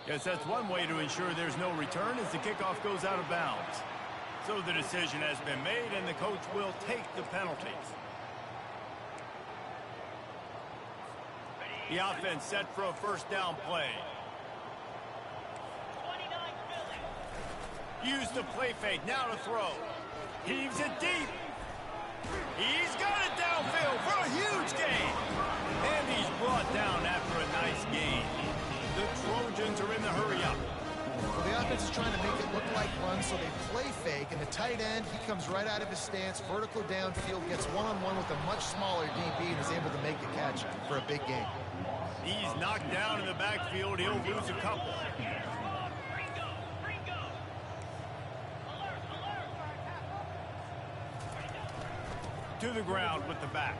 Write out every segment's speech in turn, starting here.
Yes, that's one way to ensure there's no return as the kickoff goes out of bounds. So the decision has been made, and the coach will take the penalty. The offense set for a first down play. Use the play fake, now to throw. Heaves it deep. He's got it downfield for a huge gain. And he's brought down after a nice gain. The Trojans are in the hurry-up. Well, the offense is trying to make it look like run, so they play fake, and the tight end, he comes right out of his stance, vertical downfield, gets one-on-one with a much smaller DB, and is able to make the catch for a big gain. He's knocked down in the backfield. He'll lose a couple. To the ground with the back.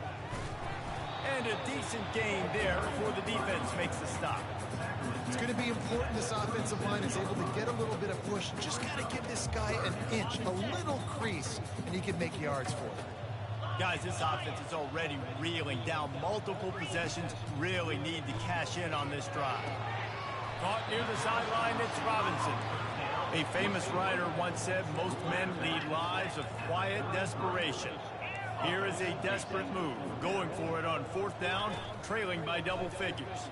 And a decent gain there before the defense makes the stop. It's going to be important this offensive line is able to get a little bit of push. Just got to give this guy an inch, a little crease, and he can make yards for it. Guys, this offense is already reeling down multiple possessions. Really need to cash in on this drive. Caught near the sideline, it's Robinson. A famous writer once said, most men lead lives of quiet desperation. Here is a desperate move, going for it on fourth down, trailing by double figures.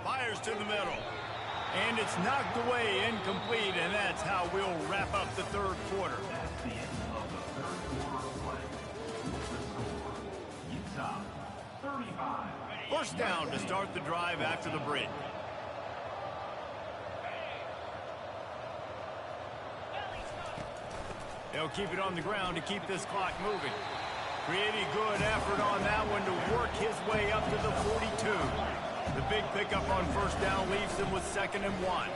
Fires to the middle, and it's knocked away, incomplete, and that's how we'll wrap up the third quarter. First down to start the drive after the break. They'll keep it on the ground to keep this clock moving. Pretty good effort on that one to work his way up to the 42. The big pickup on first down leaves them with 2nd and 1.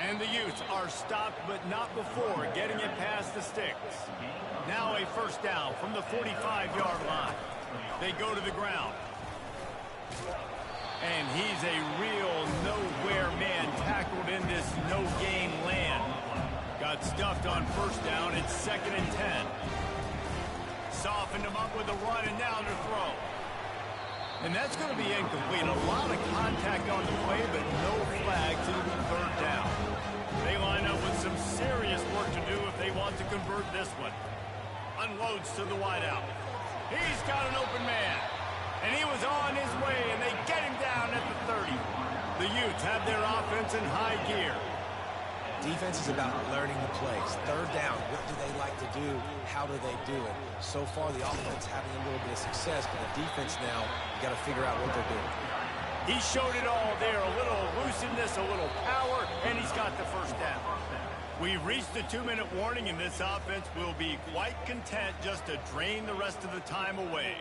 And the Utes are stopped, but not before getting it past the sticks. Now a first down from the 45-yard line. They go to the ground. And he's a real nowhere man tackled in this no-game land. Got stuffed on first down. It's 2nd and 10. Softened him up with a run, and now to throw. And that's going to be incomplete. A lot of contact on the play, but no flags. It'll be third down. They line up with some serious work to do if they want to convert this one. Unloads to the wideout. He's got an open man. And he was on his way, and they get him down at the 30. The Utes have their offense in high gear. Defense is about learning the plays. Third down, what do they like to do? How do they do it? So far, the offense having a little bit of success, but the defense now, you got to figure out what they're doing. He showed it all there. A little elusiveness, a little power, and he's got the first down. We've reached the 2-minute warning, and this offense will be quite content just to drain the rest of the time away.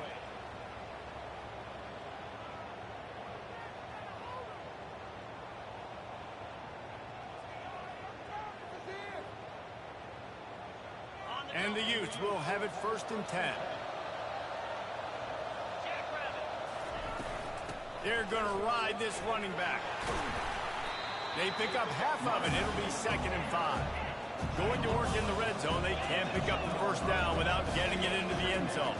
And the Utes will have it 1st and 10. They're going to ride this running back. They pick up half of it. It'll be 2nd and 5. Going to work in the red zone. They can't pick up the first down without getting it into the end zone.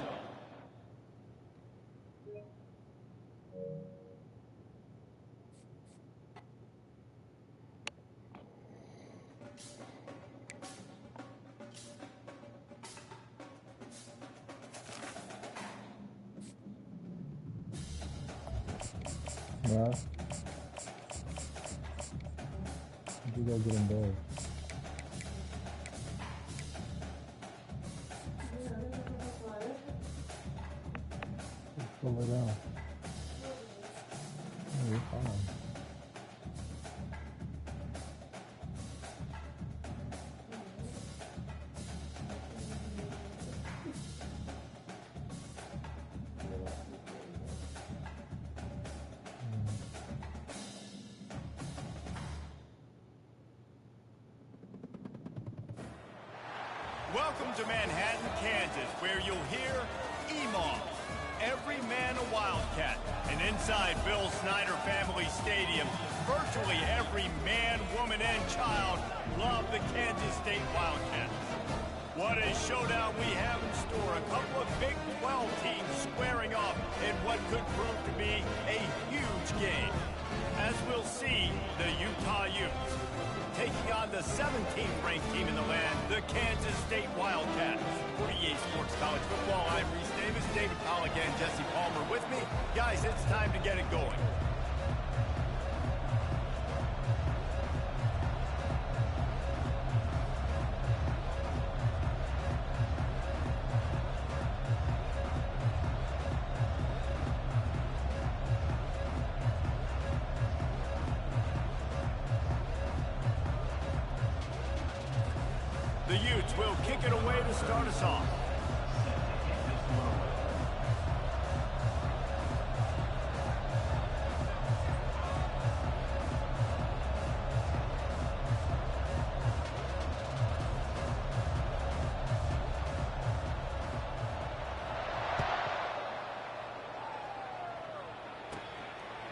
Yeah. You guys get involved. Slow it down. Oh, you're fine. Welcome to Manhattan, Kansas, where you'll hear EMAW, every man a Wildcat. And inside Bill Snyder Family Stadium, virtually every man, woman, and child love the Kansas State Wildcats. What a showdown we have in store. A couple of Big 12 teams squaring off in what could prove to be a huge game. As we'll see, the Utah Utes taking on the 17th ranked team in the land, the Kansas State Wildcats. For EA Sports College Football, I'm Reese Davis, David Pollack and Jesse Palmer with me. Guys, it's time to get it going. The Utes will kick it away to start us off.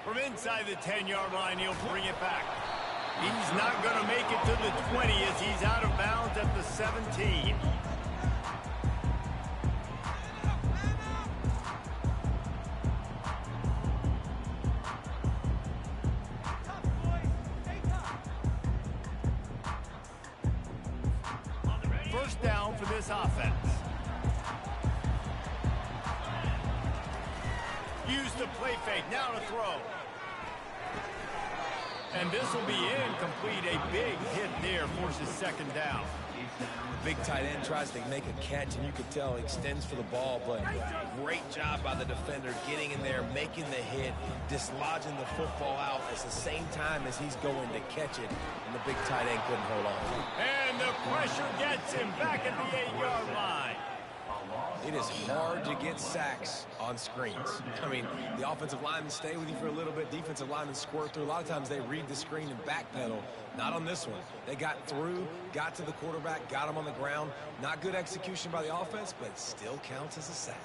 From inside the 10-yard line, he'll bring it back. He's not going to make it to the 20 as he's out of bounds at the 17. First down for this offense. Use the play fake, now to throw. And this will be incomplete. A big hit there forces second down. Big tight end tries to make a catch, and you can tell he extends for the ball, but great job by the defender getting in there, making the hit, dislodging the football out at the same time as he's going to catch it, and the big tight end couldn't hold on. And the pressure gets him back at the 8-yard line. It is hard to get sacks on screens. I mean, the offensive linemen stay with you for a little bit. Defensive linemen squirt through. A lot of times they read the screen and backpedal. Not on this one. They got through, got to the quarterback, got him on the ground. Not good execution by the offense, but it still counts as a sack.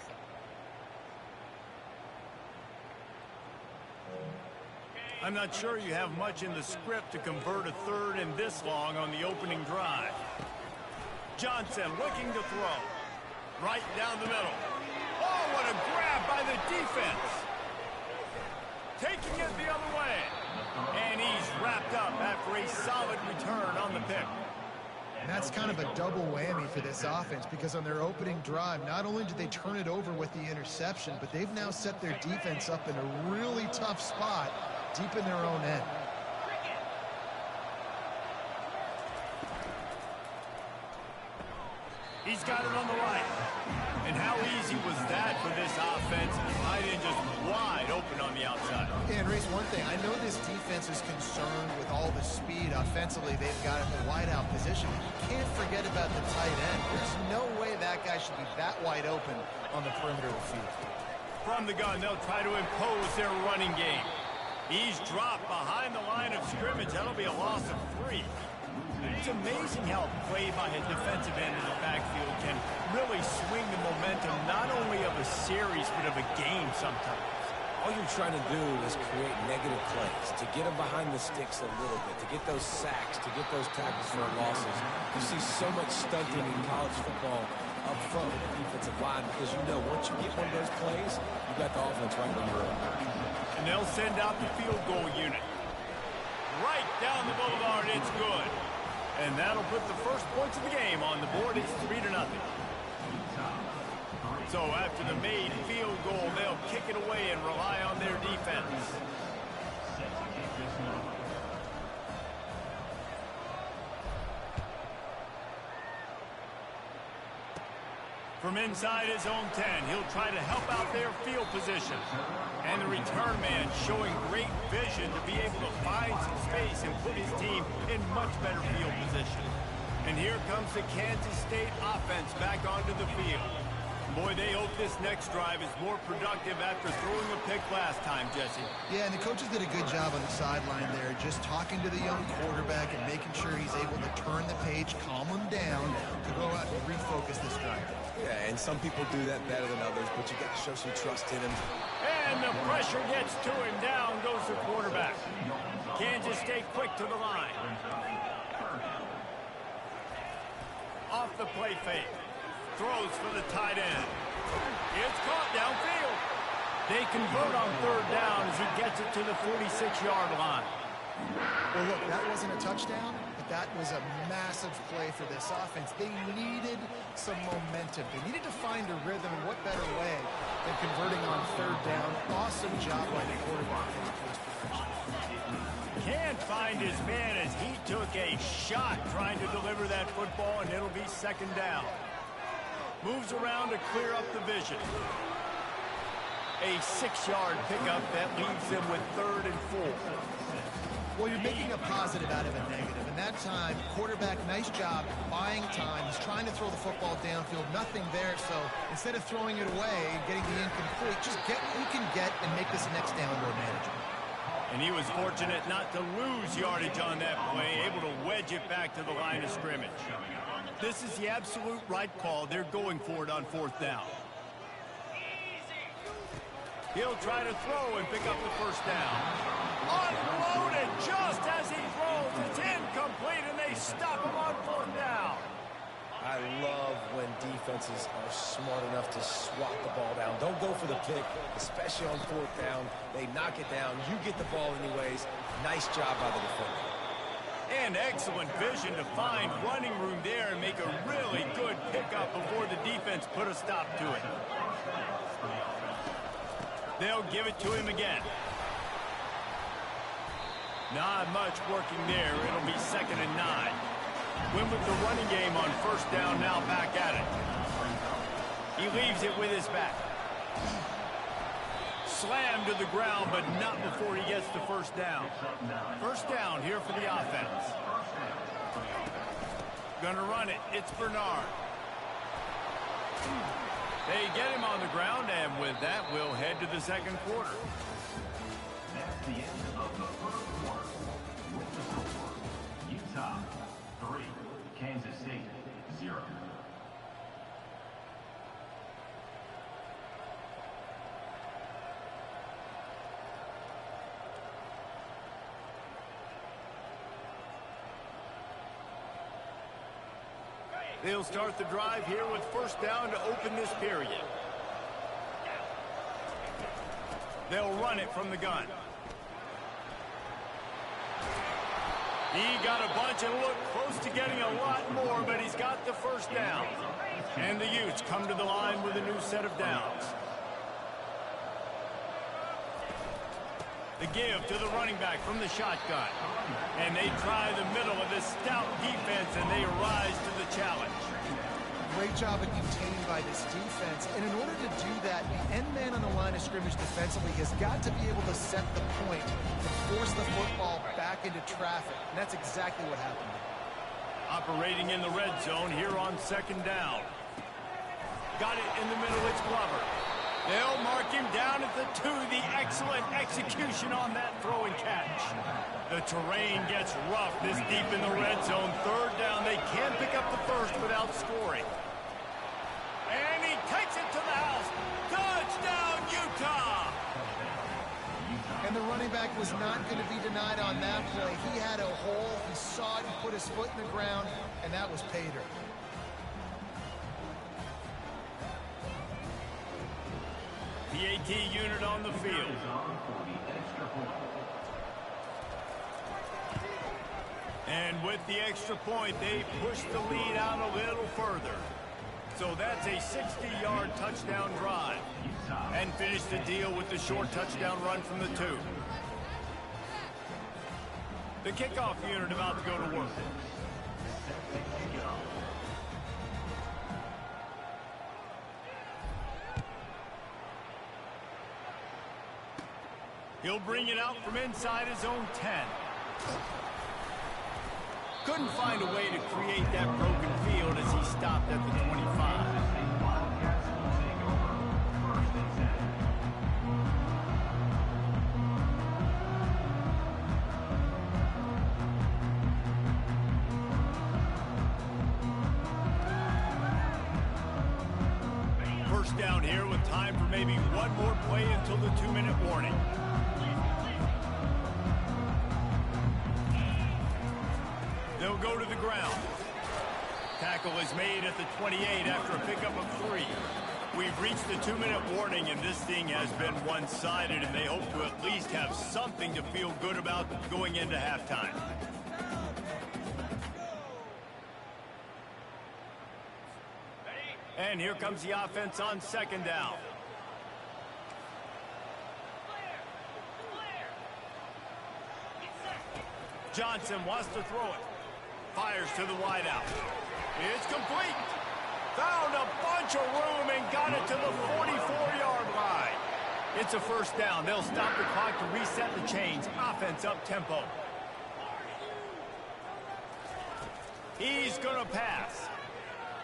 I'm not sure you have much in the script to convert a third and this long on the opening drive. Johnson looking to throw. Right down the middle. Oh, what a grab by the defense. Taking it the other way. And he's wrapped up after a solid return on the pick. And that's kind of a double whammy for this offense because on their opening drive, not only did they turn it over with the interception, but they've now set their defense up in a really tough spot deep in their own end. He's got it on the right. And how easy was that for this offense? Tight end just wide open on the outside. And Reese, one thing, I know this defense is concerned with all the speed offensively they've got in the wideout position. You can't forget about the tight end. There's no way that guy should be that wide open on the perimeter of the field. From the gun, they'll try to impose their running game. He's dropped behind the line of scrimmage. That'll be a loss of 3. It's amazing how play by a defensive end in the backfield can really swing the momentum not only of a series but of a game sometimes. All you're trying to do is create negative plays, to get them behind the sticks a little bit, to get those sacks, to get those tackles for losses. You see so much stunting in college football up front with the defensive line because you know once you get one of those plays, you got the offense right where you're at. And they'll send out the field goal unit. Right down the boulevard, it's good. And that'll put the first points of the game on the board. It's 3-0. So after the made field goal, they'll kick it away and rely on their defense. From inside his own 10, he'll try to help out their field position. And the return man showing great vision to be able to find some space and put his team in much better field position. And here comes the Kansas State offense back onto the field. Boy, they hope this next drive is more productive after throwing a pick last time, Jesse. Yeah, and the coaches did a good job on the sideline there, just talking to the young quarterback and making sure he's able to turn the page, calm him down, to go out and refocus this drive. Yeah, and some people do that better than others, but you got to show some trust in him. And the pressure gets to him. Down goes the quarterback. Kansas State quick to the line. Off the play fake. Throws for the tight end. It's caught downfield. They convert on third down as he gets it to the 46-yard line. Well, look, that wasn't a touchdown, but that was a massive play for this offense. They needed some momentum. They needed to find a rhythm, and what better way than converting on third down. Awesome job by the quarterback. Can't find his man as he took a shot trying to deliver that football, and it'll be second down. Moves around to clear up the vision. A 6-yard pickup that leaves them with 3rd and 4. Well, you're making a positive out of a negative. And that time, quarterback, nice job buying time. He's trying to throw the football downfield. Nothing there. So instead of throwing it away and getting the incomplete, just get what you can get and make this next down more manageable. And he was fortunate not to lose yardage on that play, able to wedge it back to the line of scrimmage. This is the absolute right call. They're going for it on 4th down. He'll try to throw and pick up the first down. Unloaded just as he throws. It's incomplete, and they stop him on 4th down. I love when defenses are smart enough to swat the ball down. Don't go for the pick, especially on 4th down. They knock it down. You get the ball anyways. Nice job by the defender. And excellent vision to find running room there and make a really good pickup before the defense put a stop to it. They'll give it to him again. Not much working there. It'll be 2nd and 9. Win with the running game on 1st down, now back at it. He leaves it with his back. Slammed to the ground, but not before he gets the 1st down. 1st down here for the offense. Gonna run it. It's Bernard. They get him on the ground, and with that, we'll head to the 2nd quarter. That's the end of the 1st quarter. With the score, Utah 3, Kansas State 0. They'll start the drive here with 1st down to open this period. They'll run it from the gun. He got a bunch and looked close to getting a lot more, but he's got the 1st down. And the Utes come to the line with a new set of downs. The give to the running back from the shotgun. And they try the middle of this stout defense, and they rise to the challenge. Great job of containing by this defense. And in order to do that, the end man on the line of scrimmage defensively has got to be able to set the point and force the football back into traffic. And that's exactly what happened. Operating in the red zone here on 2nd down. Got it in the middle, it's Glover. They'll mark him down at the 2. The excellent execution on that throw and catch. The terrain gets rough this deep in the red zone. 3rd down. They can't pick up the 1st without scoring. And he takes it to the house. Touchdown, Utah! And the running back was not going to be denied on that play. He had a hole. He saw it and put his foot in the ground, and that was pay dirt. PAT unit on the field. And with the extra point, they push the lead out a little further. So that's a 60-yard touchdown drive. And finish the deal with the short touchdown run from the 2. The kickoff unit about to go to work. He'll bring it out from inside his own 10. Couldn't find a way to create that broken field as he stopped at the 25. First down here with time for maybe one more play until the 2-minute warning. They'll go to the ground. Tackle is made at the 28 after a pickup of 3. We've reached the 2-minute warning, and this thing has been one-sided, and they hope to at least have something to feel good about going into halftime. And here comes the offense on second down. Johnson wants to throw it. Fires to the wideout. It's complete. Found a bunch of room and got it to the 44-yard line. It's a first down. They'll stop the clock to reset the chains. Offense up tempo. He's going to pass.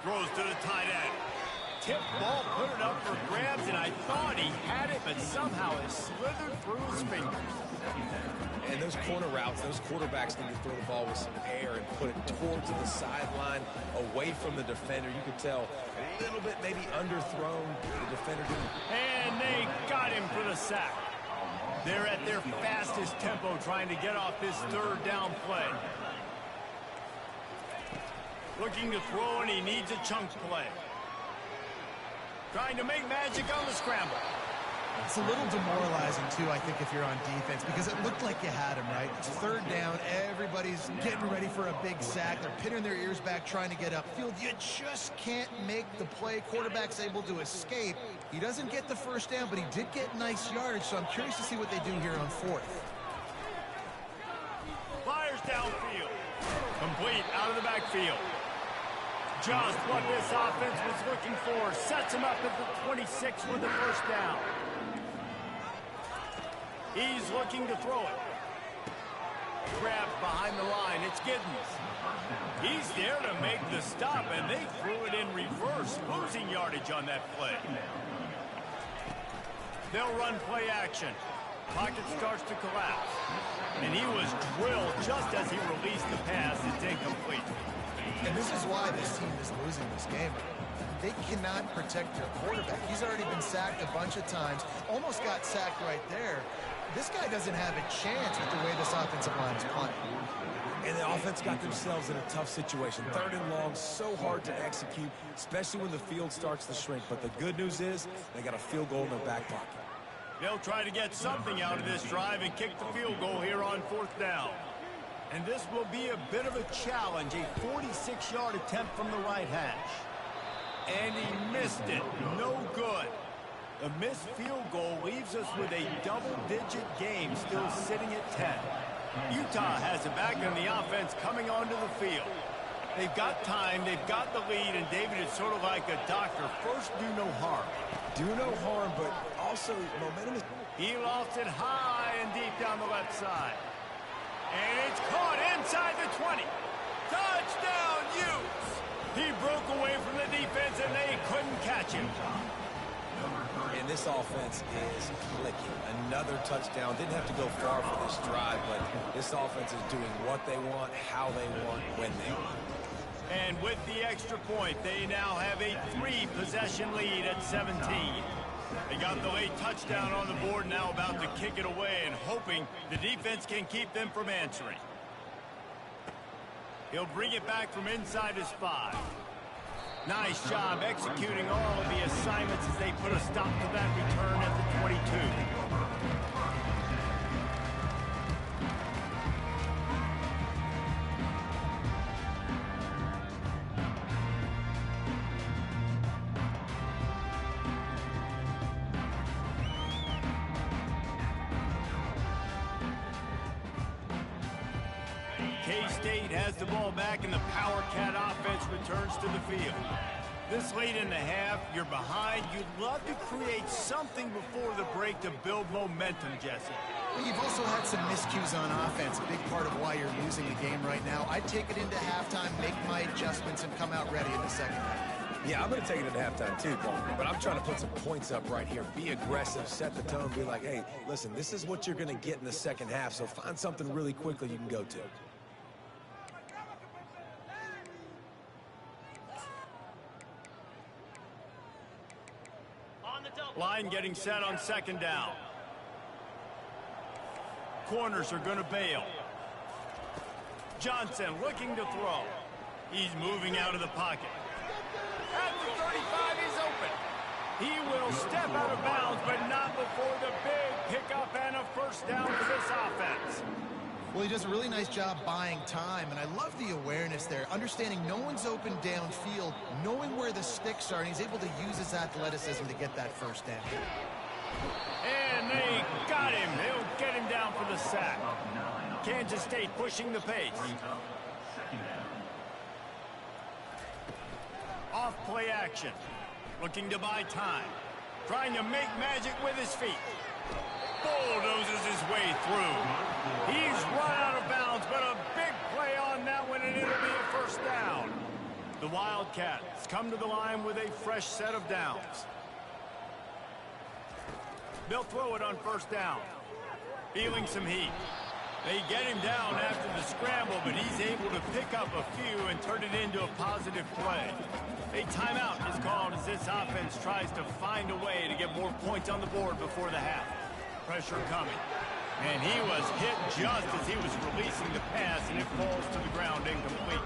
Throws to the tight end. Tip ball, put it up for grabs, and I thought he had it, but somehow it slithered through his fingers. And those corner routes, those quarterbacks need to throw the ball with some air and put it towards the sideline, away from the defender. You could tell a little bit maybe underthrown. The defender didn't. And they got him for the sack. They're at their fastest tempo trying to get off this third down play. Looking to throw, and he needs a chunk play. Trying to make magic on the scramble. It's a little demoralizing, too, I think, if you're on defense, because it looked like you had him, right? It's third down. Everybody's getting ready for a big sack. They're pinning their ears back, trying to get upfield. You just can't make the play. Quarterback's able to escape. He doesn't get the first down, but he did get nice yardage, so I'm curious to see what they do here on fourth. Fires downfield. Complete out of the backfield. Just what this offense was looking for. Sets him up at the 26 with the first down. He's looking to throw it. Grabbed behind the line. It's Giddens. He's there to make the stop, and they threw it in reverse, losing yardage on that play. They'll run play action. Pocket starts to collapse. And he was drilled just as he released the pass. It's incomplete. And this is why this team is losing this game. They cannot protect their quarterback. He's already been sacked a bunch of times. Almost got sacked right there. This guy doesn't have a chance with the way this offensive line is playing. And the offense got themselves in a tough situation. Third and long, so hard to execute, especially when the field starts to shrink. But the good news is they got a field goal in their back pocket. They'll try to get something out of this drive and kick the field goal here on fourth down. And this will be a bit of a challenge, a 46-yard attempt from the right hash. And he missed it. No good. The missed field goal leaves us with a double-digit game still sitting at 10. Utah has it back on the offense coming onto the field. They've got time, they've got the lead, and David is sort of like a doctor. First, do no harm. Do no harm, but also momentum is... He lost it high and deep down the left side. And it's caught inside the 20. Touchdown, Utes! He broke away from the defense, and they couldn't catch him. And this offense is clicking. Another touchdown. Didn't have to go far for this drive, but this offense is doing what they want, how they want, when they want. And with the extra point, they now have a 3-possession lead at 17. They got the late touchdown on the board, now about to kick it away and hoping the defense can keep them from answering. He'll bring it back from inside his 5. Nice job executing all of the assignments as they put a stop to that return at the 22. K-State has the ball back, and the Power Cat offense returns to the field. This late in the half, you're behind. You'd love to create something before the break to build momentum, Jesse. Well, you've also had some miscues on offense, a big part of why you're losing the game right now. I'd take it into halftime, make my adjustments, and come out ready in the second half. Yeah, I'm going to take it at halftime too, Paul. But I'm trying to put some points up right here. Be aggressive, set the tone, be like, hey, listen, this is what you're going to get in the second half, so find something really quickly you can go to. Line getting set on second down. Corners are going to bail. Johnson looking to throw. He's moving out of the pocket. At the 35, he's open. out of bounds, but not before the big pickup and a first down for this offense. Well, he does a really nice job buying time, and I love the awareness there, understanding no one's open downfield, knowing where the sticks are, and he's able to use his athleticism to get that first down. And they got him. They'll get him down for the sack. Kansas State pushing the pace. Off play action. Looking to buy time. Trying to make magic with his feet. Bulldozes his way through. He's run out of bounds, but a big play on that one, and it'll be a first down. The Wildcats come to the line with a fresh set of downs. They'll throw it on first down. Feeling some heat. They get him down after the scramble, but he's able to pick up a few and turn it into a positive play. A timeout is called as this offense tries to find a way to get more points on the board before the half. Pressure coming. And he was hit just as he was releasing the pass, and it falls to the ground incomplete.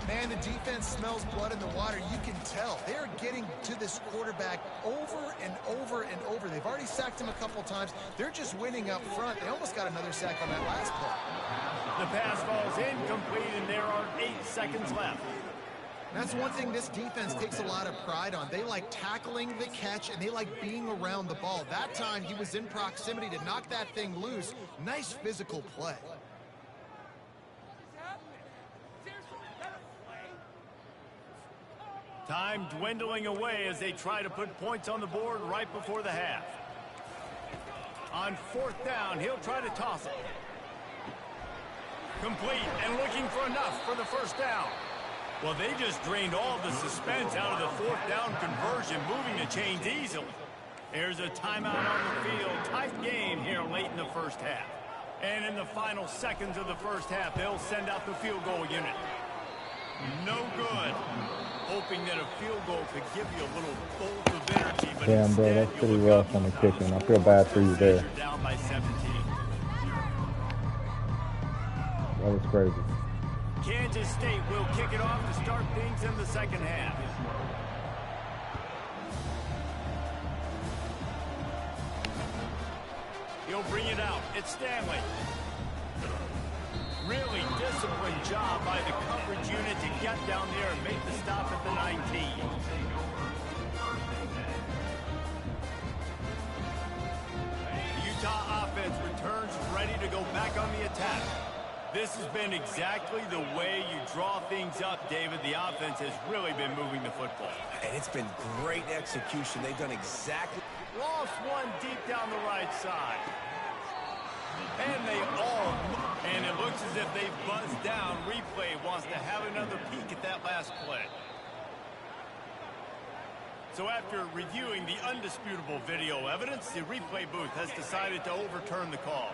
Man, the defense smells blood in the water. You can tell. They're getting to this quarterback over and over and over. They've already sacked him a couple times. They're just winning up front. They almost got another sack on that last play. The pass falls incomplete, and there are 8 seconds left. That's one thing this defense takes a lot of pride on. They like tackling the catch, and they like being around the ball. That time, he was in proximity to knock that thing loose. Nice physical play. Time dwindling away as they try to put points on the board right before the half. On fourth down, he'll try to toss it. Complete and looking for enough for the first down. Well, they just drained all the suspense out of the fourth down conversion, moving the chains easily. There's a timeout on the field. Tight game here late in the first half. And in the final seconds of the first half, they'll send out the field goal unit. No good. Hoping that a field goal could give you a little bolt of energy, but damn, bro, that's pretty rough on the kicking. I feel bad for you there. Down by 17. That was crazy. Kansas State will kick it off to start things in the second half. He'll bring it out. It's Stanley. Really disciplined job by the coverage unit to get down there and make the stop at the 19. The Utah offense returns ready to go back on the attack. This has been exactly the way you draw things up, David. The offense has really been moving the football. And it's been great execution. They've done exactly... Lost one deep down the right side. And they all... And it looks as if they've buzzed down. Replay wants to have another peek at that last play. So after reviewing the undisputable video evidence, the replay booth has decided to overturn the call.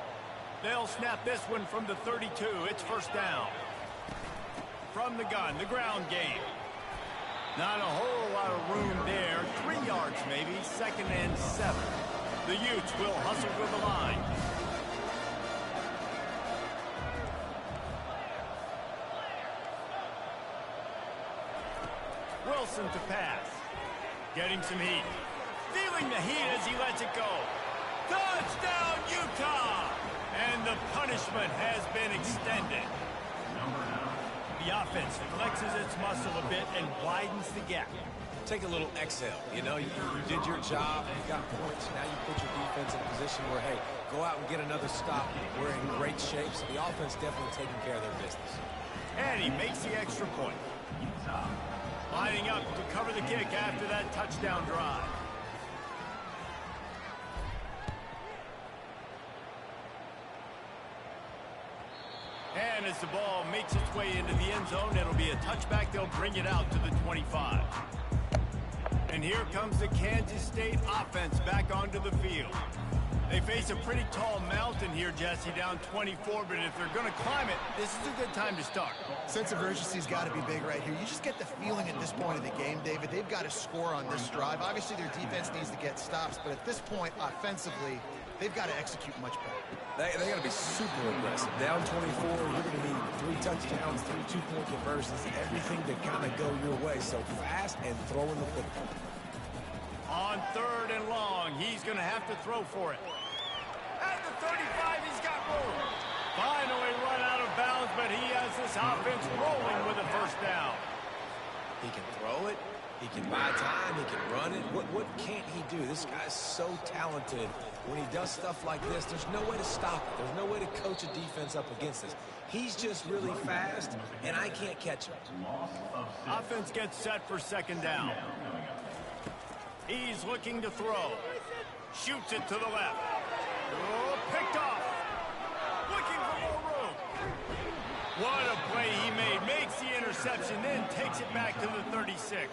They'll snap this one from the 32. It's first down. From the gun, the ground game. Not a whole lot of room there. 3 yards maybe, 2nd and 7. The Utes will hustle for the line. Wilson to pass. Getting some heat. Feeling the heat as he lets it go. Touchdown, Utah! And the punishment has been extended. The offense flexes its muscle a bit and widens the gap. Take a little exhale. You know, you did your job. You got points. Now you put your defense in a position where, hey, go out and get another stop. We're in great shape. So the offense definitely taking care of their business. And he makes the extra point. Lining up to cover the kick after that touchdown drive. And as the ball makes its way into the end zone, it'll be a touchback. They'll bring it out to the 25. And here comes the Kansas State offense back onto the field. They face a pretty tall mountain here, Jesse, down 24, but if they're going to climb it, this is a good time to start. Sense of urgency's got to be big right here. You just get the feeling at this point of the game, David, they've got to score on this drive. Obviously, their defense needs to get stops, but at this point, offensively, they've got to execute much better. They got to be super aggressive. Down 24, you're going to need 3 touchdowns, 3 two-point conversions, everything to kind of go your way. So fast and throwing the football. On 3rd and long, he's going to have to throw for it. At the 35, he's got room. Finally run out of bounds, but he has this offense rolling with a first down. He can throw it. He can buy time. He can run it. What can't he do? This guy's so talented. When he does stuff like this, there's no way to stop it. There's no way to coach a defense up against this. He's just really fast, and I can't catch him. Offense gets set for 2nd down. He's looking to throw. Shoots it to the left. Oh, picked off. Looking for more room. What a play he made. Makes the interception, then takes it back to the 36.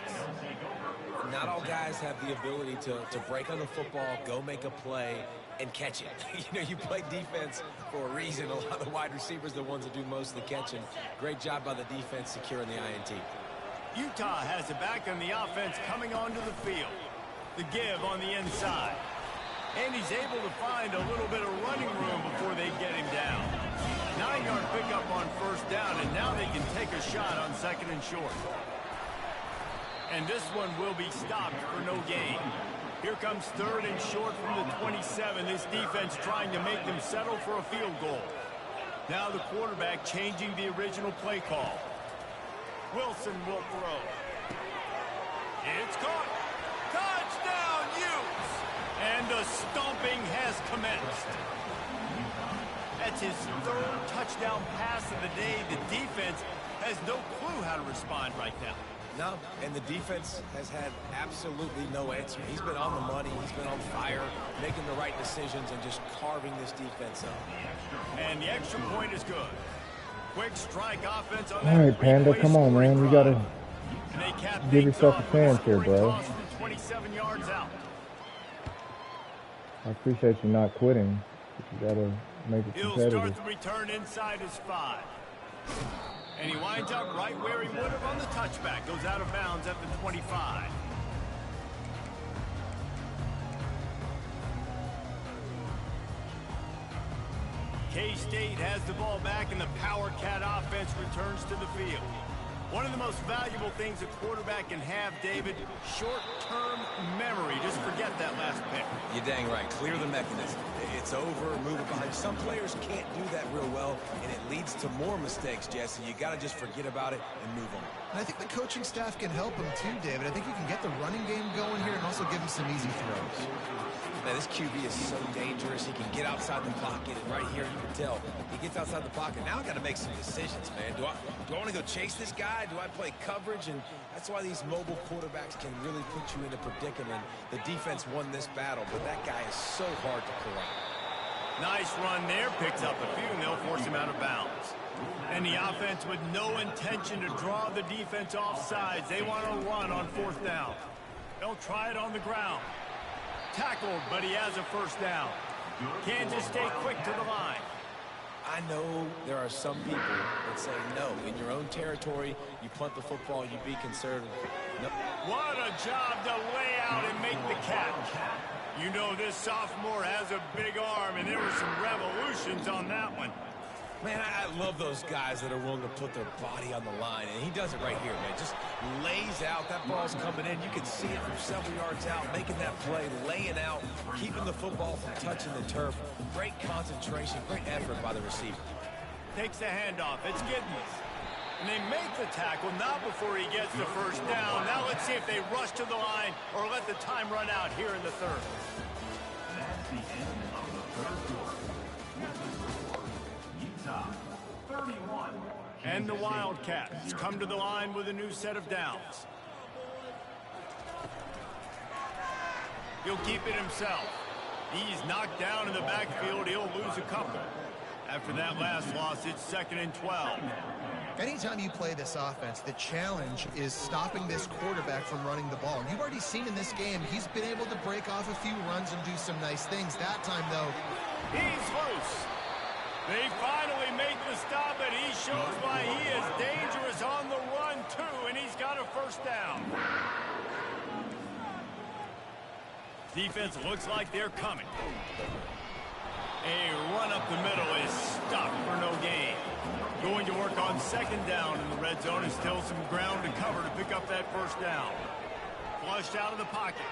Not all guys have the ability to break on the football, go make a play, and catch it. You play defense for a reason. A lot of the wide receivers are the ones that do most of the catching. Great job by the defense securing the INT. Utah has it back on the offense coming onto the field. The give on the inside. And he's able to find a little bit of running room before they get him down. 9-yard pickup on 1st down, and now they can take a shot on 2nd and short. And this one will be stopped for no gain. Here comes 3rd and short from the 27. This defense trying to make them settle for a field goal. Now the quarterback changing the original play call. Wilson will throw. It's caught. Touchdown, Utes! And the stomping has commenced. That's his 3rd touchdown pass of the day. The defense has no clue how to respond right now. No, and the defense has had absolutely no answer. He's been on the money. He's been on fire, making the right decisions and just carving this defense up. And the extra point is good. Quick strike offense on All right, Panda, come on, man. You got to give yourself a chance here, bro. 27 yards out. I appreciate you not quitting. But you got to make it He'll competitive. start the return inside his 5. And he winds up right where he would have on the touchback. Goes out of bounds at the 25. K-State has the ball back, and the Power Cat offense returns to the field. One of the most valuable things a quarterback can have, David, short-term memory. Just forget that last pick. You're dang right. Clear the mechanism. It's over, move it behind. Some players can't do that real well, and it leads to more mistakes, Jesse. You got to just forget about it and move on. And I think the coaching staff can help him too, David. I think you can get the running game going here and also give him some easy throws. Man, this QB is so dangerous. He can get outside the pocket, and right here you can tell he gets outside the pocket. Now I got to make some decisions, man. Do I want to go chase this guy? Do I play coverage? And that's why these mobile quarterbacks can really put you in a predicament. The defense won this battle, but that guy is so hard to corral. Nice run there. Picks up a few, and they'll force him out of bounds. And the offense with no intention to draw the defense off sides. They want to run on 4th down. They'll try it on the ground. Tackled, but he has a 1st down. Kansas stay quick to the line. I know there are some people that say, no, in your own territory, you punt the football, you be conservative. No. What a job to lay out and make the catch. You know this sophomore has a big arm, and there were some revolutions on that one. Man, I love those guys that are willing to put their body on the line, and he does it right here, man. Just lays out. That ball's coming in. You can see it from several yards out, making that play, laying out, keeping the football from touching the turf. Great concentration, great effort by the receiver. Takes the handoff. It's Giddens. And they make the tackle, not before he gets the 1st down. Now let's see if they rush to the line or let the time run out here in the 3rd. That's the end of the 3rd quarter. With the score, Utah 31. And the Wildcats come to the line with a new set of downs. He'll keep it himself. He's knocked down in the backfield. He'll lose a couple. After that last loss, it's 2nd and 12. Anytime you play this offense, the challenge is stopping this quarterback from running the ball. You've already seen in this game, he's been able to break off a few runs and do some nice things. That time, though, he's loose. They finally make the stop, and he shows why he is dangerous on the run, too, and he's got a 1st down. Defense looks like they're coming. A run up the middle is stopped for no gain. Going to work on 2nd down in the red zone, and still some ground to cover to pick up that 1st down. Flushed out of the pocket.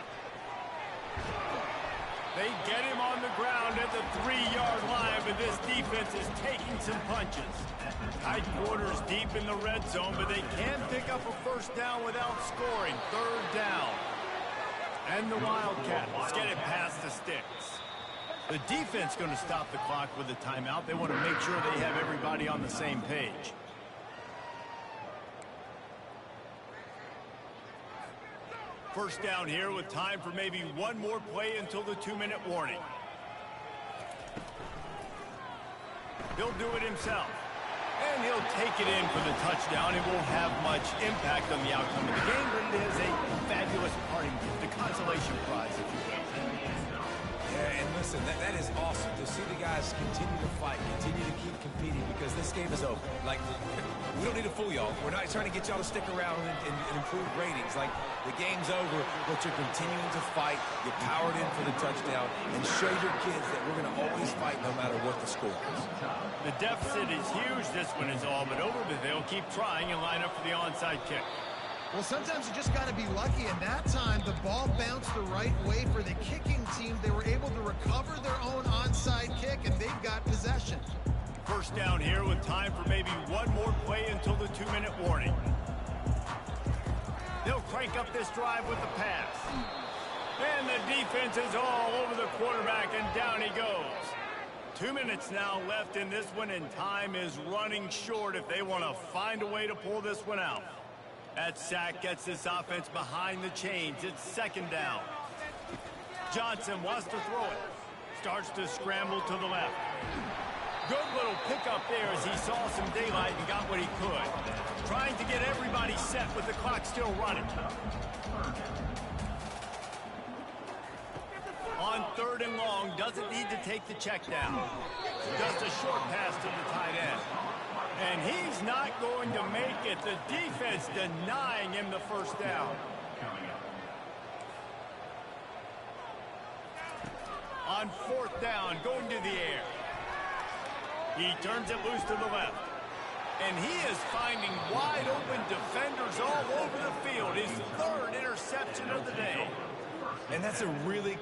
They get him on the ground at the 3-yard line, but this defense is taking some punches. Tight quarters deep in the red zone, but they can pick up a first down without scoring. 3rd down. And the Wildcats get it past the sticks. The defense going to stop the clock with a timeout. They want to make sure they have everybody on the same page. First down here with time for maybe one more play until the 2-minute warning. He'll do it himself. And he'll take it in for the touchdown. It won't have much impact on the outcome of the game, but it is a fabulous parting gift, a consolation prize, if you will. Yeah, and listen, that is awesome to see the guys continue to fight, continue to keep competing, because this game is over. Like, we don't need to fool y'all. We're not trying to get y'all to stick around and improve ratings. Like, the game's over, but you're continuing to fight. You powered in for the touchdown and show your kids that we're going to always fight no matter what the score is. The deficit is huge. This one is all but over, but they'll keep trying and line up for the onside kick. Well, sometimes you just got to be lucky, and that time the ball bounced the right way for the kicking team. They were able to recover their own onside kick, and they've got possession. First down here with time for maybe one more play until the 2-minute warning. They'll crank up this drive with the pass. And the defense is all over the quarterback, and down he goes. 2 minutes now left in this one, and time is running short if they want to find a way to pull this one out. That sack gets this offense behind the chains. It's 2nd down. Johnson wants to throw it. Starts to scramble to the left. Good little pickup there as he saw some daylight and got what he could. Trying to get everybody set with the clock still running. On 3rd and long, doesn't need to take the check down. Just a short pass to the tight end. And he's not going to make it. The defense denying him the first down. On 4th down, going to the air. He turns it loose to the left. And he is finding wide open defenders all over the field. His 3rd interception of the day. And that's a really...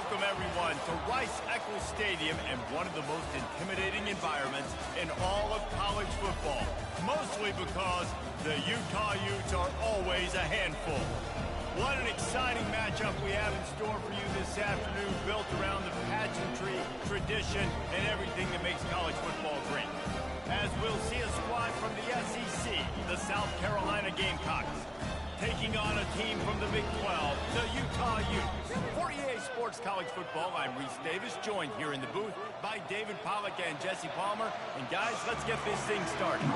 Welcome, everyone, to Rice-Eccles Stadium and one of the most intimidating environments in all of college football, mostly because the Utah Utes are always a handful. What an exciting matchup we have in store for you this afternoon, built around the pageantry, tradition, and everything that makes college football great. As we'll see a squad from the SEC, the South Carolina Gamecocks, taking on a team from the Big 12, the Utah Utes. For EA Sports College Football, I'm Reese Davis, joined here in the booth by David Pollack and Jesse Palmer. And guys, let's get this thing started.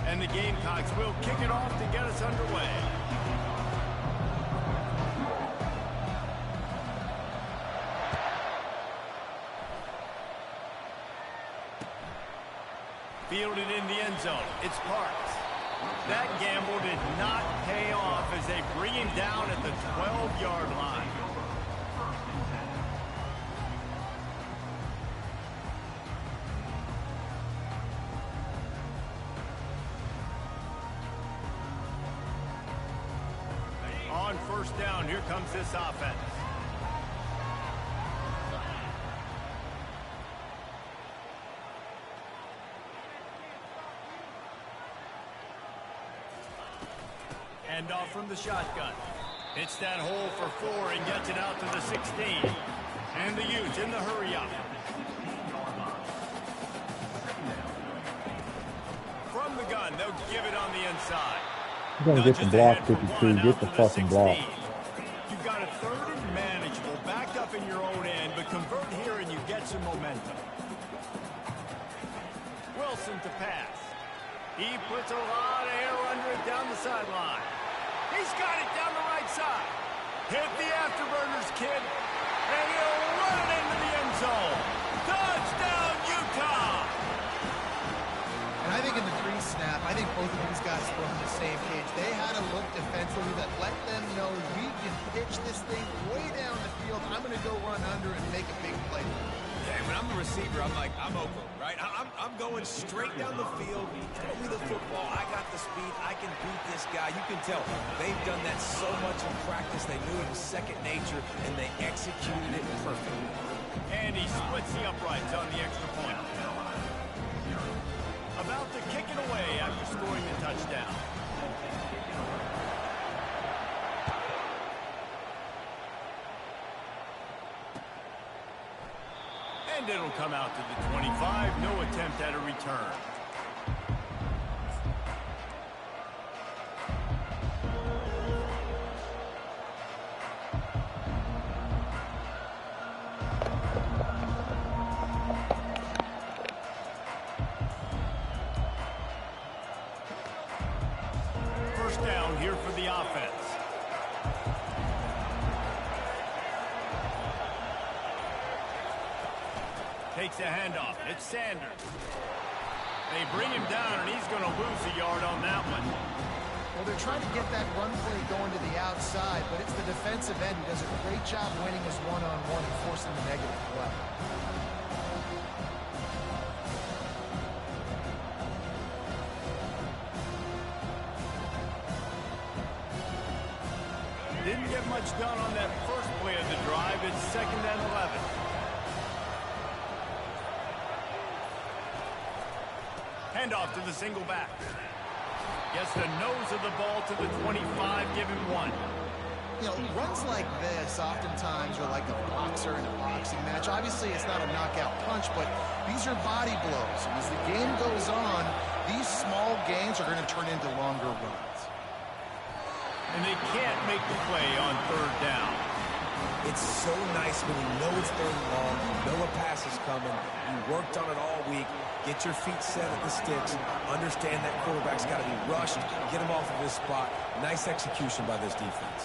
And the Gamecocks will kick it off to get us underway. Fielded in the end zone. It's Parks. That gamble did not pay off as they bring him down at the 12-yard line. On first down, here comes this offense. Hand off from the shotgun. Hits that hole for 4 and gets it out to the 16. And the Utes in the hurry up. From the gun, they'll give it on the inside. You're going to get the block, 52. Get the fucking block. You've got a third and manageable, backed up in your own end, but convert here and you get some momentum. Wilson to pass. He puts a lot of air under it down the sideline. He's got it down the right side. Hit the afterburners, kid. And he'll run it into the end zone. Touchdown, Utah! And I think in the pre-snap, I think both of these guys were on the same page. They had a look defensively that let them know we can pitch this thing way down the field. I'm going to go run under and make a big play. Yeah, when I'm the receiver, I'm like, I'm open, right? I'm going straight down the field. Throw me the football. I got the speed. I can beat this guy. You can tell they've done that so much in practice. They knew it was second nature, and they executed it perfectly. And he splits the uprights on the extra point. About to kick it away after scoring the touchdown. And it'll come out to the 25. No attempt at a return. First down here for the offense. Takes a handoff. It's Sanders. They bring him down, and he's going to lose a yard on that one. Well, they're trying to get that run play going to the outside, but it's the defensive end who does a great job winning his one-on-one and forcing the negative play. Didn't get much done on that first play of the drive. It's 2nd and 11. Handoff to the single back. Gets the nose of the ball to the 25, give him 1. You know, runs like this oftentimes are like a boxer in a boxing match. Obviously, it's not a knockout punch, but these are body blows. And as the game goes on, these small gains are going to turn into longer runs. And they can't make the play on 3rd down. It's so nice when you know it's 3rd and long, you know a pass is coming, you worked on it all week, get your feet set at the sticks, understand that quarterback's got to be rushed, get him off of his spot. Nice execution by this defense.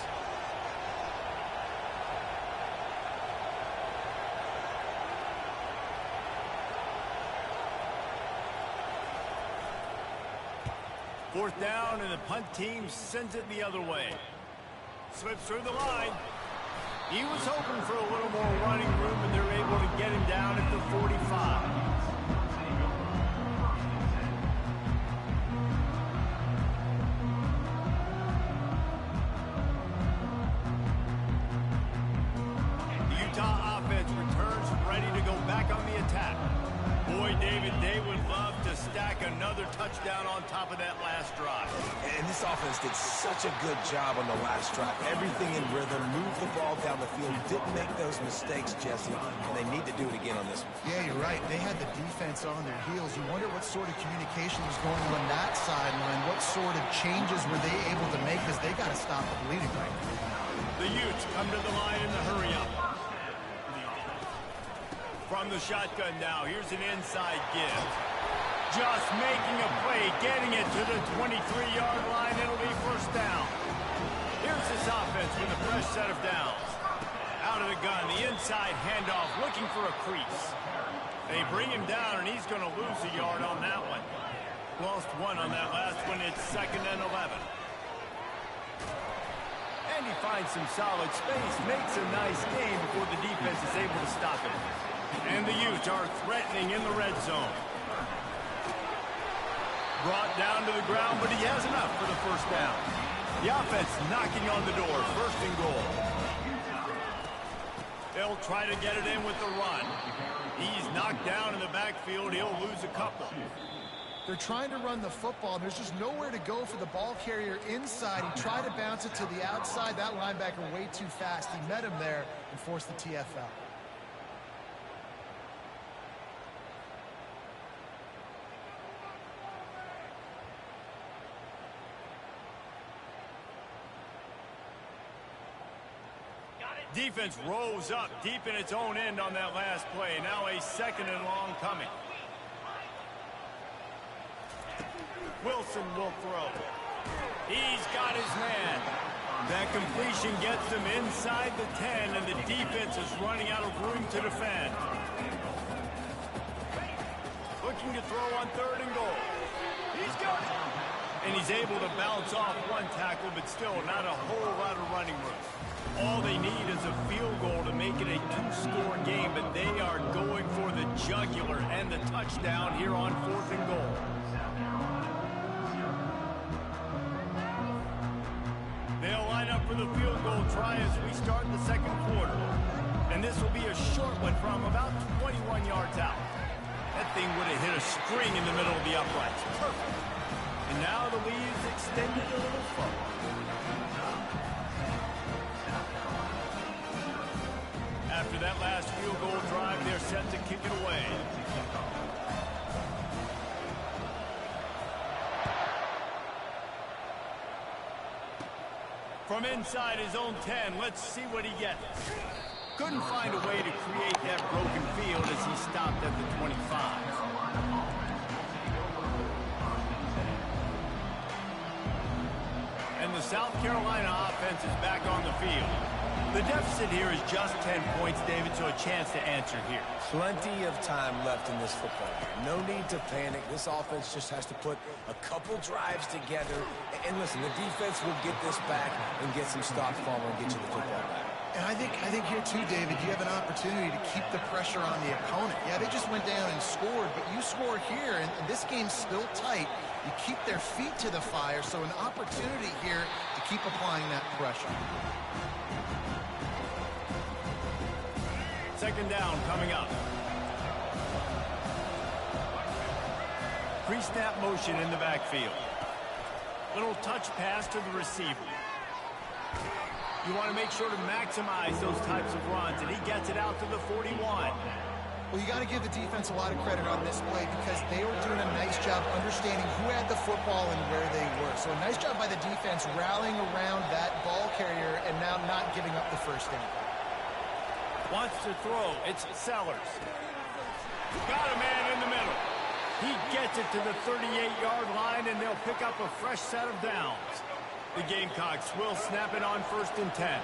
Fourth down, and the punt team sends it the other way. Slips through the line. He was hoping for a little more running room, and they're able to get him down at the 45. Another touchdown on top of that last drive. And this offense did such a good job on the last drive. Everything in rhythm, moved the ball down the field, didn't make those mistakes, Jesse, and they need to do it again on this one. Yeah, you're right. They had the defense on their heels. You wonder what sort of communication was going on that sideline. What sort of changes were they able to make, because they got to stop the bleeding right now. The Utes come to the line in the hurry-up. From the shotgun now, here's an inside give. Just making a play, getting it to the 23-yard line. It'll be first down. Here's this offense with a fresh set of downs. Out of the gun, the inside handoff, looking for a crease. They bring him down, and he's going to lose a yard on that one. Lost one on that last one. It's 2nd and 11. And he finds some solid space, makes a nice gain before the defense is able to stop him. And the Utes are threatening in the red zone. Brought down to the ground, but he has enough for the first down. The offense knocking on the door, 1st and goal. They'll try to get it in with the run. He's knocked down in the backfield. He'll lose a couple. They're trying to run the football. There's just nowhere to go for the ball carrier inside. He tried to bounce it to the outside. That linebacker way too fast. He met him there and forced the TFL. Defense rose up deep in its own end on that last play. Now a 2nd and long coming. Wilson will throw. He's got his man. That completion gets him inside the 10, and the defense is running out of room to defend. Looking to throw on 3rd and goal. He's got it. And he's able to bounce off one tackle, but still not a whole lot of running room. All they need is a field goal to make it a 2-score game, but they are going for the jugular and the touchdown here on 4th and goal. They'll line up for the field goal try as we start the 2nd quarter. And this will be a short one from about 21 yards out. That thing would have hit a string in the middle of the uprights. Perfect. And now the lead is extended a little further. After that last field goal drive, they're set to kick it away. From inside his own 10, let's see what he gets. Couldn't find a way to create that broken field as he stopped at the 25. And the South Carolina offense is back on the field. The deficit here is just 10 points, David, so a chance to answer here. Plenty of time left in this football game. No need to panic. This offense just has to put a couple drives together. And listen, the defense will get this back and get some stops form and get you the football back. And I think here too, David, you have an opportunity to keep the pressure on the opponent. Yeah, they just went down and scored, but you score here, and this game's still tight. You keep their feet to the fire, so an opportunity here to keep applying that pressure. 2nd down coming up. Pre-snap motion in the backfield. Little touch pass to the receiver. You want to make sure to maximize those types of runs, and he gets it out to the 41. Well, you got to give the defense a lot of credit on this play because they were doing a nice job understanding who had the football and where they were. So a nice job by the defense rallying around that ball carrier and now not giving up the first down. Wants to throw. It's Sellers. Got a man in the middle. He gets it to the 38-yard line, and they'll pick up a fresh set of downs. The Gamecocks will snap it on 1st and 10.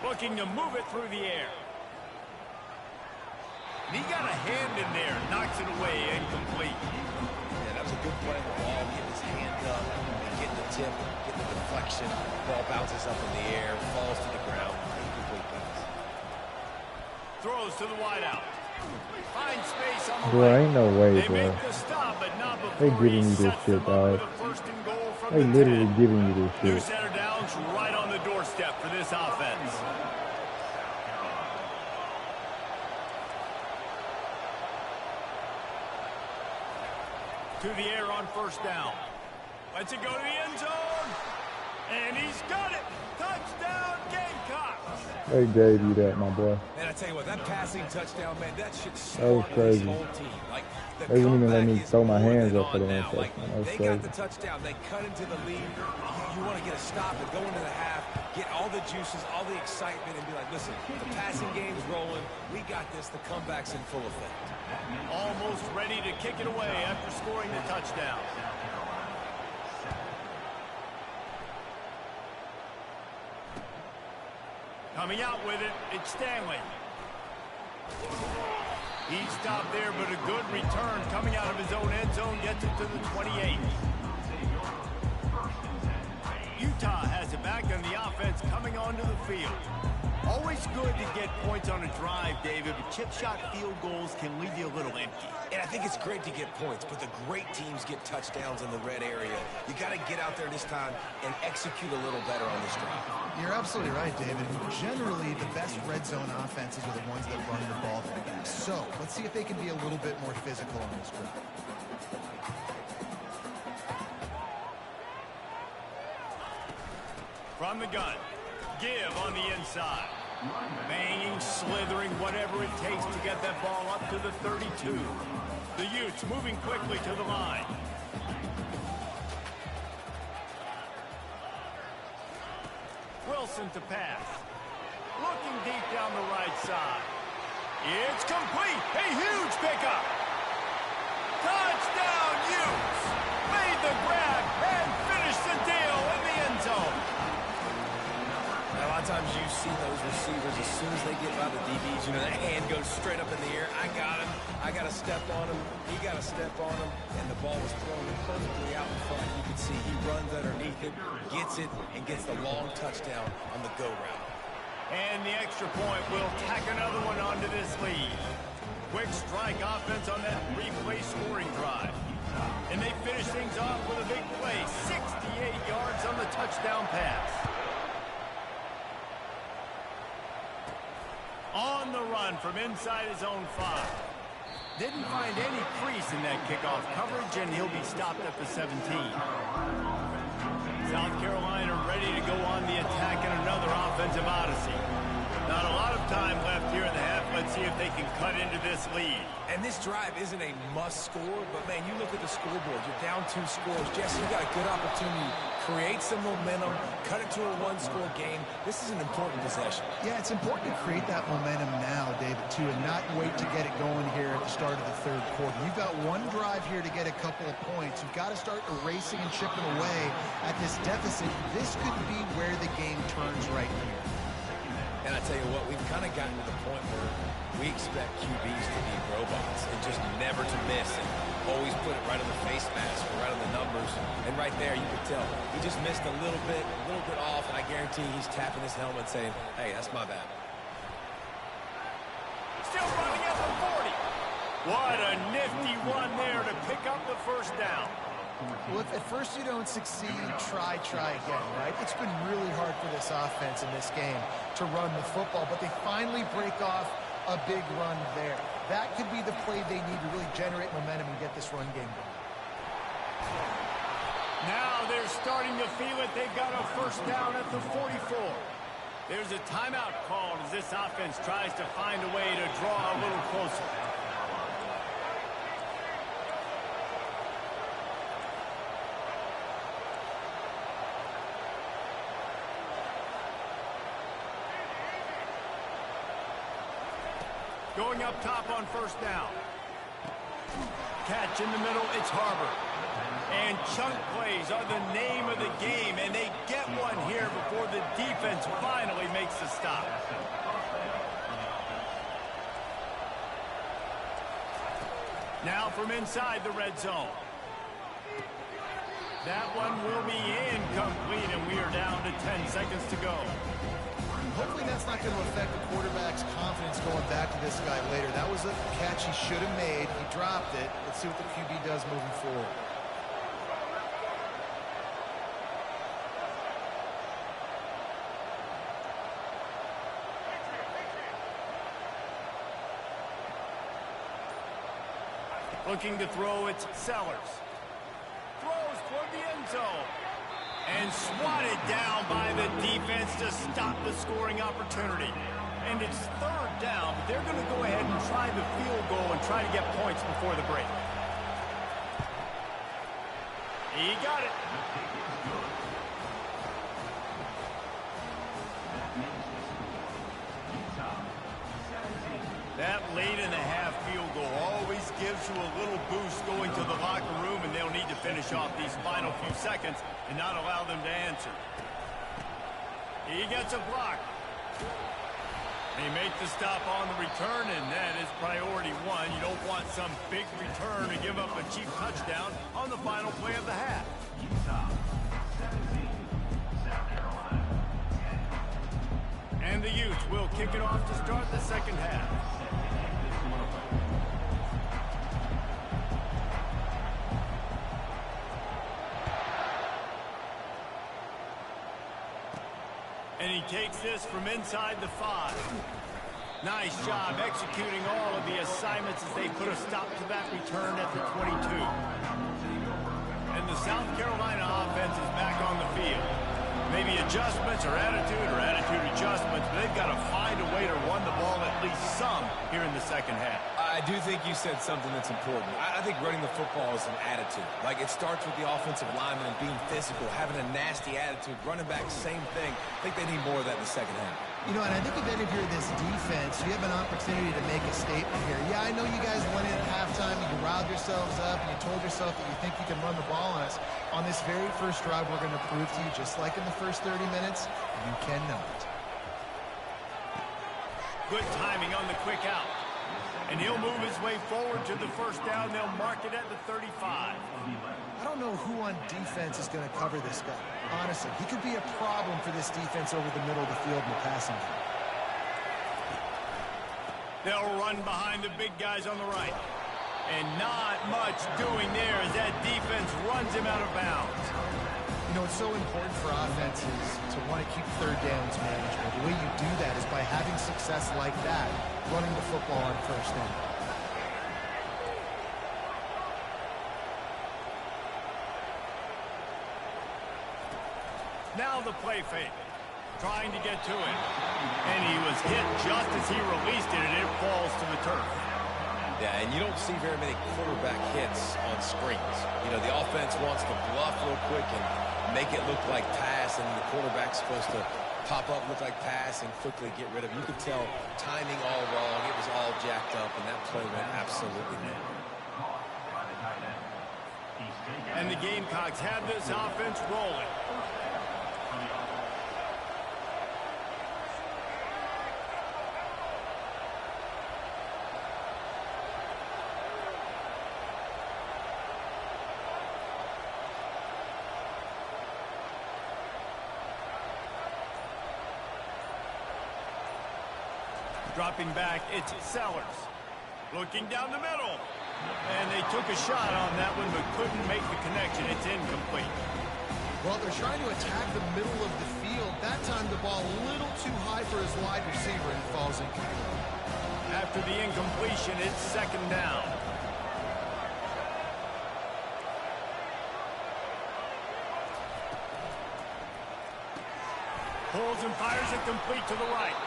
Looking to move it through the air. And he got a hand in there, knocks it away, incomplete. Yeah, that was a good play on the ball, getting his hand up, and getting the tip, getting the deflection. Ball bounces up in the air, falls to the ground. Incomplete pass. Throws to the wideout. Finds space on the Bro, right. ain't no way, They bro. make the stop, but not They before giving he you this sets shit, them up with dog. a first and goal from They the literally 10. giving you this New shit. center downs right on the doorstep for this offense. To the air on first down. Lets it go to the end zone. And he's got it. Touchdown, Gamecocks. They gave you that, my boy. Man, I tell you what, that passing touchdown, man, that should That was start this crazy. whole team. Like, the They wouldn't even let me comeback is throw my more hands than up for on the now. interception. Like, That was they crazy. got the touchdown. They cut into the lead. You want to get a stop and go into the half, get all the juices, all the excitement, and be like, listen, the passing game's rolling. We got this. The comeback's in full effect. Almost ready to kick it away after scoring the touchdown. Coming out with it, it's Stanley. He stopped there, but a good return coming out of his own end zone gets it to the 28. Utah has it back, and the offense coming onto the field. Always good to get points on a drive, David, but chip shot field goals can leave you a little empty. And I think it's great to get points, but the great teams get touchdowns in the red area. You got to get out there this time and execute a little better on this drive. You're absolutely right, David. Generally, the best red zone offenses are the ones that run the ball the best. So, let's see if they can be a little bit more physical on this drive. From the gun, give on the inside. Banging, slithering, whatever it takes to get that ball up to the 32. The Utes moving quickly to the line. Wilson to pass. Looking deep down the right side. It's complete. A huge pickup. Touchdown, Utes. Made the grab and finished the deal in the end zone. Now, a lot of times you see those receivers, as soon as they get by the DBs, you know, that hand goes straight up in the air. I got him. I got to step on him. He got to step on him. And the ball was thrown perfectly out in front. You can see he runs underneath it, gets it, and gets the long touchdown on the go route. And the extra point will tack another one onto this lead. Quick strike offense on that replay scoring drive. And they finish things off with a big play. 68 yards on the touchdown pass. On the run from inside his own 5. Didn't find any crease in that kickoff coverage, and he'll be stopped at the 17. South Carolina ready to go on the attack in another offensive odyssey. Not a lot of time left here in the half. Let's see if they can cut into this lead. And this drive isn't a must score, but man, you look at the scoreboard. You're down 2 scores. Jesse, you got a good opportunity. Create some momentum. Cut it to a 1-score game. This is an important possession. Yeah, it's important to create that momentum now, David, too, and not wait to get it going here at the start of the third quarter. You've got one drive here to get a couple of points. You've got to start erasing and chipping away at this deficit. This could be where the game turns right here. And I tell you what, we've kind of gotten to the point where we expect QBs to be robots and just never to miss and always put it right on the face mask or right on the numbers. And right there, you could tell he just missed a little bit off, and I guarantee he's tapping his helmet saying, hey, that's my bad. Still running at the 40. What a nifty one there to pick up the first down. Well, if at first you don't succeed, try again, right? It's been really hard for this offense in this game to run the football, but they finally break off a big run there. That could be the play they need to really generate momentum and get this run game going. Now they're starting to feel it. They've got a first down at the 44. There's a timeout called as this offense tries to find a way to draw a little closer. Going up top on first down. Catch in the middle, it's Harbor. And chunk plays are the name of the game, and they get one here before the defense finally makes the stop. Now from inside the red zone. That one will be incomplete, and we are down to 10 seconds to go. Hopefully that's not going to affect the quarterback's confidence going back to this guy later. That was a catch he should have made. He dropped it. Let's see what the QB does moving forward. Looking to throw, it's Sellers. Throws toward the end zone. And swatted down by the defense to stop the scoring opportunity. And it's third down, but they're going to go ahead and try the field goal and try to get points before the break. He got it. That late in the half field goal always gives you a little boost going to the locker room, and they'll need to finish off these final few seconds and not allow them to answer. He gets a block. They make the stop on the return, and that is priority one. You don't want some big return to give up a cheap touchdown on the final play of the half. Utah 17, South Carolina 10. And the Utes will kick it off to start the second half. And he takes this from inside the 5. Nice job executing all of the assignments as they put a stop to that return at the 22. And the South Carolina offense is back on the field. Maybe adjustments or attitude adjustments, but they've got to find a way to run the ball at least some here in the second half. I do think you said something that's important. I think running the football is an attitude. Like, it starts with the offensive lineman being physical, having a nasty attitude. Running back, same thing. I think they need more of that in the second half. You know, and I think if any of you are this defense, you have an opportunity to make a statement here. Yeah, I know you guys went in at halftime, and you riled yourselves up, and you told yourself that you think you can run the ball on us. On this very first drive, we're going to prove to you, just like in the first 30 minutes, you cannot. Good timing on the quick out. And he'll move his way forward to the first down. They'll mark it at the 35. I don't know who on defense is going to cover this guy. Honestly, he could be a problem for this defense over the middle of the field in the passing game. They'll run behind the big guys on the right. And not much doing there as that defense runs him out of bounds. You know, it's so important for offenses to want to keep third downs manageable. The way you do that is by having success like that, running the football on first down. Now the play fake. Trying to get to it. And he was hit just as he released it, and it falls to the turf. Yeah, and you don't see very many quarterback hits on screens. You know, the offense wants to bluff real quick and make it look like pass, and the quarterback's supposed to pop up, look like pass, and quickly get rid of it. You could tell timing all wrong. It was all jacked up, and that play went absolutely nowhere. And the Gamecocks have this offense rolling. Dropping back, it's Sellers. Looking down the middle. And they took a shot on that one, but couldn't make the connection. It's incomplete. Well, they're trying to attack the middle of the field. That time the ball a little too high for his wide receiver, and it falls incomplete. After the incompletion, it's second down. Pulls and fires it complete to the right.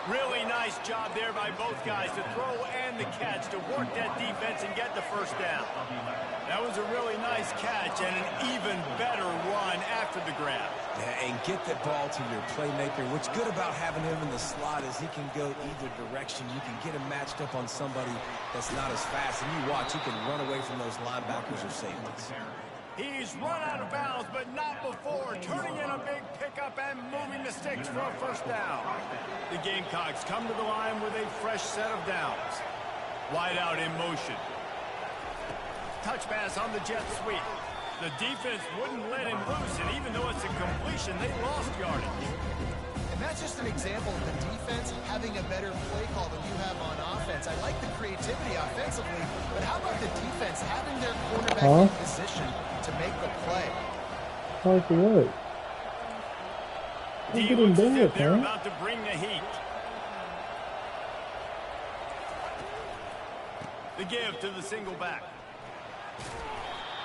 Really nice job there by both guys to throw and the catch to work that defense and get the first down. That was a really nice catch and an even better run after the grab. Yeah, and get that ball to your playmaker. What's good about having him in the slot is he can go either direction. You can get him matched up on somebody that's not as fast. And you watch, he can run away from those linebackers or safeties. He's run out of bounds, but not before. Turning in a big pickup and moving the sticks for a first down. The Gamecocks come to the line with a fresh set of downs. Wide out in motion. touch pass on the jet sweep. The defense wouldn't let him loose, and even though it's a completion, they lost yardage. And that's just an example of the defense having a better play call than you have on offense. I like the creativity offensively, but how about the defense having their quarterback in position to make the play? Like what? I'm getting bad, they're man. about to bring the heat. The give to the single back.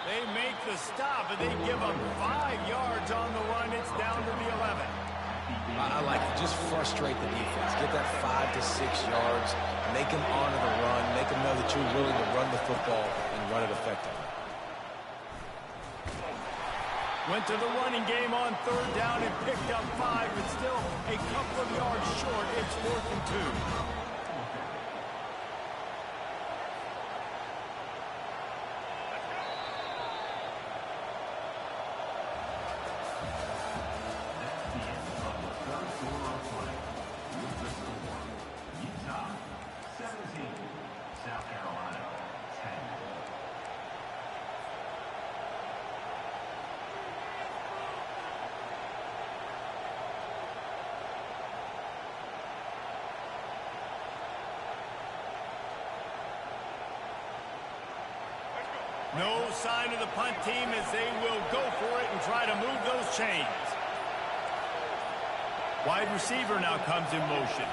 They make the stop, and they give up 5 yards on the run. It's down to the 11. I like it. Just frustrate the defense. Get that 5 to 6 yards. Make them honor the run. Make them know that you're willing to run the football and run it effectively. Went to the running game on 3rd down and picked up 5, but still a couple of yards short. It's 4th and 2. No sign of the punt team as they will go for it and try to move those chains. Wide receiver now comes in motion.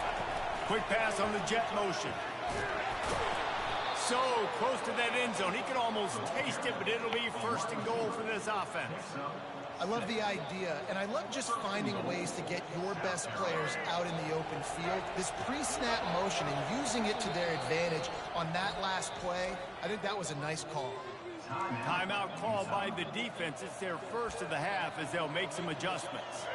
Quick pass on the jet motion. So close to that end zone. He can almost taste it, but it'll be 1st and goal for this offense. I love the idea, and I love just finding ways to get your best players out in the open field. This pre-snap motion and using it to their advantage on that last play, I think that was a nice call. Timeout called by the defense. It's their first of the half as they'll make some adjustments.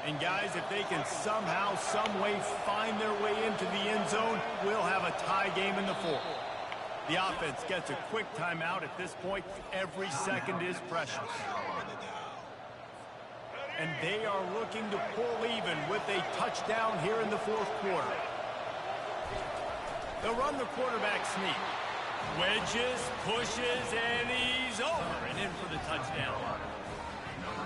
And guys, if they can somehow, some way find their way into the end zone, we'll have a tie game in the 4th. The offense gets a quick timeout at this point. Every second is precious. And they are looking to pull even with a touchdown here in the 4th quarter. They'll run the quarterback sneak. Wedges, pushes, and he's over and in for the touchdown.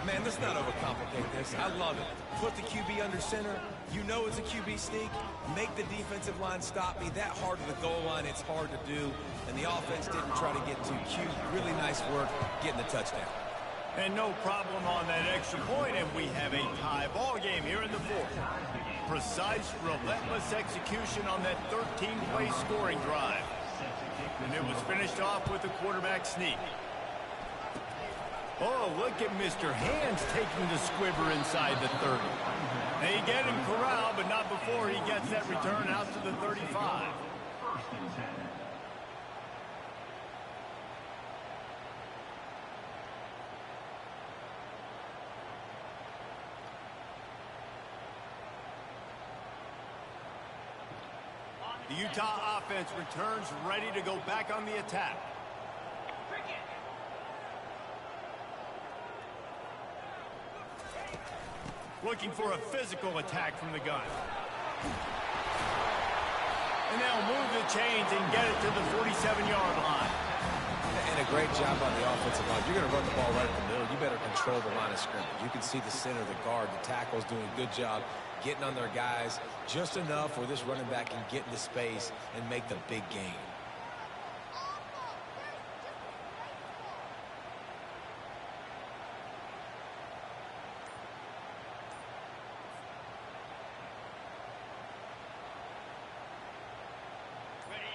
Man, let's not overcomplicate this. I love it. Put the QB under center. You know it's a QB sneak. Make the defensive line stop. Be that hard to the goal line. It's hard to do. And the offense didn't try to get too cute. Really nice work getting the touchdown. And no problem on that extra point, and we have a tie ball game here in the 4th. Precise, relentless execution on that 13-play scoring drive. And it was finished off with a quarterback sneak. Oh, look at Mr. Hands taking the squibber inside the 30. They get him corralled, but not before he gets that return out to the 35. The Utah offense returns ready to go back on the attack. Looking for a physical attack from the gun. And they'll move the chains and get it to the 47-yard line. And a great job on the offensive line. You're going to run the ball right at the middle. You better control the line of scrimmage. You can see the center, the guard, the tackle's doing a good job getting on their guys just enough where this running back can get into space and make the big game.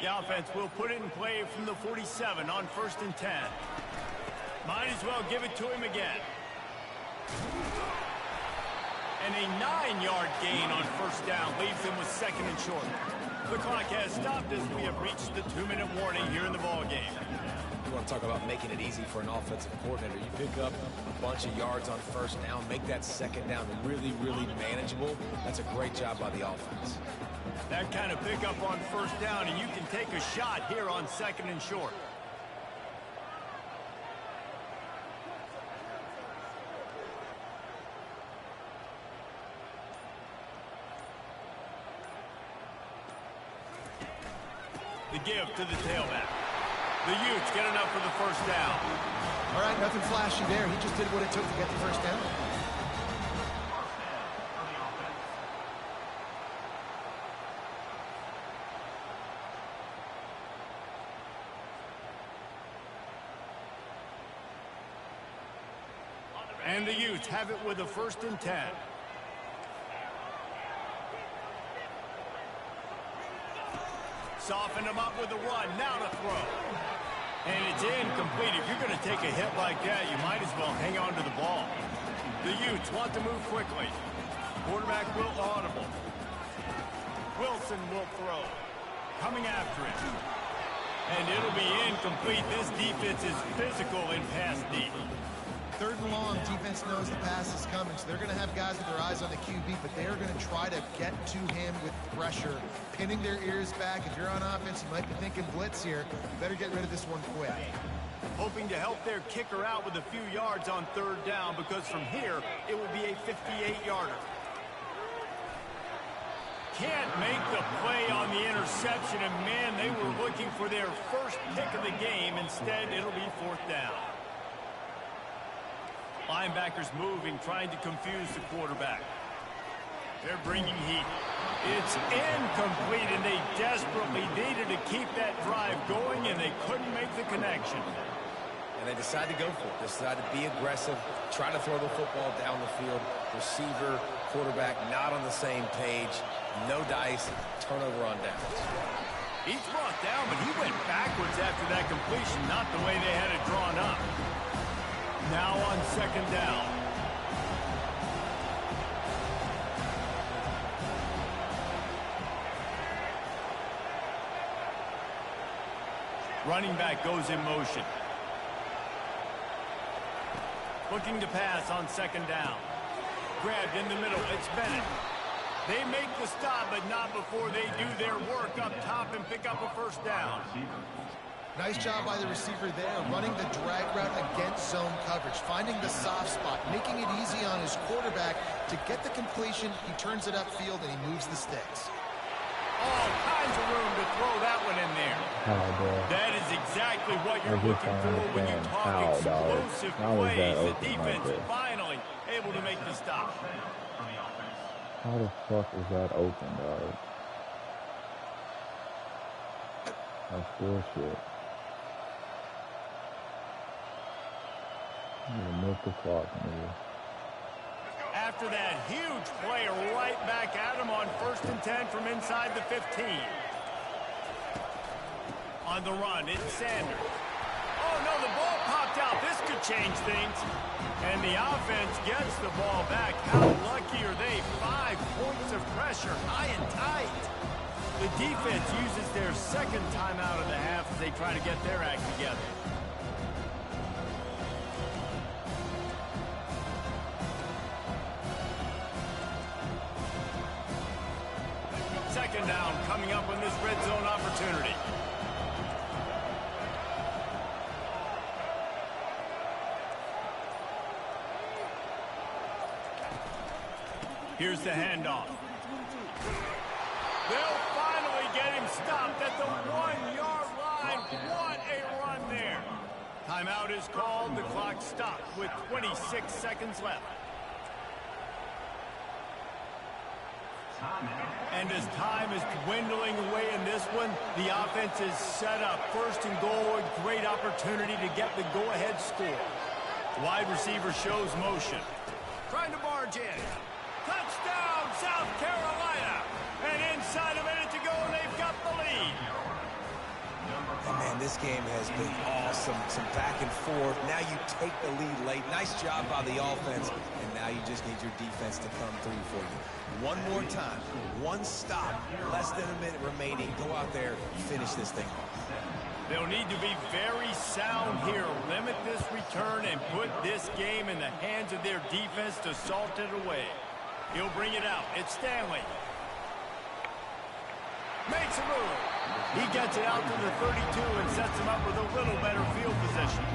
The offense will put it in play from the 47 on 1st and 10. Might as well give it to him again. And a 9-yard gain on 1st down leaves them with 2nd and short. The clock has stopped as we have reached the 2-minute warning here in the ballgame. You want to talk about making it easy for an offensive coordinator. You pick up a bunch of yards on 1st down, make that 2nd down really, really manageable. That's a great job by the offense. That kind of pickup on 1st down, and you can take a shot here on 2nd and short. The give to the tailback. The Utes get enough for the first down. All right, nothing flashy there. He just did what it took to get the first down. And the Utes have it with a 1st and 10. Soften them up with a run. Now to throw. And it's incomplete. If you're going to take a hit like that, you might as well hang on to the ball. The Utes want to move quickly. Quarterback will audible. Wilson will throw. Coming after it. And it'll be incomplete. This defense is physical in pass deep. 3rd and long, defense knows the pass is coming, so they're going to have guys with their eyes on the QB, but they are going to try to get to him with pressure, pinning their ears back. If you're on offense, you might be thinking blitz here. You better get rid of this one quick. Hoping to help their kicker out with a few yards on 3rd down, because from here, it will be a 58-yarder. Can't make the play on the interception, and man, they were looking for their first pick of the game. Instead, it'll be 4th down. Linebackers moving, trying to confuse the quarterback. They're bringing heat. It's incomplete, and they desperately needed to keep that drive going, and they couldn't make the connection. And they decided to go for it. They decided to be aggressive, try to throw the football down the field. Receiver, quarterback, not on the same page. No dice, turnover on downs. He's brought down, but he went backwards after that completion, not the way they had it drawn up. Now on 2nd down. Running back goes in motion. Looking to pass on 2nd down. Grabbed in the middle. It's Bennett. They make the stop, but not before they do their work up top and pick up a 1st down. Nice job by the receiver there, running the drag route against zone coverage, finding the soft spot, making it easy on his quarterback to get the completion. He turns it upfield, and he moves the sticks. All kinds of room to throw that one in there. That is exactly what you're looking for when you talk explosive plays. The defense finally able to make the stop. How the fuck is that open, dog? That's bullshit. I'm gonna milk the clock, nigga. After that huge play, right back at him on 1st and 10 from inside the 15. On the run, it's Sanders. Oh, no, the ball popped out. This could change things. And the offense gets the ball back. How lucky are they? 5 points of pressure, high and tight. The defense uses their 2nd timeout of the half as they try to get their act together. Second down coming up on this red zone opportunity. Here's the handoff. They'll finally get him stopped at the 1-yard line. What a run there. Timeout is called. The clock stopped with 26 seconds left. And as time is dwindling away in this one, the offense is set up. 1st and goal, a great opportunity to get the go-ahead score. Wide receiver shows motion. Trying to barge in. Touchdown, South Carolina. And inside a minute to go, and they've got the lead. And man, this game has been awesome. Some back and forth. Now you take the lead late. Nice job by the offense. And now you just need your defense to come through for you. One more time. One stop. Less than a minute remaining. Go out there, finish this thing off. They'll need to be very sound here. Limit this return and put this game in the hands of their defense to salt it away. He'll bring it out. It's Stanley. Makes a move. He gets it out to the 32 and sets him up with a little better field position.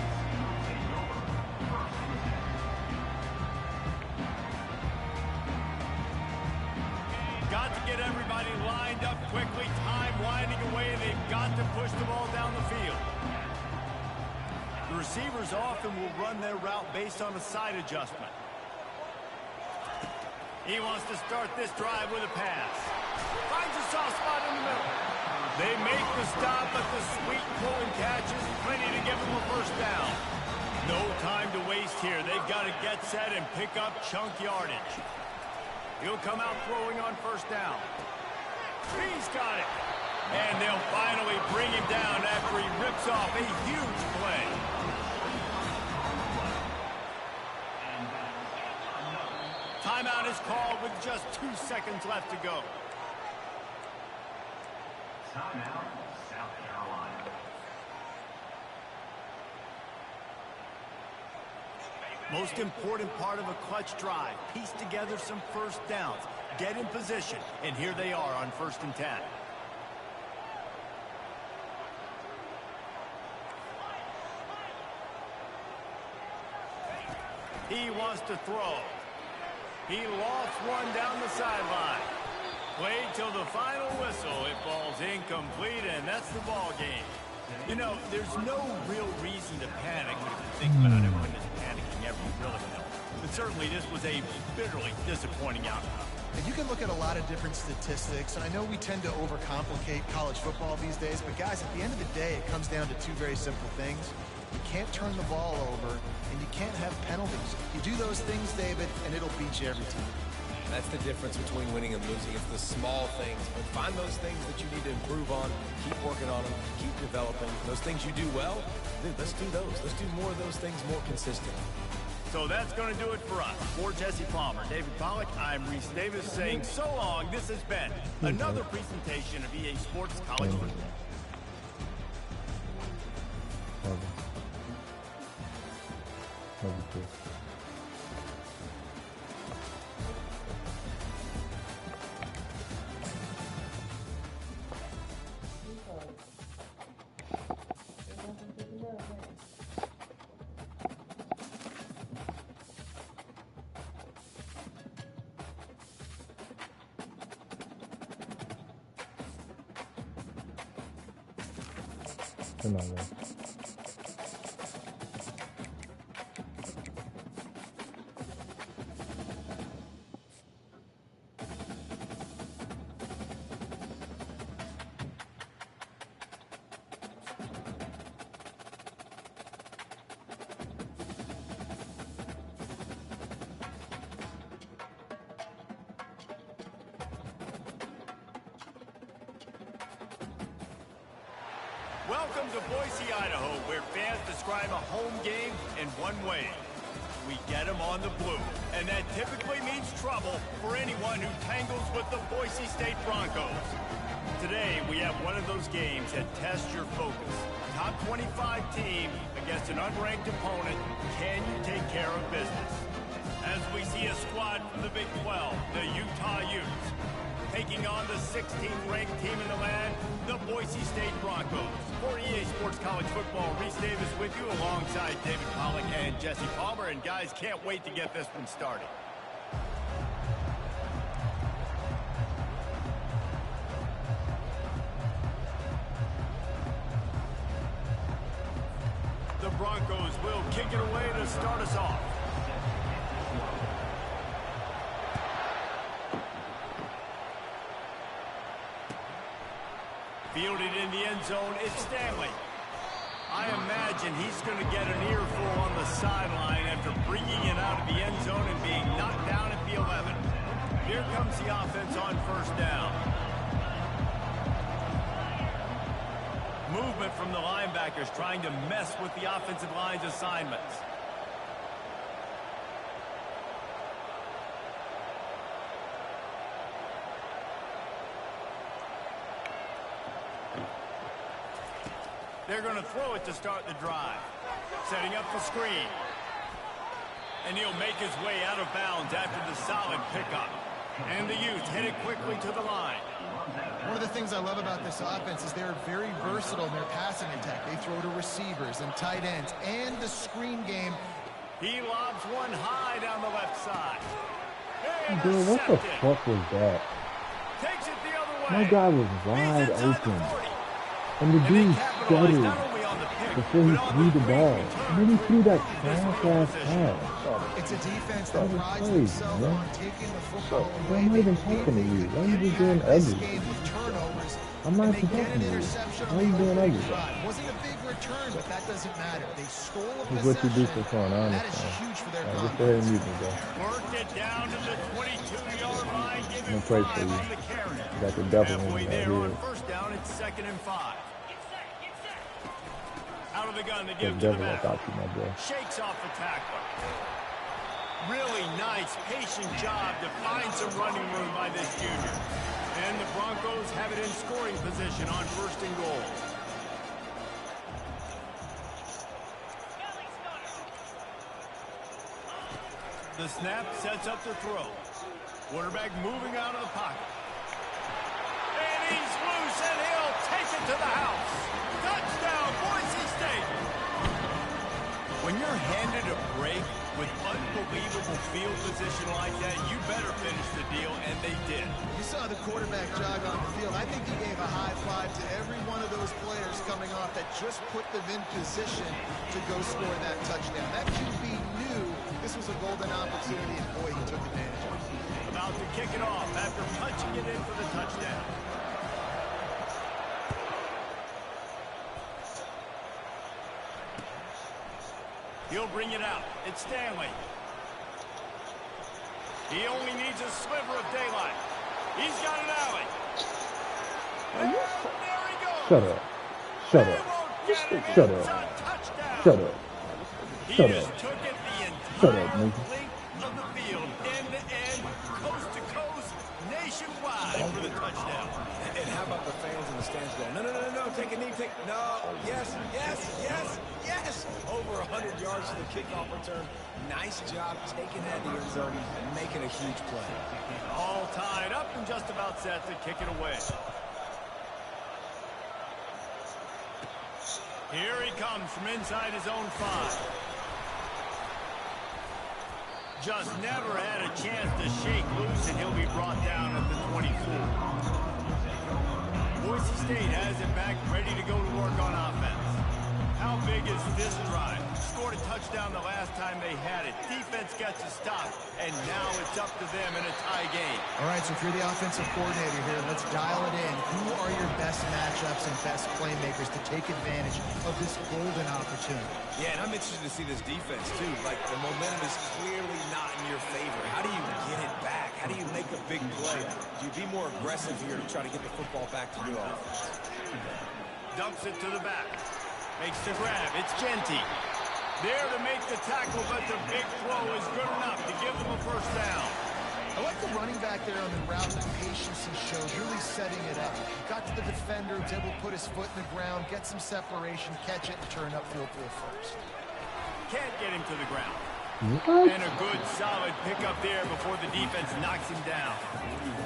Got to get everybody lined up quickly. Time winding away. They've got to push the ball down the field. Receivers often will run their route based on a side adjustment. He wants to start this drive with a pass. Finds a soft spot in the middle. They make the stop, but the sweet pulling catch is plenty to give them a first down. No time to waste here. They've got to get set and pick up chunk yardage. He'll come out throwing on first down. He's got it. And they'll finally bring him down after he rips off a huge play. Timeout is called with just 2 seconds left to go. Timeout, South Carolina. Most important part of a clutch drive. Piece together some first downs. Get in position. And here they are on 1st and 10. He wants to throw. He lofts one down the sideline. Played till the final whistle. It falls incomplete, and that's the ball game. You know, there's no real reason to panic if you think about it. When is panicking ever really help? But certainly this was a bitterly disappointing outcome. And you can look at a lot of different statistics, and I know we tend to overcomplicate college football these days, but guys, at the end of the day, it comes down to 2 very simple things. You can't turn the ball over, and you can't have penalties. You do those things, David, and it'll beat you every time. That's the difference between winning and losing. It's the small things. But find those things that you need to improve on. Keep working on them. Keep developing. Those things you do well, dude, let's do those. Let's do more of those things more consistently. So that's going to do it for us. For Jesse Palmer, David Pollack, I'm Reese Davis saying so long. This has been another presentation of EA Sports College Football. Come on, man. Welcome to Boise, Idaho, where fans describe a home game in one way. We get them on the blue, and that typically means trouble for anyone who tangles with the Boise State Broncos. Today, we have one of those games that tests your focus. Top 25 team against an unranked opponent. Can you take care of business? As we see a squad from the Big 12, the Utah Utes, taking on the 16th ranked team in the land, the Boise State Broncos. For EA Sports College Football, Reese Davis with you alongside David Pollack and Jesse Palmer. And guys, can't wait to get this one started. The Broncos will kick it away to start us off. Fielded in the end zone, it's Stanley. I imagine he's going to get an earful on the sideline after bringing it out of the end zone and being knocked down at the 11. Here comes the offense on first down. Movement from the linebackers trying to mess with the offensive line's assignments. They're going to throw it to start the drive. Setting up the screen. And he'll make his way out of bounds after the solid pickup. And the Utes hit it quickly to the line. One of the things I love about this offense is they're very versatile in their passing attack. They throw to receivers and tight ends and the screen game. He lobs one high down the left side. Dude, what the fuck was that? Takes it the other way. My guy was wide open. And the dude stuttered. Not only on the pick, before he threw the ball. And then he threw that trash-ass pass. It's a defense that prides crazy, themselves man. on taking the football away. I'm not even They talking to you. immediately Why are you just get doing back this ugly? game with turnovers, I'm not and they even get talking an to you. interception Why on are you the doing opening ugly? drive. Wasn't a big return, but that doesn't matter. They stole a This is what you do possession. for fun, I That is understand. huge for their All right, just go ahead and confidence. mute me, bro. Worked it down to the 22-yard line. Give I'm him gonna pray for 5 you. on the carry. You got the devil in Halfway you there right on here. first down, it's 2nd and 5. Out of the gun, they The give to the devil back. about you, my boy. Shakes off the tackler. Really nice, patient job to find some running room by this junior. And the Broncos have it in scoring position on 1st and goal. The snap sets up the throw. Quarterback moving out of the pocket. And he's loose, and he'll take it to the house. Touchdown, Boise State. When you're handed a break with unbelievable field position like that, you better finish the deal, and they did. You saw the quarterback jog on the field. I think he gave a high five to every one of those players coming off that just put them in position to go score that touchdown. That QB knew this was a golden opportunity, and boy, he took advantage of it. About to kick it off after punching it in for the touchdown. He'll bring it out. It's Stanley. He only needs a sliver of daylight. He's got an alley. And there he goes. Shut up. Shut up. Shut up. Shut up. He Shut just up. took it the Shut up, entire nigga. length of the field, end to end, coast to coast, nationwide for the touchdown. And how about the fans in the stands going, no, no, no, no, take a knee, no, yes, yes, yes, yes. Over 100 yards to the kickoff return. Nice job taking that in the end zone and making a huge play. All tied up and just about set to kick it away. Here he comes from inside his own 5. Just never had a chance to shake loose, and he'll be brought down at the 24. Boise State has it back, ready to go to work on offense. How big is this drive? Scored a touchdown the last time they had it. Defense gets a stop, and now it's up to them in a tie game. All right, so if you're the offensive coordinator here, let's dial it in. Who are your best matchups and best playmakers to take advantage of this golden opportunity? Yeah, and I'm interested to see this defense, too. Like, the momentum is clearly not in your favor. How do you get it back? How do you make a big play? Do you be more aggressive here to try to get the football back to your offense? Dumps it to the back. Makes the grab. It's Genty. There to make the tackle, but the big throw is good enough to give them a first down. I like the running back there on the route, the patience he showed, really setting it up. Got to the defender, was able to put his foot in the ground, get some separation, catch it, and turn upfield for a first. Can't get him to the ground. What? And a good, solid pickup there before the defense knocks him down.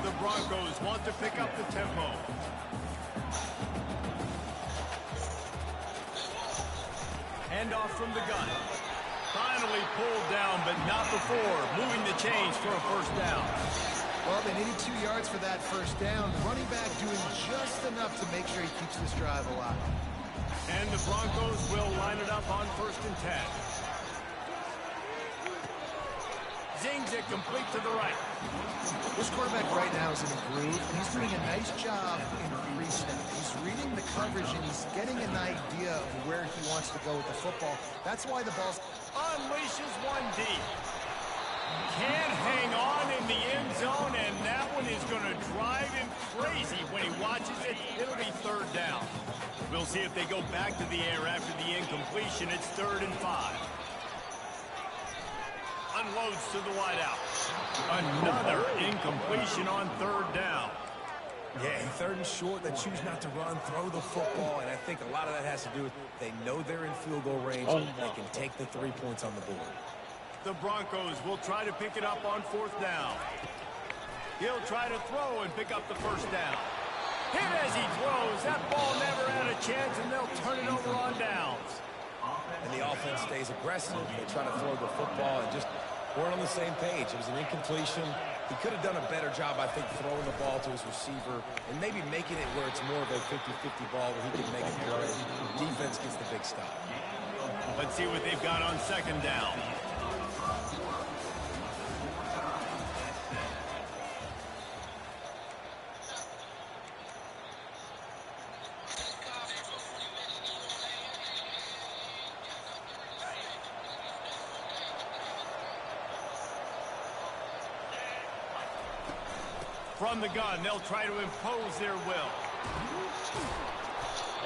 The Broncos want to pick up the tempo. Handoff from the gun. Finally pulled down, but not before. Moving the chains for a first down. Well, they needed 2 yards for that first down. The running back doing just enough to make sure he keeps this drive alive. And the Broncos will line it up on 1st and 10. Zings it complete to the right. This quarterback right now is in a groove. He's doing a nice job in pre-snap. He's reading the coverage, and he's getting an idea of where he wants to go with the football. That's why the ball's... Unleashes one deep. Can't hang on in the end zone, and that one is going to drive him crazy when he watches it. It'll be 3rd down. We'll see if they go back to the air after the incompletion. It's 3rd and 5. Unloads to the wideout. Another incompletion on 3rd down. Yeah, 3rd and short, they choose not to run, throw the football, and I think a lot of that has to do with they know they're in field goal range. They can take the 3 points on the board. The Broncos will try to pick it up on 4th down. He'll try to throw and pick up the first down. Hit as he throws. That ball never had a chance, and they'll turn it over on downs. And the offense stays aggressive. They try to throw the football and just weren't on the same page. It was an incompletion. He could have done a better job, I think, throwing the ball to his receiver and maybe making it where it's more of a 50-50 ball where he can make a play. Defense gets the big stop. Let's see what they've got on second down. From the gun, they'll try to impose their will.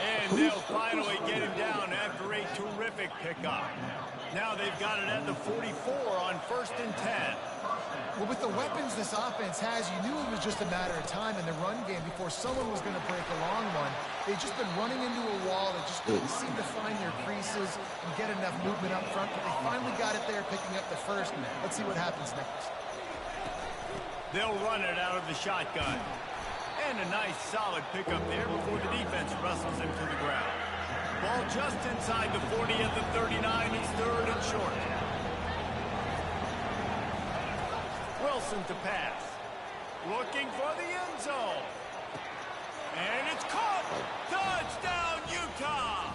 And they'll finally get him down after a terrific pickup. Now they've got it at the 44 on 1st and 10. Well, with the weapons this offense has, you knew it was just a matter of time in the run game before someone was going to break a long one. They've just been running into a wall that just couldn't seem to find their creases and get enough movement up front, but they finally got it there, picking up the first. Let's see what happens next. They'll run it out of the shotgun. And a nice solid pickup there before the defense wrestles him to the ground. Ball just inside the 40 at the 39. It's 3rd and short. Wilson to pass. Looking for the end zone. And it's caught. Touchdown, Utah.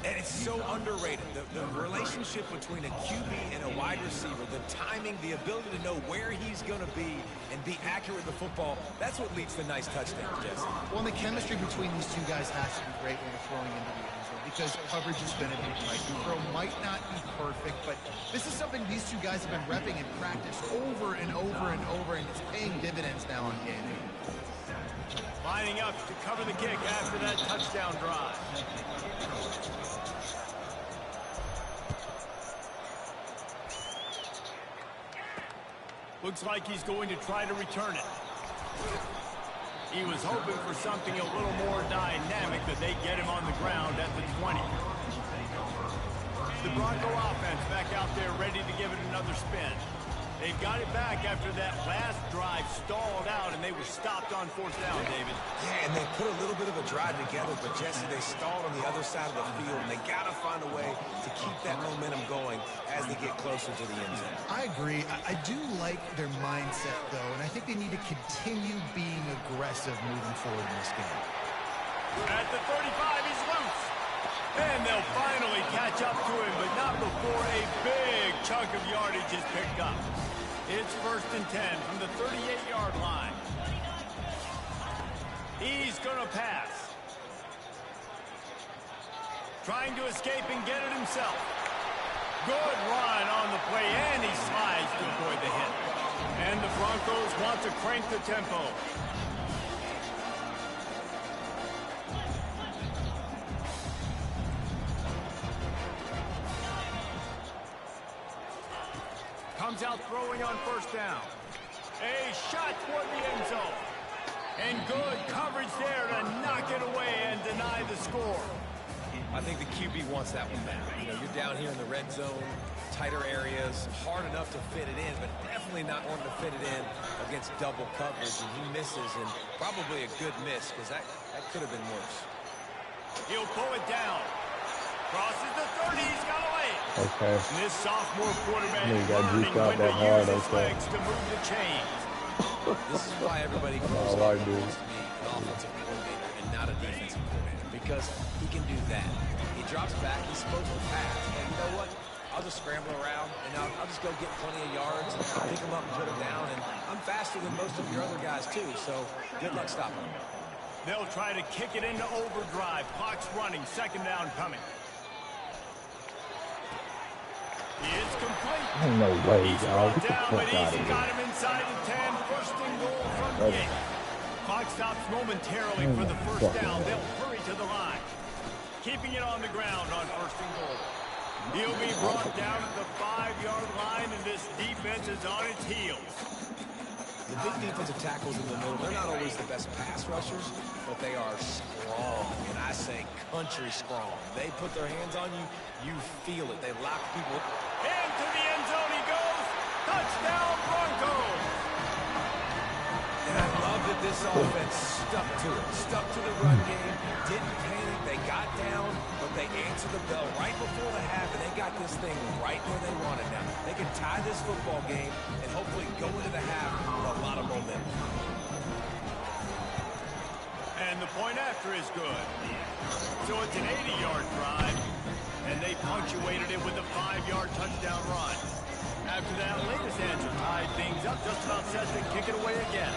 And it's so underrated. The relationship between a QB and a wide receiver, the timing, the ability to know where he's going to be and be accurate with the football, that's what leads to nice touchdowns, Jesse. Well, and the chemistry between these two guys has to be great when they're throwing into the end zone because coverage is going to be right. The throw might not be perfect, but this is something these two guys have been repping in practice over and over and over, and it's paying dividends now on game. Lining up to cover the kick after that touchdown drive. Looks like he's going to try to return it. He was hoping for something a little more dynamic, but they get him on the ground at the 20. The Bronco offense back out there ready to give it another spin. They've got it back after that last drive stalled out, and they were stopped on 4th down, David. Yeah, and they put a little bit of a drive together, but, Jesse, they stalled on the other side of the field, and they got to find a way to keep that momentum going as they get closer to the end zone. I agree. I do like their mindset, though, and I think they need to continue being aggressive moving forward in this game. At the 35, he's loose. And they'll finally catch up to him, but not before a big chunk of yardage is picked up. It's 1st and 10 from the 38-yard line. He's going to pass. Trying to escape and get it himself. Good run on the play, and he slides to avoid the hit. And the Broncos want to crank the tempo. Comes out throwing on 1st down. A shot toward the end zone. And good coverage there to knock it away and deny the score. I think the QB wants that one back. You know, you're down here in the red zone, tighter areas, hard enough to fit it in, but definitely not wanting to fit it in against double coverage. And he misses, and probably a good miss, because that could have been worse. He'll pull it down. Crosses the 30, he's got away. Okay. And this sophomore quarterback You got learning juiced out when to that hard, use his okay. legs to move the chains. This is why everybody calls All right, him dude. wants to be an offensive coordinator and not a defensive coordinator, because he can do that. He drops back, he's supposed to pass, and you know what? I'll just scramble around, and I'll just go get plenty of yards, pick him up and put him down, and I'm faster than most of your other guys, too, so good luck stopping him. They'll try to kick it into overdrive. Clock's running. 2nd down coming. It's complete. Ain't no way, He's y'all. brought Get the down, but fuck out of he's here. got him inside the 10. 1st and goal from the 8. Clock stops momentarily for the 1st down. They'll hurry to the line. Keeping it on the ground on 1st and goal. He'll be brought down at the 5-yard line, and this defense is on its heels. The big defensive tackles in the middle, they're not always the best pass rushers, but they are strong, and I say country strong. They put their hands on you, you feel it. They lock people. Into the end zone he goes. Touchdown, Broncos. And I love that this offense stuck to it, stuck to the run game, didn't panic, they got down, but they answered the bell right before the half, and they got this thing right where they want it now. They can tie this football game and hopefully go into the half with a lot of momentum. And the point after is good. So it's an 80-yard drive, and they punctuated it with a 5-yard touchdown run. After that latest answer tied things up, just about set to kick it away again.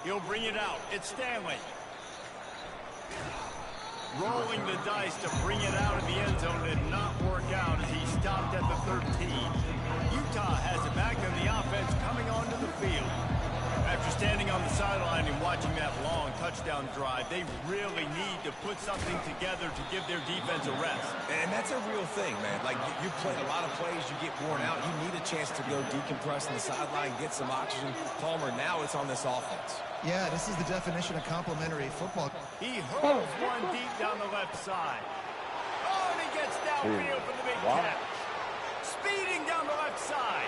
He'll bring it out. It's Stanley. Rolling the dice to bring it out of the end zone did not work out as he stopped at the 13. Utah has it back on the offense coming onto the field. After standing on the sideline and watching that long touchdown drive, they really need to put something together to give their defense a rest. And that's a real thing, man. Like, you play a lot of plays, you get worn out. You need a chance to go decompress on the sideline, get some oxygen. Palmer, now it's on this offense. Yeah, this is the definition of complimentary football. He hurls one deep down the left side. Oh, and he gets downfield for the big catch. Speeding down the left side.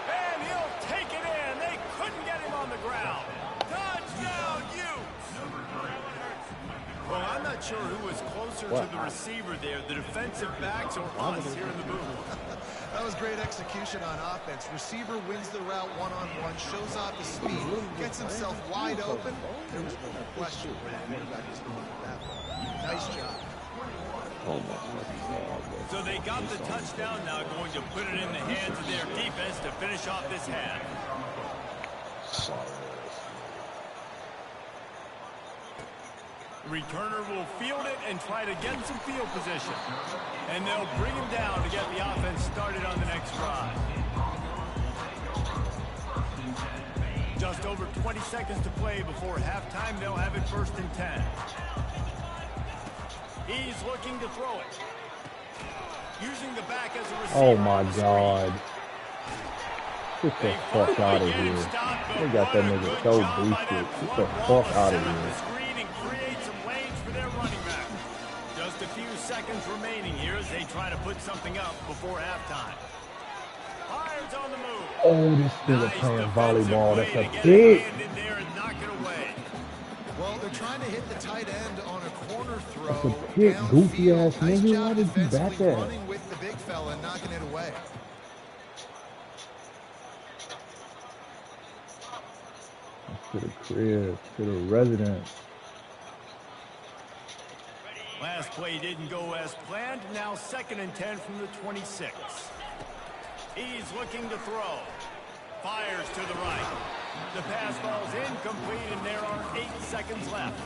And he'll take it in. They couldn't get him on the ground. Touchdown, Utes! Well, I'm not sure who was closer to the receiver there, the defensive backs or us here in the booth. That was great execution on offense. Receiver wins the route one-on-one, shows off his speed, gets himself wide open. There was no question where the quarterback was going with that one. Nice job. So they got the touchdown, now going to put it in the hands of their defense to finish off this half. The returner will field it and try to get some field position. And they'll bring him down to get the offense started on the next drive. Just over 20 seconds to play before halftime. They'll have it 1st and 10. He's looking to throw it. Using the back as a receiver. Oh my God. Get the fuck out of here. They got that nigga so boosted. Get the fuck out of here. Just a few seconds remaining here as they try to put something up before halftime. Irons on the move. Oh, this nigga playing volleyball. That's a pick. Well, they're trying to hit the tight end on a corner throw. That's a pick, goofy ass nigga. Why did you back that? Running with the big fella and knocking it away. To the crib, to the residence. Last play didn't go as planned. Now 2nd and 10 from the 26. He's looking to throw. Fires to the right. The pass ball's incomplete, and there are 8 seconds left.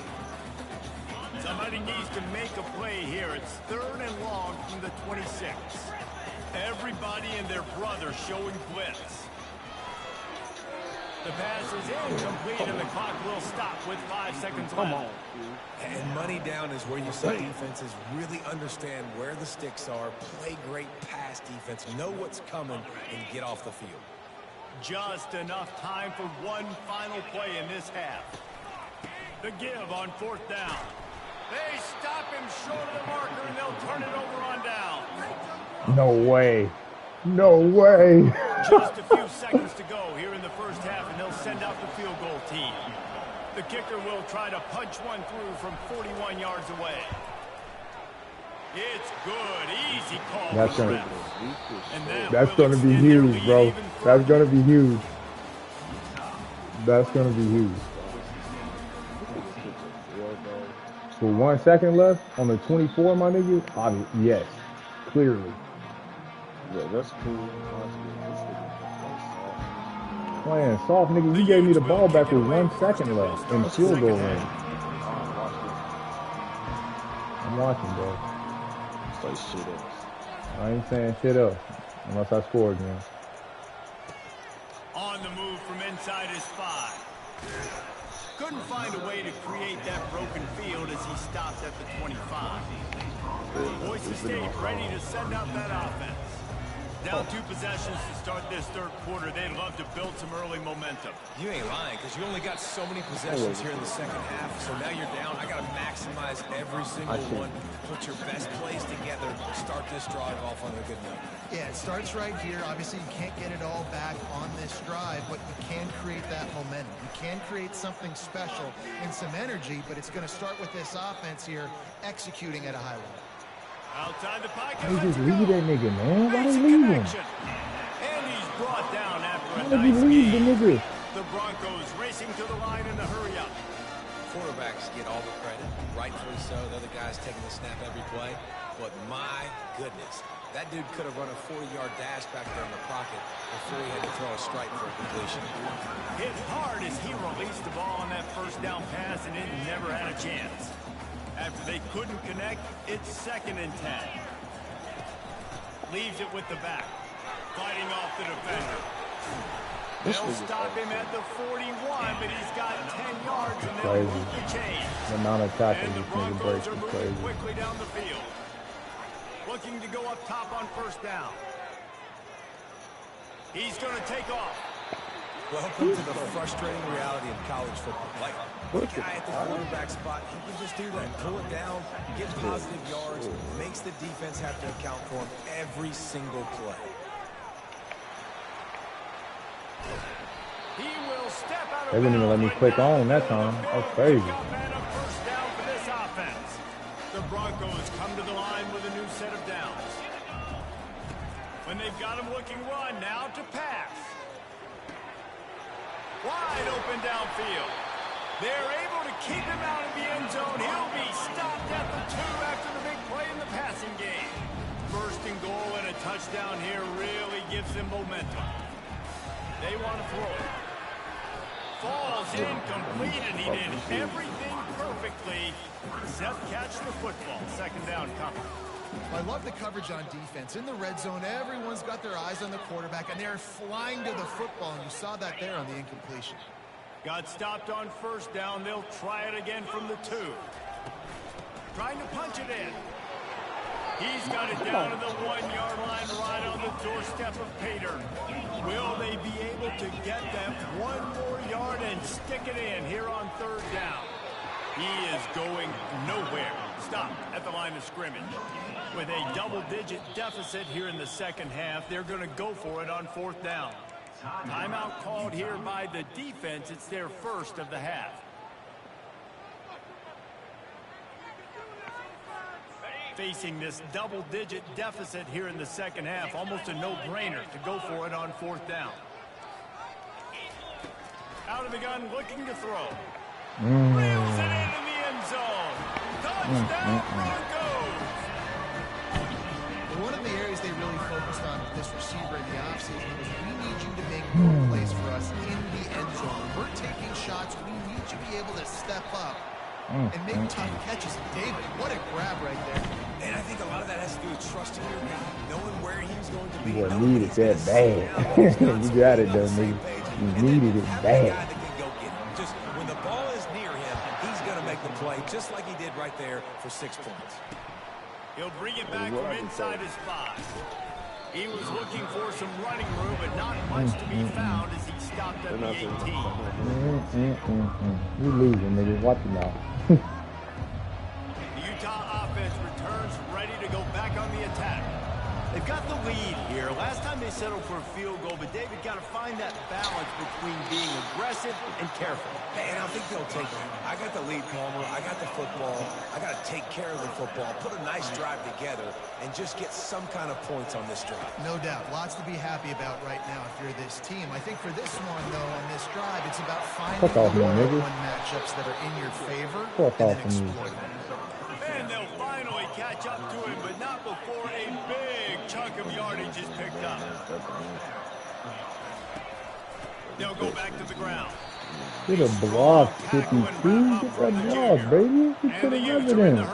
Somebody needs to make a play here. It's 3rd and long from the 26. Everybody and their brother showing blitz. The pass is incomplete, and the clock will stop with 5 seconds left. And money down is where you see defenses really understand where the sticks are, play great pass defense, know what's coming, and get off the field. Just enough time for one final play in this half. The give on 4th down. They stop him short of the marker, and they'll turn it over on down. No way. No way. Just a few seconds to go here in the first half, and they'll send out the field goal team. The kicker will try to punch one through from 41 yards away. It's good. Easy call. That's going to be huge, bro. That's going to be huge. That's going to be huge. For 1 second left on the 24, my nigga? Yes, clearly. Yeah, that's cool. Playing soft, nigga. You gave me the ball back with 1 second left in field goal range. I'm watching, bro. I ain't saying shit else unless I score again. On the move from inside his 5. Couldn't find a way to create that broken field as he stopped at the 25. Boise State ready to send out that offense. Down 2 possessions to start this third quarter. They'd love to build some early momentum. You ain't lying, because you only got so many possessions here in the second half. So now you're down. I got to maximize every single one. Put your best plays together. Start this drive off on a good note. Yeah, it starts right here. Obviously, you can't get it all back on this drive, but you can create that momentum. You can create something special and some energy, but it's going to start with this offense here executing at a high level. Outside the pocket. They just leave that nigga, man. Why they leave him? And he's brought down after Why a did you nice leave the game. nigga? The Broncos racing to the line in the hurry up. Quarterbacks get all the credit, rightfully so. The other guys taking the snap every play. But my goodness, that dude could have run a 40-yard dash back there in the pocket before he had to throw a strike for a completion. Hit hard as he released the ball on that first down pass, and it never had a chance. After they couldn't connect, it's 2nd and 10. Leaves it with the back. Fighting off the defender. They'll stop him at the 41, but he's got 10 yards, and they'll move the chain. The amount of tackles And the this nigga Broncos breaks are is moving crazy. quickly down the field. Looking to go up top on first down. He's going to take off. Welcome to the frustrating reality of college football. Like, the guy at the quarterback spot, he can just do that. Pull it down, get positive yards, makes the defense have to account for him every single play. He will step out of They wouldn't even let me click on that time. That's crazy. First down for this offense. The Broncos come to the line with a new set of downs. When they've got him looking run, now to pass. Wide open downfield. They're able to keep him out of the end zone. He'll be stopped at the 2 after the big play in the passing game. 1st and goal and a touchdown here really gives them momentum. They want to throw it. Falls incomplete, and he did everything perfectly except catch the football. 2nd down coming. I love the coverage on defense. In the red zone, everyone's got their eyes on the quarterback, and they're flying to the football, and you saw that there on the incompletion. Got stopped on first down. They'll try it again from the 2. Trying to punch it in. He's got it down to the 1-yard line right on the doorstep of Pater. Will they be able to get that 1 more yard and stick it in here on 3rd down? He is going nowhere. Stopped at the line of scrimmage. With a double-digit deficit here in the second half, they're going to go for it on 4th down. Timeout called here by the defense. It's their first of the half. Facing this double-digit deficit here in the second half, almost a no-brainer to go for it on 4th down. Out of the gun, looking to throw. Reels it into the end zone. Touchdown, Broncos! One of the areas they really focused on with this receiver in the offseason was we need you to make more plays for us in the end zone. We're taking shots. We need you to be able to step up and make tough catches. David, what a grab right there. And I think a lot of that has to do with trusting your guy, knowing where he was going to be. You needed that bad. You got it, though, nigga. You needed it bad. Just when the ball is near him, he's going to make the play, just like he did right there for 6 points. He'll bring it back from inside his 5. He was looking for some running room, but not much to be found as he stopped at the 18. You losing, nigga. Watch it now. The Utah offense returns ready to go back on the attack. They've got the lead here. Last time they settled for a field goal, but David got to find that balance between being aggressive and careful. And I think they'll take it. I got the lead, Palmer. I got the football. I got to take care of the football, put a nice drive together, and just get some kind of points on this drive. No doubt. Lots to be happy about right now if you're this team. I think for this one, though, on this drive, it's about finding the one-on-one matchups that are in your favor and then exploiting them. And they'll finally catch up to him, but not before a big chunk of yardage is picked up. They'll go back to the ground. Get a block, 52. Get that block, baby. Get to the residence.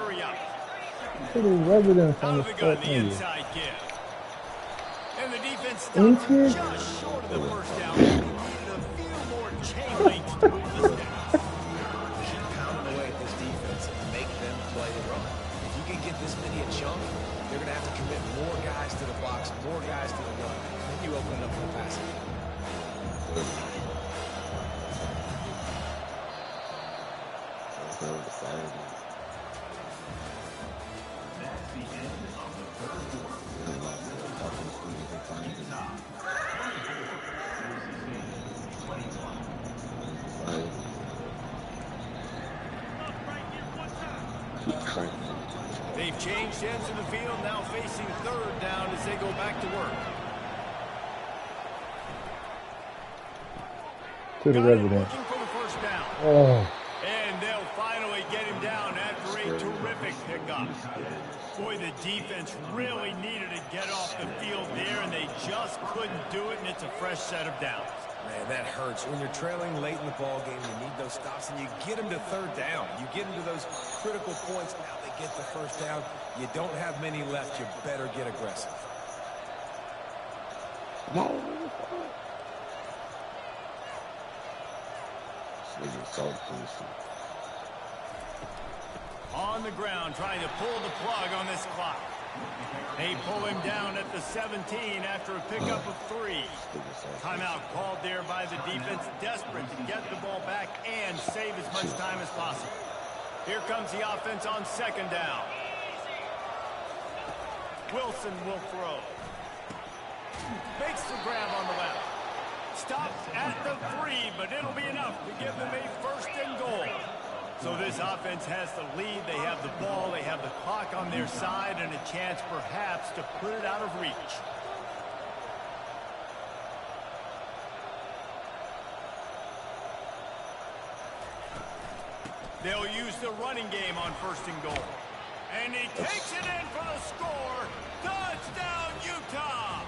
To the residence on the spot, nigga. And the defense stopped just short of the first down. Needed a few more chain links to move the sticks. Keep pounding away at this defense and make them play the run. If you can get this many a chunk, They're going to have to commit more guys to the box, more guys to the run. Then you open it up for the passing game. That's the end of the third quarter. Utah, 21. They've changed ends of the field, now facing third down as they go back to work. To the resident. Looking for the first down. Oh. And they'll finally get him down after a terrific pickup. Boy, the defense really needed to get off the field there, and they just couldn't do it, and it's a fresh set of downs. Man, that hurts. When you're trailing late in the ball game, you need those stops, and you get them to third down. You get them to those critical points. Now they get the first down. You don't have many left. You better get aggressive. On the ground, trying to pull the plug on this clock. They pull him down at the 17 after a pickup of 3. Timeout called there by the defense, desperate to get the ball back and save as much time as possible. Here comes the offense on second down. Wilson will throw. Makes the grab on the left. Stops at the 3, but it'll be enough to give them a first and goal. So this offense has the lead. They have the ball. They have the clock on their side and a chance perhaps to put it out of reach. They'll use the running game on first and goal. And he takes it in for the score. Touchdown, Utah!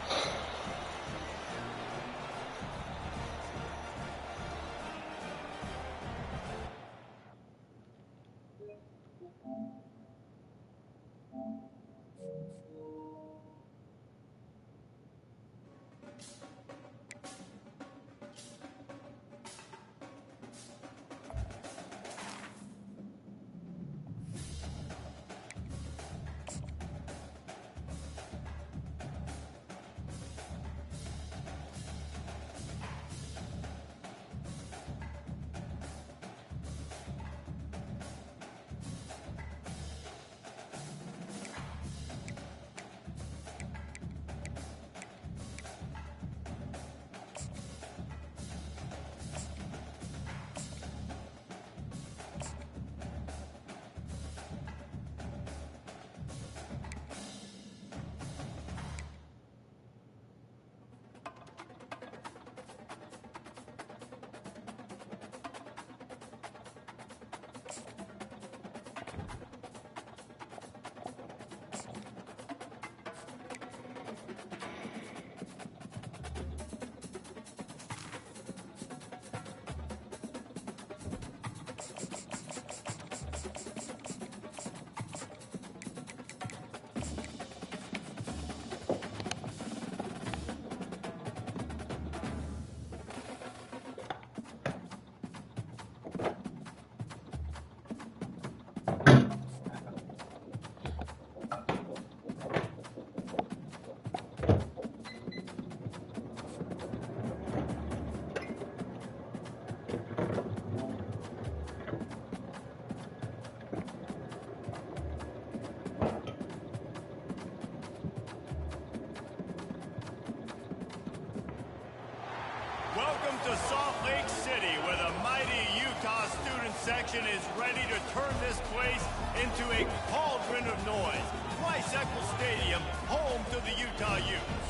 Welcome to Salt Lake City, where the mighty Utah student section is ready to turn this place into a cauldron of noise. Tricycle Stadium, home to the Utah Utes.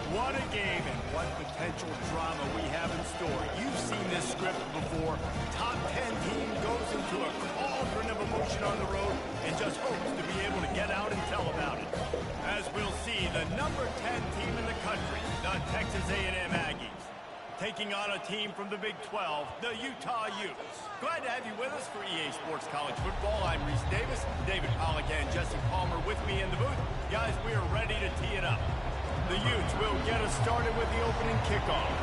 What a game and what potential drama we have in store. You've seen this script before. Top 10 team goes into a cauldron of emotion on the road and just hopes to be able to get out and tell about it. As we'll see, the number 10 team in the country, the Texas A&M Aggies, taking on a team from the Big 12, the Utah Utes. Glad to have you with us for EA Sports College Football. I'm Reese Davis, David Pollack and Jesse Palmer with me in the booth. Guys, we are ready to tee it up. The Utes will get us started with the opening kickoff.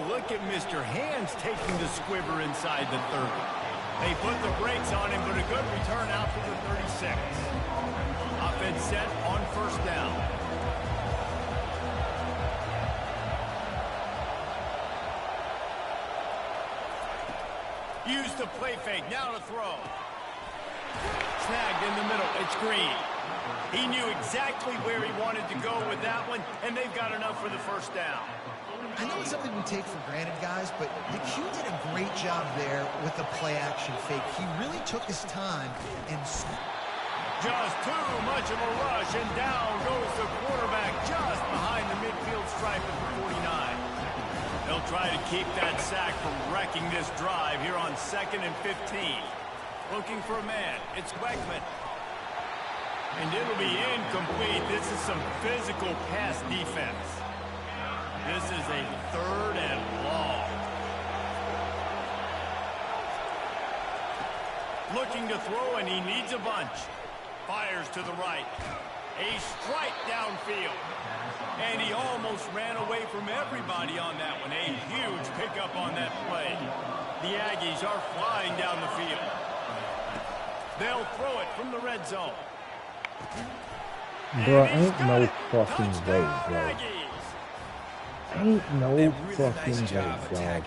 look at Mr. Hands taking the squiver inside the 30. They put the brakes on him, but a good return out for the 36. Offense set on first down. Use the play fake, now to throw. Snagged in the middle, it's Green. He knew exactly where he wanted to go with that one, and they've got enough for the first down. I know it's something we take for granted, guys, but the Q did a great job there with the play-action fake. He really took his time and... Just too much of a rush, and down goes the quarterback just behind the midfield stripe of the 49. They'll try to keep that sack from wrecking this drive here on 2nd and 15. Looking for a man. It's Weckman. And it'll be incomplete. This is some physical pass defense. This is a 3rd and long. Looking to throw, and he needs a bunch. Fires to the right. A strike downfield. And he almost ran away from everybody on that one. A huge pickup on that play. The Aggies are flying down the field. They'll throw it from the red zone. Bro, ain't no fucking way, bro. Ain't no fucking way, dog.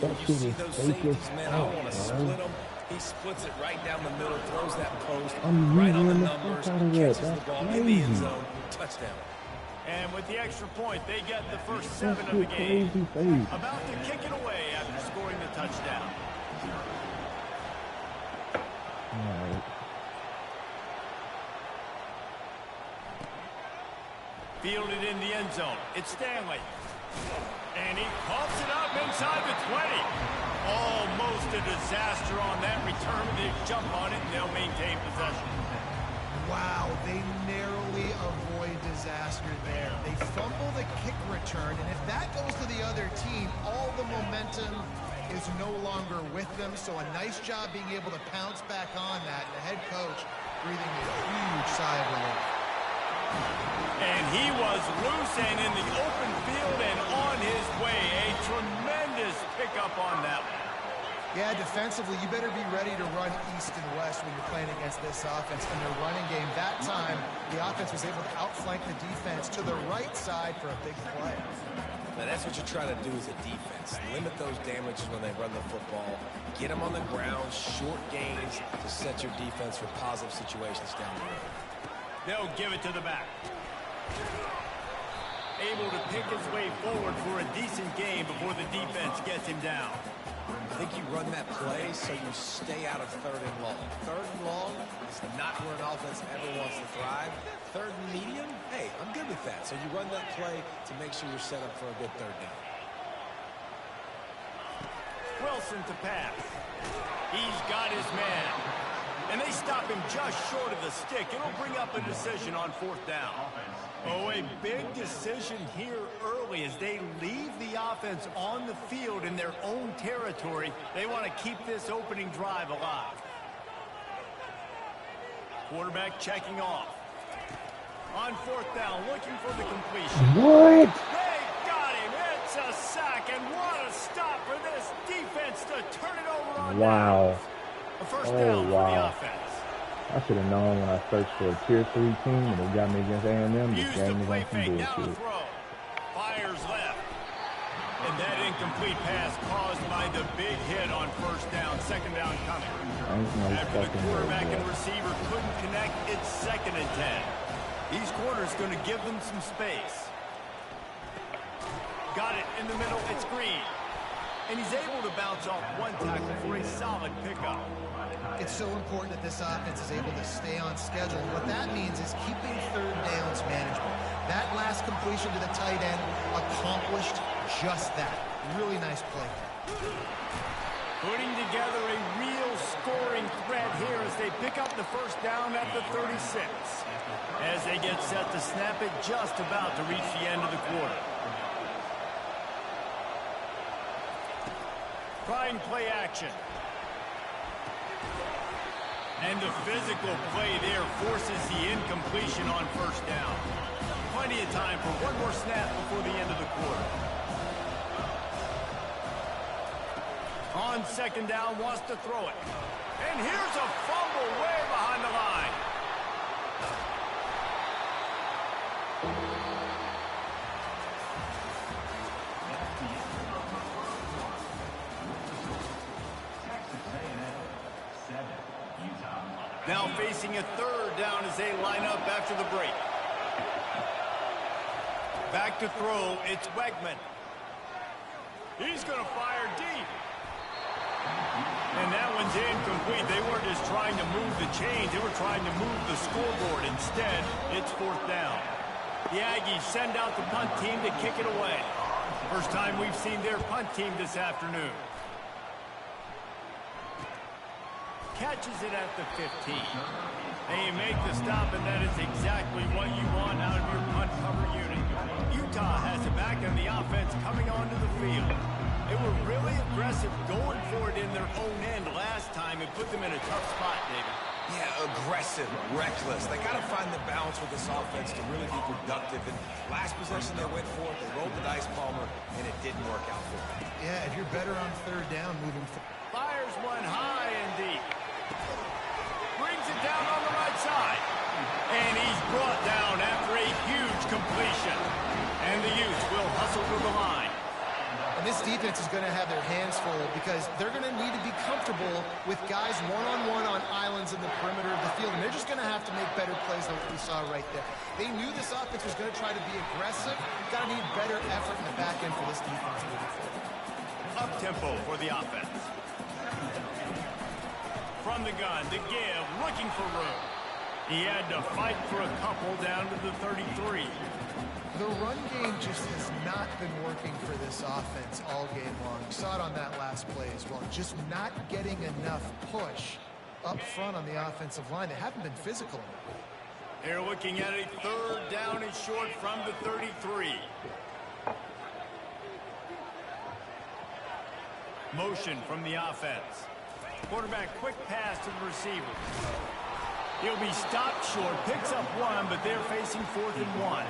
That shit is fake as fuck, bro. He splits it right down the middle, throws that post I'm right on the the numbers, fuck out of that. catches the That's ball in the end crazy. zone, touchdown. And with the extra point, they get the first 7 of the game. About to kick it away after scoring the touchdown. Alright. Fielded in the end zone. It's Stanley. And he pops it up inside the 20. Almost a disaster on that return. They jump on it, and they'll maintain possession. Wow, they narrowly avoid disaster there. They fumble the kick return, and if that goes to the other team, all the momentum is no longer with them. So a nice job being able to pounce back on that. The head coach breathing a huge sigh of relief. And he was loose and in the open field and on his way. A tremendous pickup on that one. Yeah, defensively, you better be ready to run east and west when you're playing against this offense. In their running game, that time, the offense was able to outflank the defense to the right side for a big play. Now, that's what you try to do as a defense. Limit those damages when they run the football. Get them on the ground, short gains to set your defense for positive situations down the road. They'll give it to the back. Able to pick his way forward for a decent game before the defense gets him down. I think you run that play so you stay out of 3rd and long. 3rd and long is not where an offense ever wants to thrive. 3rd and medium, hey, I'm good with that. So you run that play to make sure you're set up for a good 3rd down. Wilson to pass. He's got his man. And they stop him just short of the stick. It'll bring up a decision on 4th down. Oh, a big decision here early as they leave the offense on the field in their own territory. They want to keep this opening drive alive. Quarterback checking off. On 4th down, looking for the completion. What? They got him. It's a sack, and what a stop for this defense to turn it over on Wow. downs. A first down for the offense. I should have known when I searched for a tier 3 team and they got me against A&M. This Use game the is play on some fake, now to bullshit. throw. Fires left. And that incomplete pass caused by the big hit on 1st down, 2nd down coming. Ain't no After the fucking quarterback way, and bro. receiver couldn't connect, it's 2nd and 10. These corners going to give them some space. Got it in the middle, it's Green. And he's able to bounce off one tackle for a solid pickup. It's so important that this offense is able to stay on schedule. And what that means is keeping 3rd downs manageable. That last completion to the tight end accomplished just that. Really nice play. Putting together a real scoring threat here as they pick up the 1st down at the 36. As they get set to snap it, just about to reach the end of the quarter. Trying play action. And the physical play there forces the incompletion on 1st down. Plenty of time for one more snap before the end of the quarter. on second down, wants to throw it. And here's a fumble way behind the line. Now facing a third down as they line up after the break. Back to throw, it's Wegman. He's going to fire deep. And that one's incomplete. They weren't just trying to move the chains. They were trying to move the scoreboard. Instead, it's fourth down. The Aggies send out the punt team to kick it away. First time we've seen their punt team this afternoon. Catches it at the 15. They make the stop, and that is exactly what you want out of your punt cover unit. Utah has it back, and the offense coming onto the field. They were really aggressive going for it in their own end last time. It put them in a tough spot, David. Yeah, aggressive, reckless. They got to find the balance with this offense to really be productive. And last possession they went for it, they rolled the dice, Palmer, and it didn't work out for them. Yeah, if you're better on third down moving forward. Fires one high and deep. Brings it down on the right side. And he's brought down after a huge completion. And the Utes will hustle to the line. And this defense is going to have their hands full because they're going to need to be comfortable with guys one-on-one on islands in the perimeter of the field. And they're just going to have to make better plays than what we saw right there. They knew this offense was going to try to be aggressive. Got to need better effort in the back end for this defense moving forward. Up-tempo for the offense. From the gun, to give, looking for room. He had to fight for a couple down to the 33. The run game just has not been working for this offense all game long. You saw it on that last play as well. Just not getting enough push up front on the offensive line. They haven't been physical enough. They're looking at a third down and short from the 33. Motion from the offense. Quarterback quick pass to the receiver. He'll be stopped short, picks up one, but they're facing 4th and 1.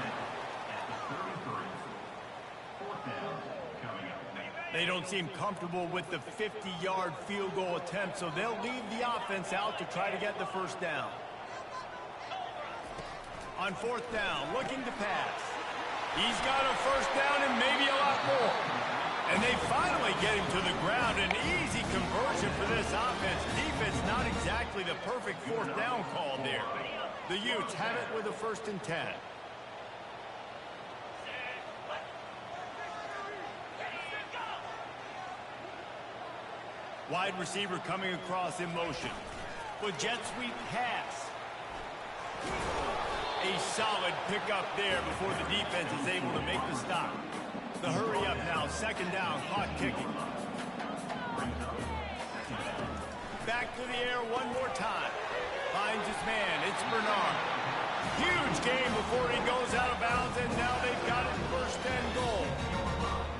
They don't seem comfortable with the 50-yard field goal attempt, so they'll leave the offense out to try to get the first down. On 4th down, looking to pass. He's got a first down and maybe a lot more. And they finally get him to the ground. An easy conversion for this offense. Defense not exactly the perfect 4th down call there. The Utes have it with a 1st and 10. Wide receiver coming across in motion. With jet sweep pass. A solid pickup there before the defense is able to make the stop. The hurry up now, 2nd down, clock ticking. Back to the air one more time. Finds his man, it's Bernard. Huge game before he goes out of bounds, and now they've got it 1st and goal.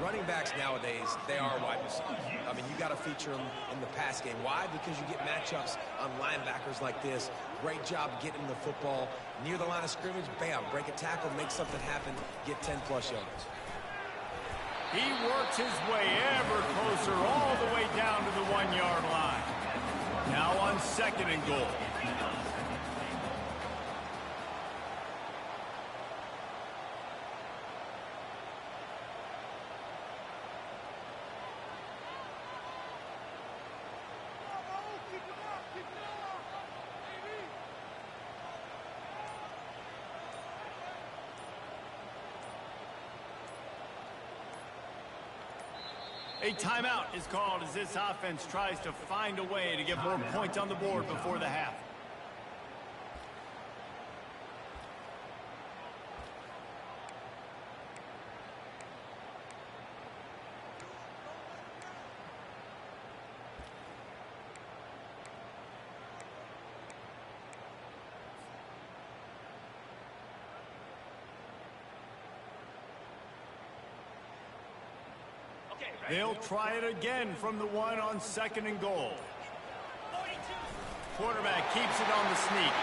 Running backs nowadays, they are wide receivers. I mean, you got to feature them in the pass game. Why? Because you get matchups on linebackers like this. Great job getting the football near the line of scrimmage. Bam, break a tackle, make something happen, get 10-plus yards. He works his way ever closer all the way down to the 1-yard line. Now on 2nd and goal. A timeout is called as this offense tries to find a way to get more points on the board before the half. They'll try it again from the 1 on 2nd and goal. Quarterback keeps it on the sneak.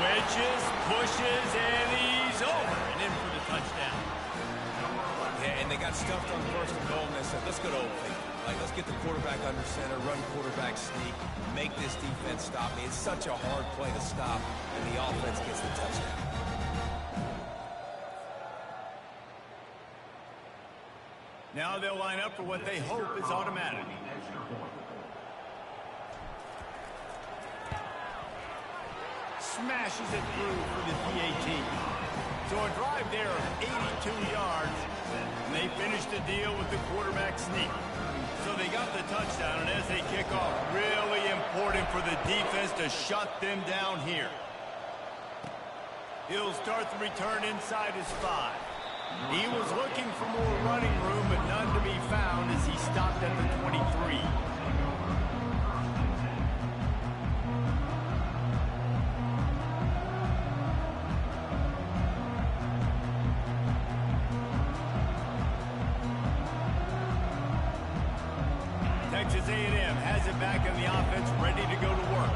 Wedges, pushes, and he's over and in for the touchdown. Yeah, and they got got stuffed on first and goal, and they said, let's go to Old Faithful. Like, let's get the quarterback under center, run quarterback sneak, make this defense stop me. It's such a hard play to stop, and the offense gets the touchdown. Now they'll line up for what they hope is automatic. Smashes it through for the PAT. So a drive there of 82 yards, and they finished the deal with the quarterback sneak. So they got the touchdown, and as they kick off, really important for the defense to shut them down here. He'll start the return inside his 5. He was looking for more running room, but none to be found as he stopped at the 23. Texas A&M has it back in the offense, ready to go to work.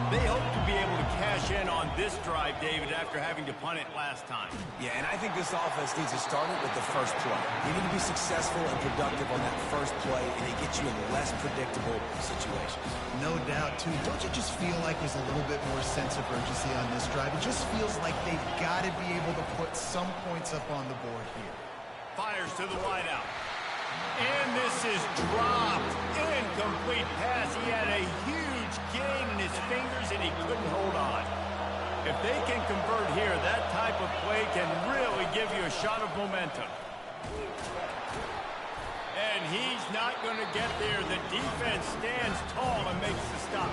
They hope to be able to cash in on this drive, David, after having to punt it last time. Yeah, and I think this offense needs to start it with the first play. You need to be successful and productive on that first play, and it gets you in less predictable situations. No doubt, too. Don't you just feel like there's a little bit more sense of urgency on this drive? It just feels like they've got to be able to put some points up on the board here. Fires to the wideout. And this is dropped. Incomplete pass. He had a huge gain in his fingers, and he couldn't hold on. If they can convert here, that type of play can really give you a shot of momentum. And he's not going to get there. The defense stands tall and makes the stop.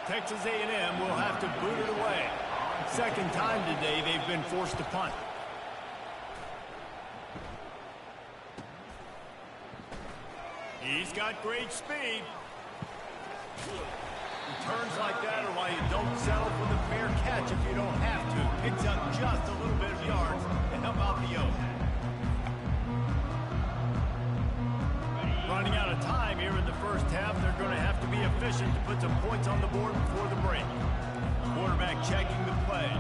Texas A&M will have to boot it away. Second time today they've been forced to punt. He's got great speed. Returns like that are why you don't settle for the fair catch if you don't have to. Picks up just a little bit of yards to help out the O's. Running out of time here in the first half. They're going to have to be efficient to put some points on the board before the break. Quarterback checking the play.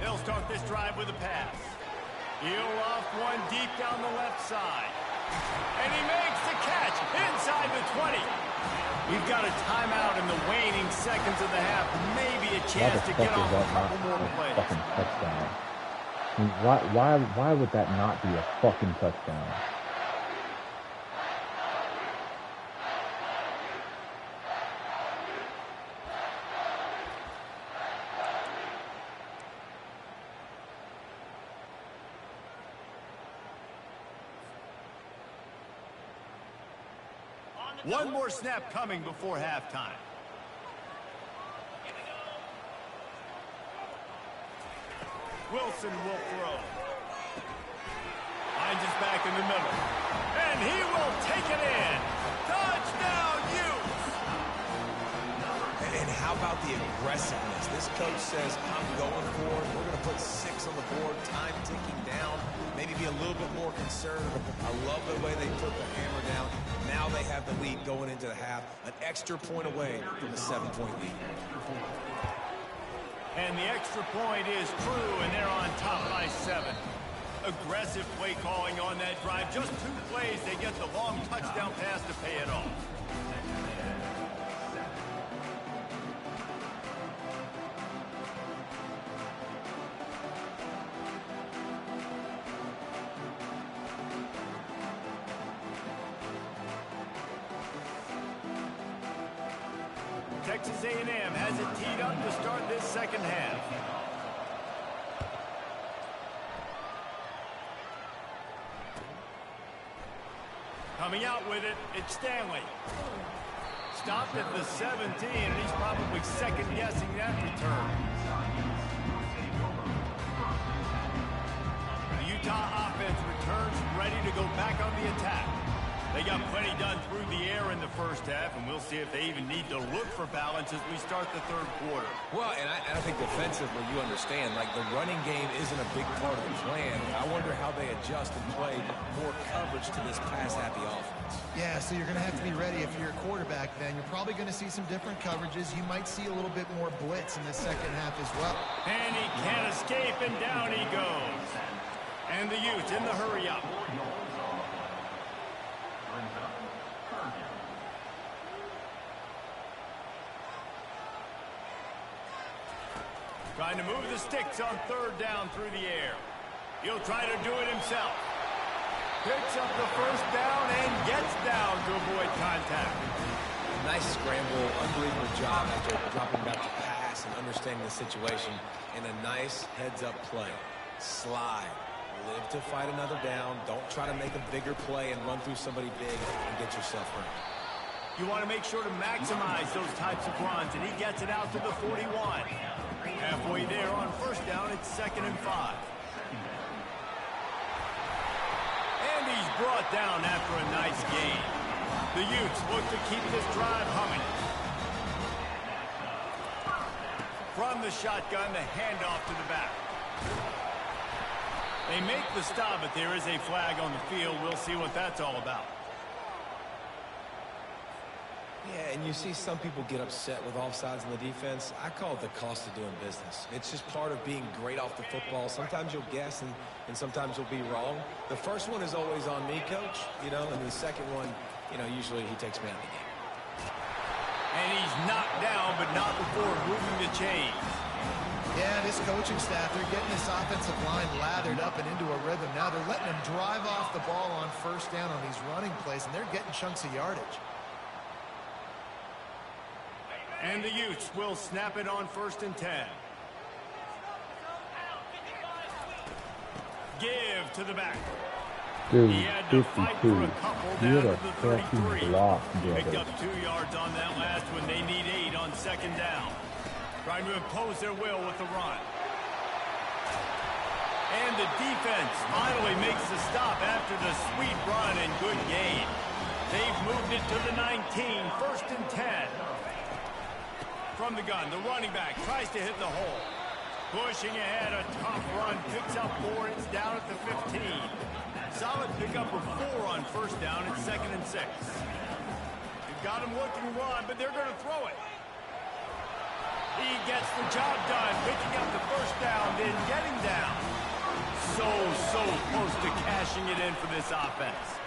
They'll start this drive with a pass. He'll off one deep down the left side. And he makes the catch inside the 20. We've got a timeout in the waning seconds of the half. Maybe a chance to get off a couple more plays. Fucking touchdown. I mean, why would that not be a fucking touchdown? One more snap coming before halftime. Wilson will throw. Finds his back in the middle. And he will take it in. Touchdown, Utes! And how about the aggressiveness? This coach says, I'm going for it. We're going to put 6 on the board, time ticking down. Maybe be a little bit more conservative. I love the way they put the hammer down. Now they have the lead going into the half. An extra point away from a 7-point lead. And the extra point is true, and they're on top by 7. Aggressive play calling on that drive. Just 2 plays, they get the long touchdown pass to pay it off. Texas A&M has it teed up to start this second half. Coming out with it, it's Stanley. Stopped at the 17, and he's probably second-guessing that return. The Utah offense returns ready to go back on the attack. They got plenty done through the air in the first half, and we'll see if they even need to look for balance as we start the third quarter. Well, and I think defensively, you understand, like the running game isn't a big part of the plan. I wonder how they adjust and play more coverage to this pass-happy offense. Yeah, so you're going to have to be ready if you're a quarterback then. You're probably going to see some different coverages. You might see a little bit more blitz in the second half as well. And he can't escape, and down he goes. And the Utes in the hurry-up. Trying to move the sticks on third down through the air. He'll try to do it himself. Picks up the first down and gets down to avoid contact. Nice scramble, unbelievable job after dropping back to pass and understanding the situation. And a nice heads-up play. Slide. Live to fight another down. Don't try to make a bigger play and run through somebody big and get yourself hurt. You want to make sure to maximize those types of runs, and he gets it out to the 41. Halfway there on first down, it's 2nd and 5. And he's brought down after a nice gain. The Utes look to keep this drive humming. From the shotgun, the handoff to the back. They make the stop, but there is a flag on the field. We'll see what that's all about. Yeah, and you see some people get upset with offsides in the defense. I call it the cost of doing business. It's just part of being great off the football. Sometimes you'll guess, and sometimes you'll be wrong. The first one is always on me, Coach, and the second one, usually he takes me out of the game. And he's knocked down, but not before moving the chains. Yeah, this coaching staff, they're getting this offensive line lathered up and into a rhythm. Now they're letting them drive off the ball on first down on these running plays, and they're getting chunks of yardage. And the Utes will snap it on 1st and 10. Give to the back. Dude, He had to fight for a couple down to the 33. Block, Picked up 2 yards on that last one. They need 8 on 2nd down. Trying to impose their will with the run. And the defense finally makes the stop after the sweet run and good gain. They've moved it to the 19, 1st and 10. From the gun, the running back tries to hit the hole. Pushing ahead, a tough run, picks up 4, it's down at the 15. Solid pickup of 4 on first down, it's 2nd and 6. They've got him looking to run, but they're going to throw it. He gets the job done, picking up the first down, then getting down. So close to cashing it in for this offense.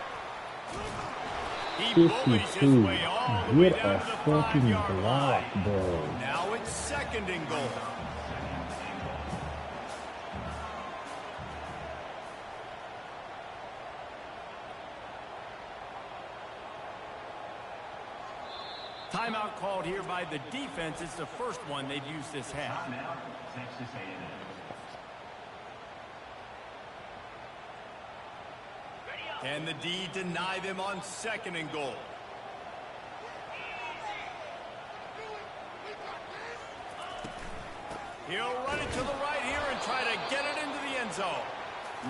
He bullies his way all the way down to the 5-yard line. Now it's 2nd and goal. Timeout called here by the defense. It's the first one they've used this half. Timeout, Texas A&M. Can the D deny them on 2nd and goal? He'll run it to the right here and try to get it into the end zone.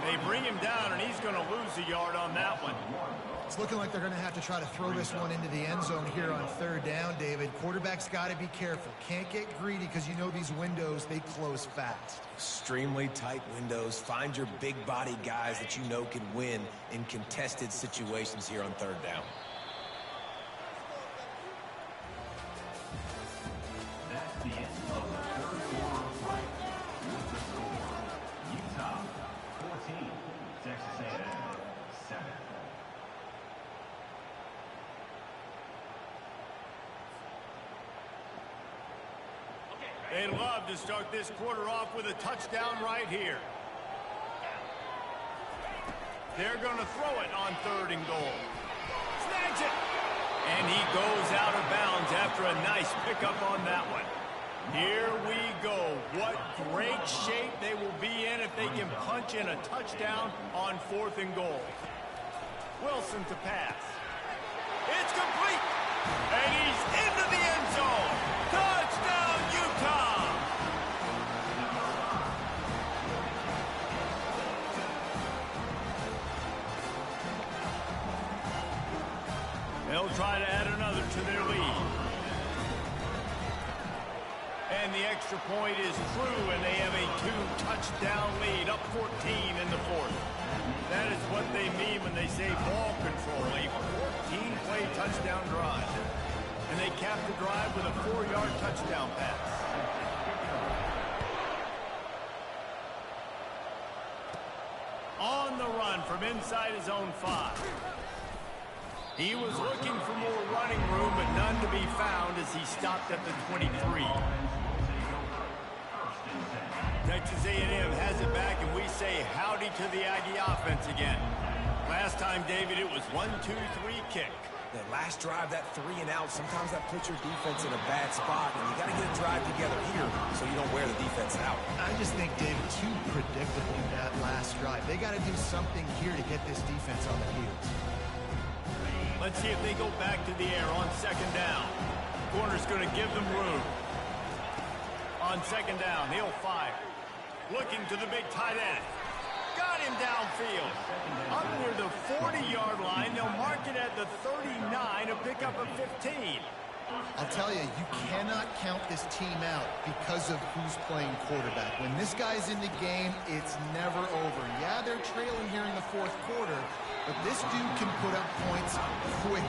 They bring him down, and he's going to lose a yard on that one. It's looking like they're going to have to try to throw this one into the end zone here on 3rd down, David. Quarterback's got to be careful. Can't get greedy because you know these windows, they close fast. Extremely tight windows. Find your big body guys that you know can win in contested situations here on 3rd down. That's the end of the third quarter of play. With the score, Utah 14, Texas A&M 7. They'd love to start this quarter off with a touchdown right here. They're going to throw it on 3rd and goal. Snags it! And he goes out of bounds after a nice pickup on that one. Here we go. What great shape they will be in if they can punch in a touchdown on 4th and goal. Wilson to pass. It's complete! And he's into the end zone! Touchdown, Utah! They'll try to add another to their lead. And the extra point is true, and they have a 2-touchdown lead, up 14 in the fourth. That is what they mean when they say ball control, a 14-play touchdown drive. And they cap the drive with a 4-yard touchdown pass. On the run from inside his own 5. He was looking for more running room, but none to be found as he stopped at the 23. Texas A&M has it back, and we say howdy to the Aggie offense again. Last time, David, it was 1-2-3 kick. That last drive, that 3 and out, sometimes that puts your defense in a bad spot, and you got to get a drive together here so you don't wear the defense out. I just think, David, too predictable that last drive. They got to do something here to get this defense on their heels. Let's see if they go back to the air on second down. Corner's going to give them room. On second down, he'll fire. Looking to the big tight end. Got him downfield. Up near the 40-yard line. They'll mark it at the 39, a pickup of 15. I'll tell you, you cannot count this team out because of who's playing quarterback. When this guy's in the game, it's never over. Yeah, they're trailing here in the fourth quarter, but this dude can put up points quickly.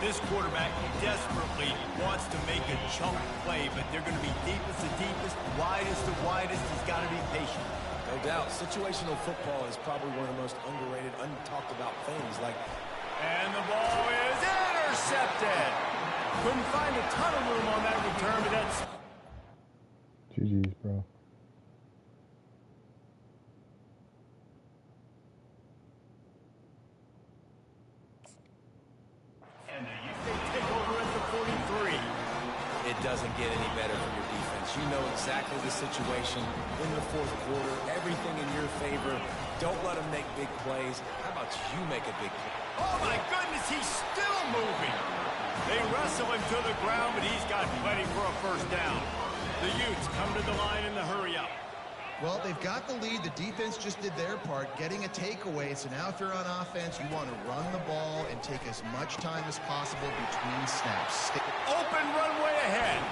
This quarterback desperately wants to make a chunk play, but they're going to be deepest to deepest, widest to widest. He's got to be patient. No doubt. Situational football is probably one of the most underrated, untalked about things. And the ball is intercepted. Couldn't find a ton of room on that return, but that's... GG's, bro. They take over at the 43. It doesn't get any better for your defense. You know exactly the situation in the fourth quarter. Everything in your favor. Don't let them make big plays. How about you make a big play? Oh, my goodness, he's still moving. They wrestle him to the ground, but he's got plenty for a first down. The Utes come to the line in the hurry-up. Well, they've got the lead. The defense just did their part, getting a takeaway. So now if you're on offense, you want to run the ball and take as much time as possible between snaps. Open runway ahead.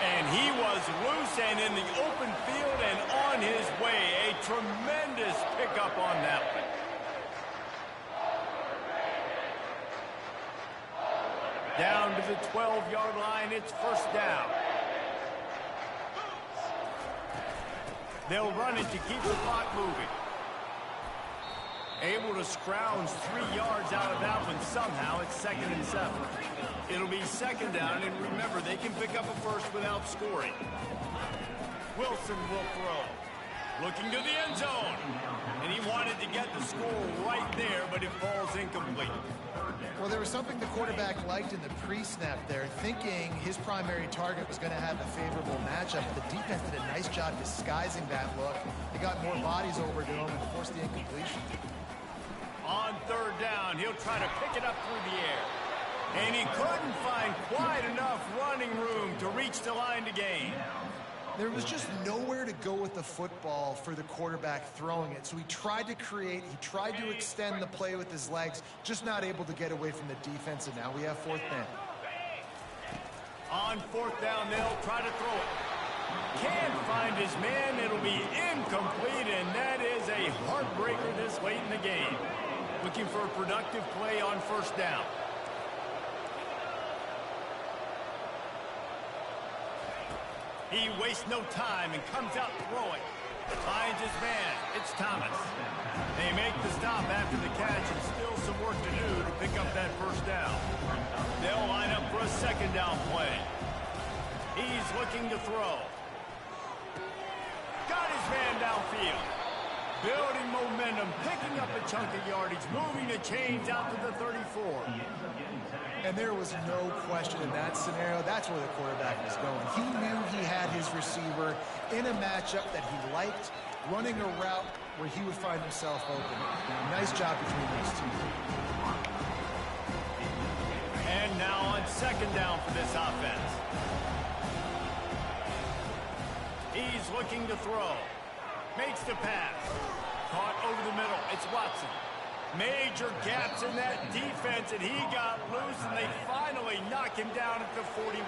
And he was loose and in the open field and on his way. A tremendous pickup on that one. Down to the 12-yard line, it's first down. They'll run it to keep the clock moving. Able to scrounge 3 yards out of that one somehow. It's 2nd and 7. It'll be second down, and remember, they can pick up a first without scoring. Wilson will throw. Looking to the end zone. And he wanted to get the score right there, but it falls incomplete. Well, there was something the quarterback liked in the pre-snap there, thinking his primary target was going to have a favorable matchup. The defense did a nice job disguising that look. They got more bodies over to him and forced the incompletion. On third down, he'll try to pick it up through the air. And he couldn't find quite enough running room to reach the line to gain. There was just nowhere to go with the football for the quarterback throwing it. So he tried to create, he tried to extend the play with his legs, just not able to get away from the defense, and now we have fourth down. On fourth down, they'll try to throw it. Can't find his man. It'll be incomplete, and that is a heartbreaker this late in the game. Looking for a productive play on first down. He wastes no time and comes out throwing. Finds his man. It's Thomas. They make the stop after the catch and still some work to do to pick up that first down. They'll line up for a second down play. He's looking to throw. Got his man downfield. Building momentum, picking up a chunk of yardage, moving the chains out to the 34. And there was no question in that scenario. That's where the quarterback was going. He knew he had his receiver in a matchup that he liked, running a route where he would find himself open. Nice job between those two. And now on second down for this offense. He's looking to throw. Makes the pass. Caught over the middle. It's Watson. Major gaps in that defense, and he got loose, and they finally knock him down at the 41.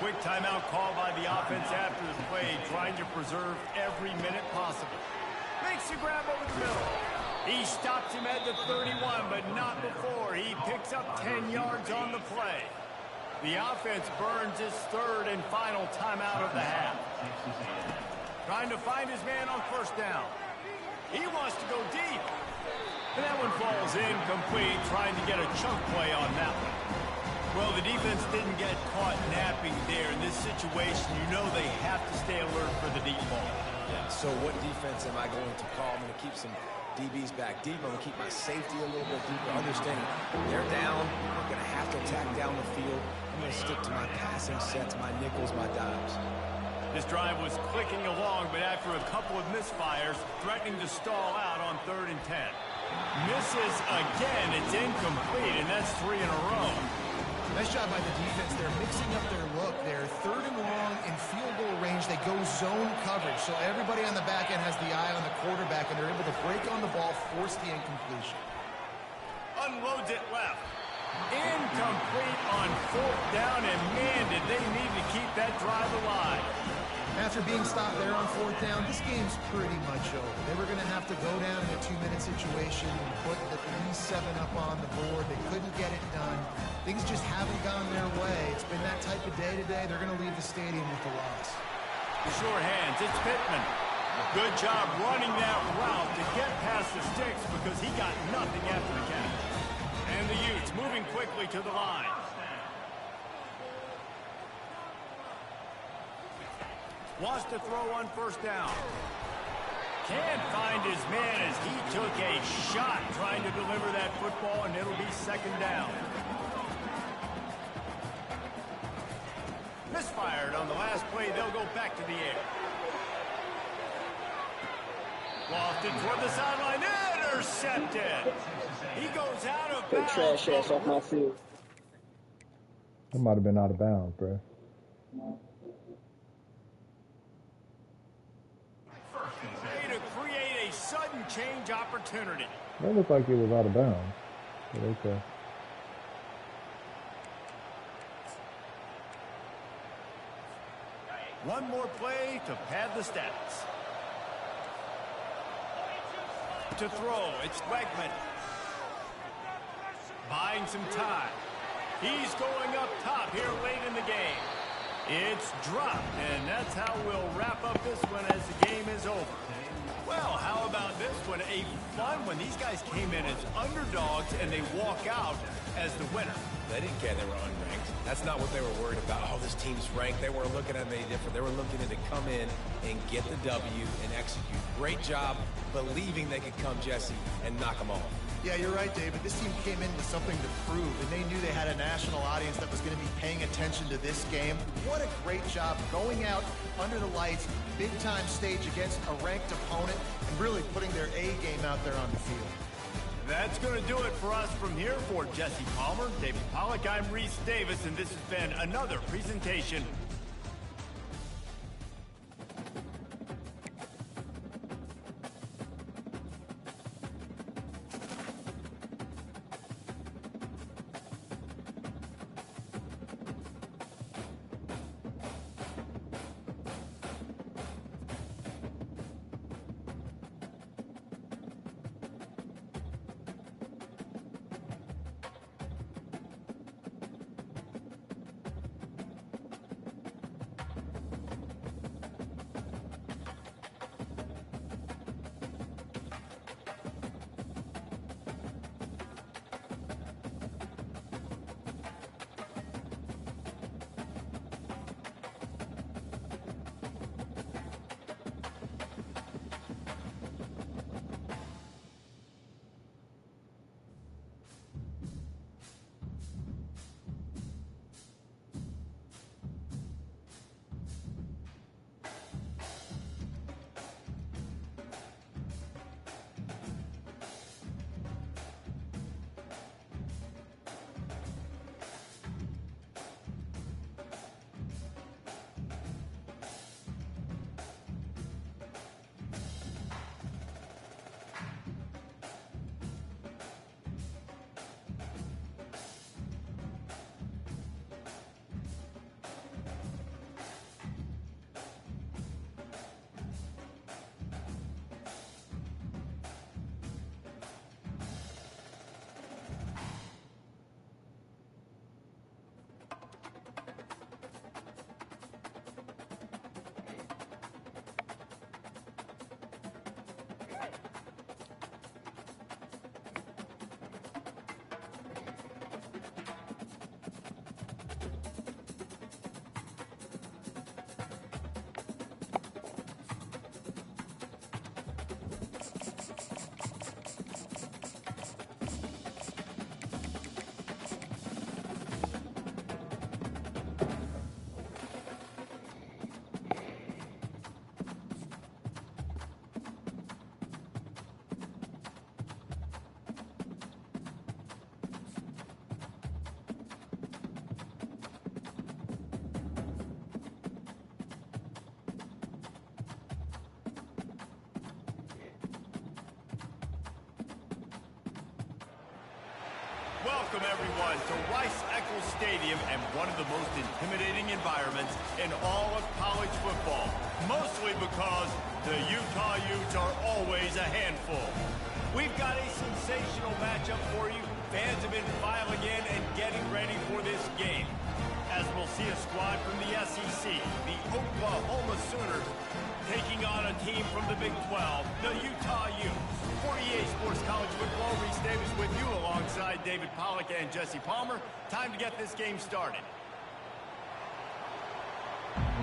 Quick timeout call by the offense after the play, trying to preserve every minute possible. Makes the grab over the middle. He stops him at the 31, but not before. He picks up 10 yards on the play. The offense burns his third and final timeout of the half. Trying to find his man on first down. He wants to go deep. And that one falls incomplete, trying to get a chunk play on that one. Well, the defense didn't get caught napping there. In this situation, you know they have to stay alert for the deep ball. Yeah, so what defense am I going to call? I'm going to keep some DBs back deep. I'm going to keep my safety a little bit deeper. Understanding they're down. We're going to have to attack down the field. I'm going to stick to my passing sets, my nickels, my dimes. This drive was clicking along, but after a couple of misfires, threatening to stall out on 3rd and 10. Misses again. It's incomplete, and that's 3 in a row. Nice job by the defense. They're mixing up their look. They're 3rd and long in field goal range. They go zone coverage, so everybody on the back end has the eye on the quarterback, and they're able to break on the ball, force the incompletion. Unloads it left. Incomplete on 4th down, and man, did they need to keep that drive alive. After being stopped there on 4th down, this game's pretty much over. They were going to have to go down in a 2-minute situation and put at least 7 up on the board. They couldn't get it done. Things just haven't gone their way. It's been that type of day today. They're going to leave the stadium with the loss. Sure hands. It's Pittman. Good job running that route to get past the sticks because he got nothing after the catch. And the Utes moving quickly to the line. Wants to throw on 1st down. Can't find his man as he took a shot trying to deliver that football, and it'll be 2nd down. Misfired on the last play. They'll go back to the air. Lofted toward the sideline. Intercepted. He goes out of bounds. Trash ass off my field. That might have been out of bounds, bro. Way to create a sudden change opportunity. That looked like it was out of bounds. But okay. One more play to pad the stats. To throw, it's Wegman. Buying some time. He's going up top here late in the game. It's dropped, and that's how we'll wrap up this one as the game is over. Well, how about this one? A fun one. These guys came in as underdogs, and they walk out as the winner. They didn't care they were unranked. That's not what they were worried about. Oh, this team's ranked. They weren't looking at any different. They were looking to come in and get the W and execute. Great job believing they could come, Jesse, and knock them off. Yeah, you're right, David. This team came in with something to prove, and they knew they had a national audience that was going to be paying attention to this game. What a great job going out under the lights, big-time stage against a ranked opponent, and really putting their A game out there on the field. That's going to do it for us from here. For Jesse Palmer, David Pollack, I'm Reese Davis, and this has been another presentation Welcome, everyone, to Rice-Eccles Stadium and one of the most intimidating environments in all of college football, mostly because the Utah Utes are always a handful. We've got a sensational matchup for you. Fans have been filing in and getting ready for this game, as we'll see a squad from the SEC, the Oklahoma Sooners, taking on a team from the Big 12, the Utah Utes. 48 Sports College Football, Reese Davis with you alongside David Pollack and Jesse Palmer. Time to get this game started.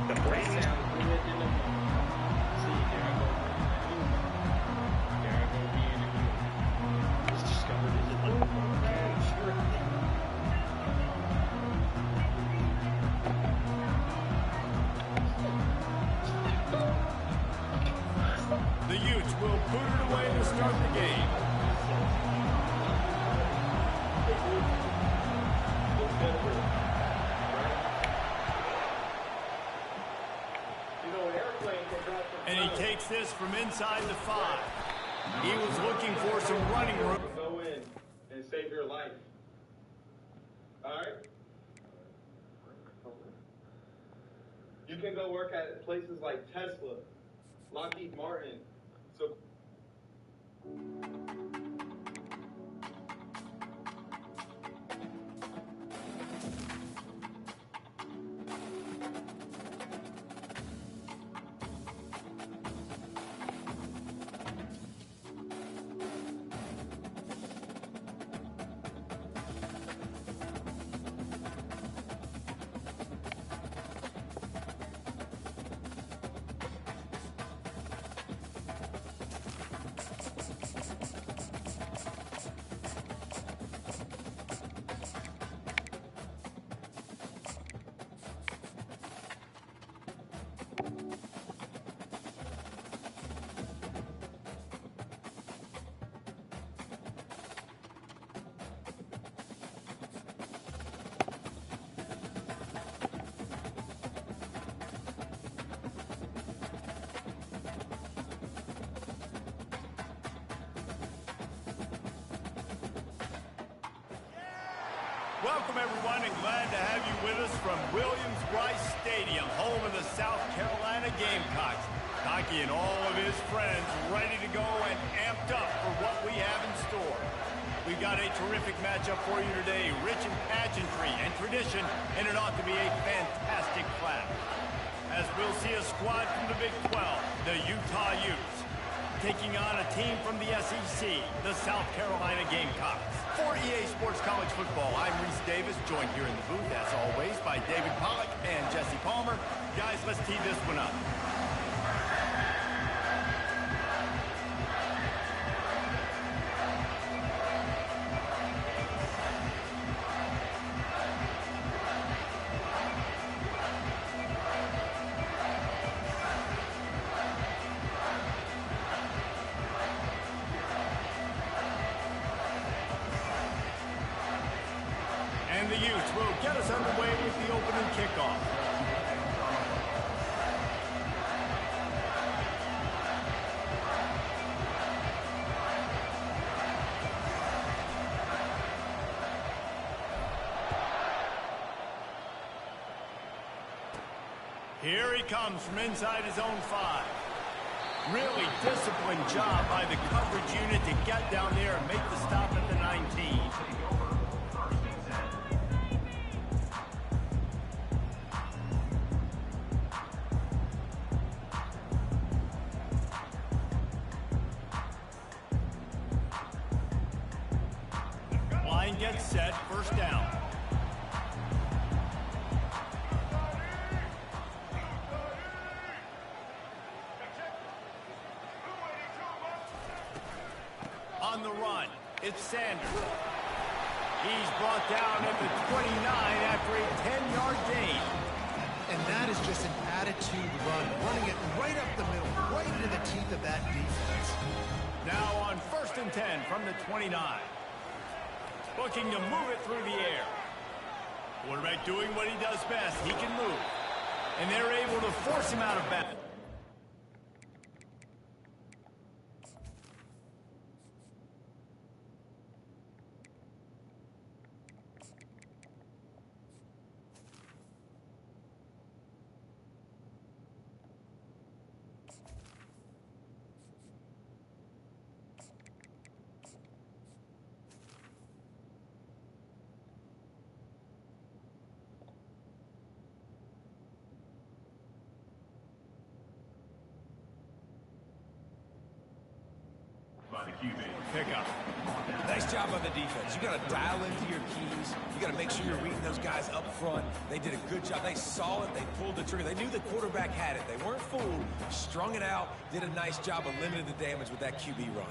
The break sounds good in the see, there I go. There I go being a good. Just discovered it. The Utes will put it away to start the game. And he takes this from inside the 5. He was looking for some running room. Go in and save your life. All right? You can go work at places like Tesla, Lockheed Martin. So Welcome, everyone, and glad to have you with us from Williams-Brice Stadium, home of the South Carolina Gamecocks. Hockey and all of his friends ready to go and amped up for what we have in store. We've got a terrific matchup for you today, rich in pageantry and tradition, and it ought to be a fantastic clash. As we'll see a squad from the Big 12, the Utah Utes, taking on a team from the SEC, the South Carolina Gamecocks. For EA Sports College Football, I'm Reese Davis, joined here in the booth, as always, by David Pollack and Jesse Palmer. Guys, let's tee this one up. And the Utes will get us underway with the opening kickoff. Here he comes from inside his own 5. Really disciplined job by the coverage unit to get down there and make the stop at the 19. Line gets set, first down. On the run, it's Sanders. He's brought down at the 29 after a 10-yard gain. And that is just an attitude run, running it right up the middle, right into the teeth of that defense. Now on 1st and 10 from the 29. Looking to move it through the air. Quarterback doing what he does best. He can move. And they're able to force him out of bounds. Pickup. Nice job on the defense. You got to dial into your keys. You got to make sure you're reading those guys up front. They did a good job. They saw it. They pulled the trigger. They knew the quarterback had it. They weren't fooled. Strung it out. Did a nice job of limiting the damage with that QB run.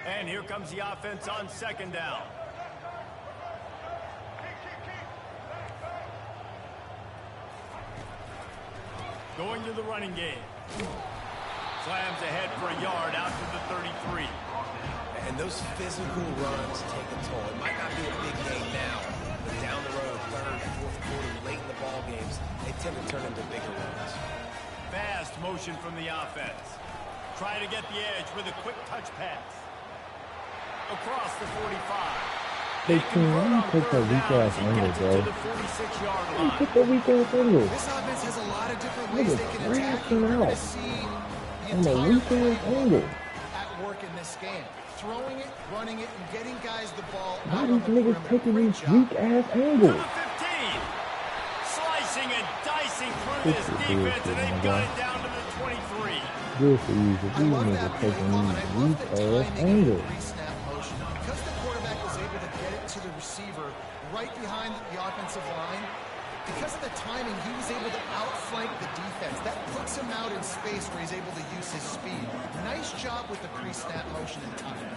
And here comes the offense on second down. Going to the running game. Slams ahead for a yard out to the 33. And those physical runs take a toll. It might not be a big game now, but down the road, third, fourth quarter, late in the ball games, they tend to turn into bigger runs. Fast motion from the offense. Try to get the edge with a quick touch pass. Across the 45. Hey, team, why do you take that weak-ass angle, bro? You took that weak-ass angle. This offense has a lot of different ways they can attack. You're You're out going to see on a weak-ass angle. at work in this game. Throwing it, running it, and getting guys the ball Why out on these the niggas perimeter. taking Great these job. weak-ass angles? To the 15. Slicing and dicing through This this is defense, and they've bullshit, got man. it down to the 23. This is these I love that niggas play taking call, and I these love the weak-ass timing of the angles. pre-snap motion. Because the quarterback was able to get it to the receiver right behind the offensive line, because of the timing, he was able to outflank the defense. That puts him out in space where he's able to use his speed. Nice job with the pre-snap motion and timing.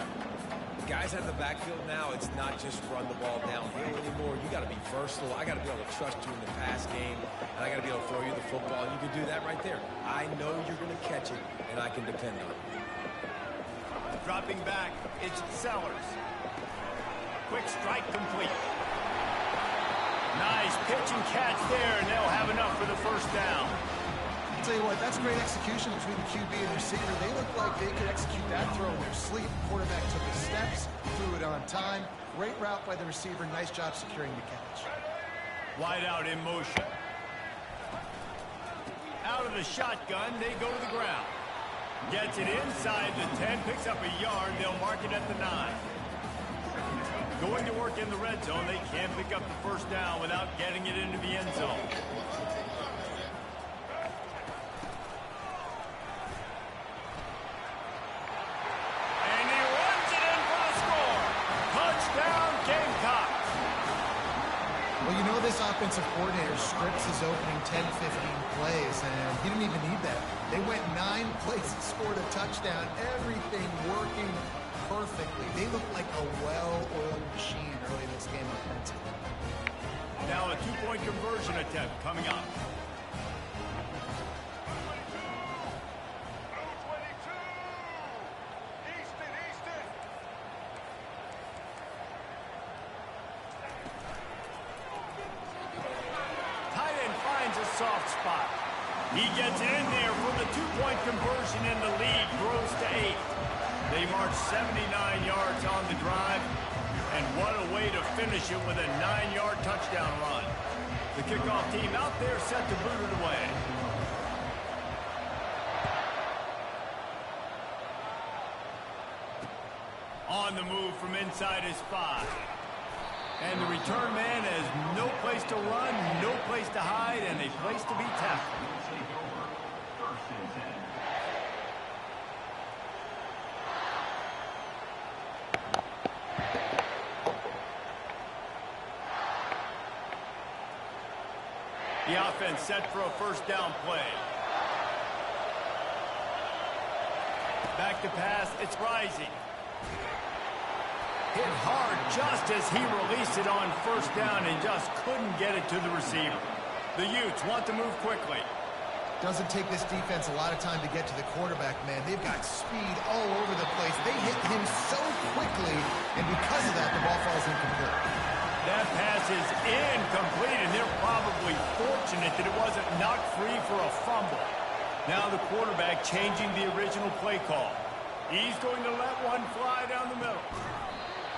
Guys out of the backfield now, it's not just run the ball downhill anymore. You got to be versatile. I got to be able to trust you in the pass game, and I got to be able to throw you the football, and you can do that right there. I know you're going to catch it, and I can depend on it. Dropping back, it's Sellers. Quick strike complete. Nice pitch and catch there, and they'll have enough for the first down. I'll tell you what, that's great execution between the QB and receiver. They looked like they could execute that throw in their sleep. Quarterback took his steps, threw it on time. Great route by the receiver. Nice job securing the catch. Wide out in motion. Out of the shotgun, they go to the ground. Gets it inside the 10, picks up a yard. They'll mark it at the 9. Going to work in the red zone. They can't pick up the first down without getting it into the end zone. And he runs it in for the score. Touchdown, Gamecocks. Well, you know this offensive coordinator scripts his opening 10, 15 plays, and he didn't even need that. They went 9 plays and scored a touchdown. Everything working perfectly. They look like a well-oiled machine early in this game offensively. Now a 2-point conversion attempt coming up. Tight end finds a soft spot. He gets it in there for the 2-point conversion, and the lead grows to 8. They march 79 yards on the drive, and what a way to finish it with a 9-yard touchdown run. The kickoff team out there set to boot it away. On the move from inside his 5. And the return man has no place to run, no place to hide, and a place to be tackled. The offense set for a first down play. Back to pass, it's Rising. Hit hard just as he released it on first down and just couldn't get it to the receiver. The Utes want to move quickly. Doesn't take this defense a lot of time to get to the quarterback, man. They've got speed all over the place. They hit him so quickly, and because of that, the ball falls incomplete. That pass is incomplete, and they're probably fortunate that it wasn't knocked free for a fumble. Now the quarterback changing the original play call. He's going to let one fly down the middle.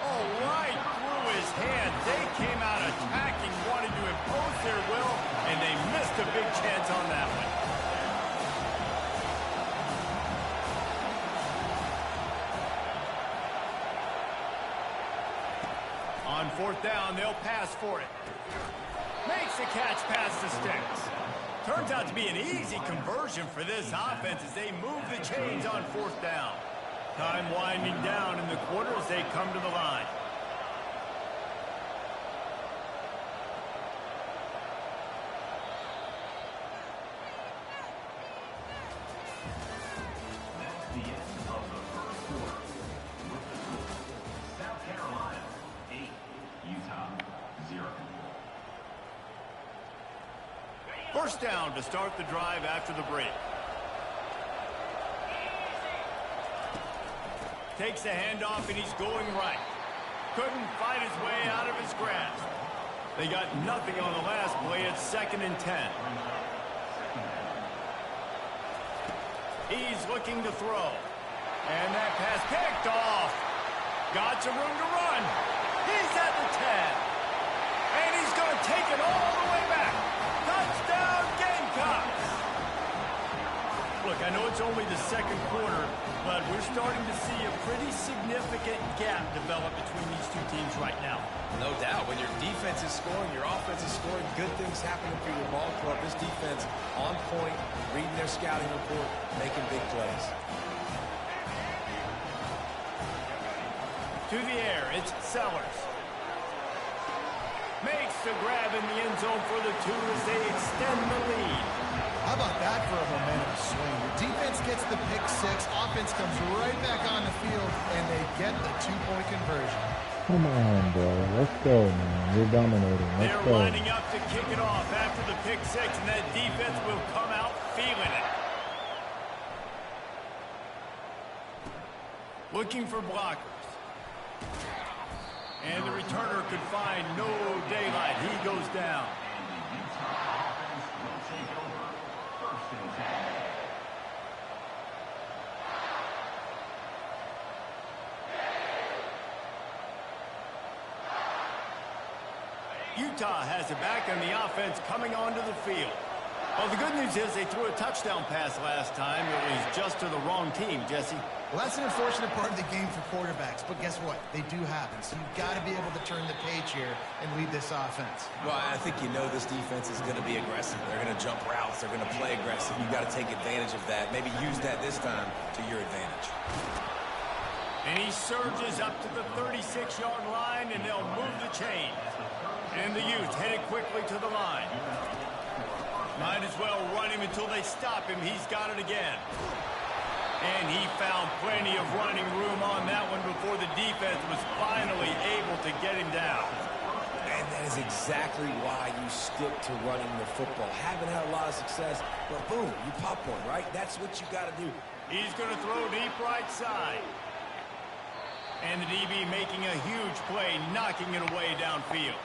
Oh, right through his hand. They came out attacking, wanting to impose their will, and they missed a big chance on that one. On fourth down, they'll pass for it. Makes the catch past the sticks. Turns out to be an easy conversion for this offense as they move the chains on 4th down. Time winding down in the quarter as they come to the line. That's the end of the first quarter. With the score, South Carolina 8, Utah 0. First down to start the drive after the break. Takes the handoff and he's going right. Couldn't fight his way out of his grasp. They got nothing on the last play. It's 2nd and 10. He's looking to throw. And that pass picked off. Got some room to run. He's at the 10. And he's going to take it all the way back. Touchdown Gamecocks! Look, I know it's only the 2nd quarter, but we're starting to see a pretty significant gap develop between these two teams right now. No doubt. When your defense is scoring, your offense is scoring, good things happening for your ball club. This defense on point, reading their scouting report, making big plays. To the air, it's Sellers. Makes the grab in the end zone for the 2 as they extend the lead. How about that for a momentum swing? The defense gets the pick 6, offense comes right back on the field, and they get the 2-point conversion. Come on, bro. Let's go, man. You're dominating. Let's They're go. lining up to kick it off after the pick 6, and that defense will come out feeling it. Looking for blockers. And the returner could find no daylight. He goes down. And the Utah offense will take over 1st and 10. Utah has it back on the offense coming onto the field. Well, the good news is they threw a touchdown pass last time. It was just to the wrong team, Jesse. Well, that's an unfortunate part of the game for quarterbacks, but guess what? They do happen, so you've got to be able to turn the page here and lead this offense. Well, I think you know this defense is going to be aggressive. They're going to jump routes. They're going to play aggressive. You've got to take advantage of that. Maybe use that this time to your advantage. And he surges up to the 36-yard line, and they'll move the chain. And the Utes headed quickly to the line. Might as well run him until they stop him. He's got it again. And he found plenty of running room on that one before the defense was finally able to get him down. And that is exactly why you stick to running the football. Haven't had a lot of success, but boom, you pop one, right? That's what you got to do. He's going to throw deep right side. And the DB making a huge play, knocking it away downfield.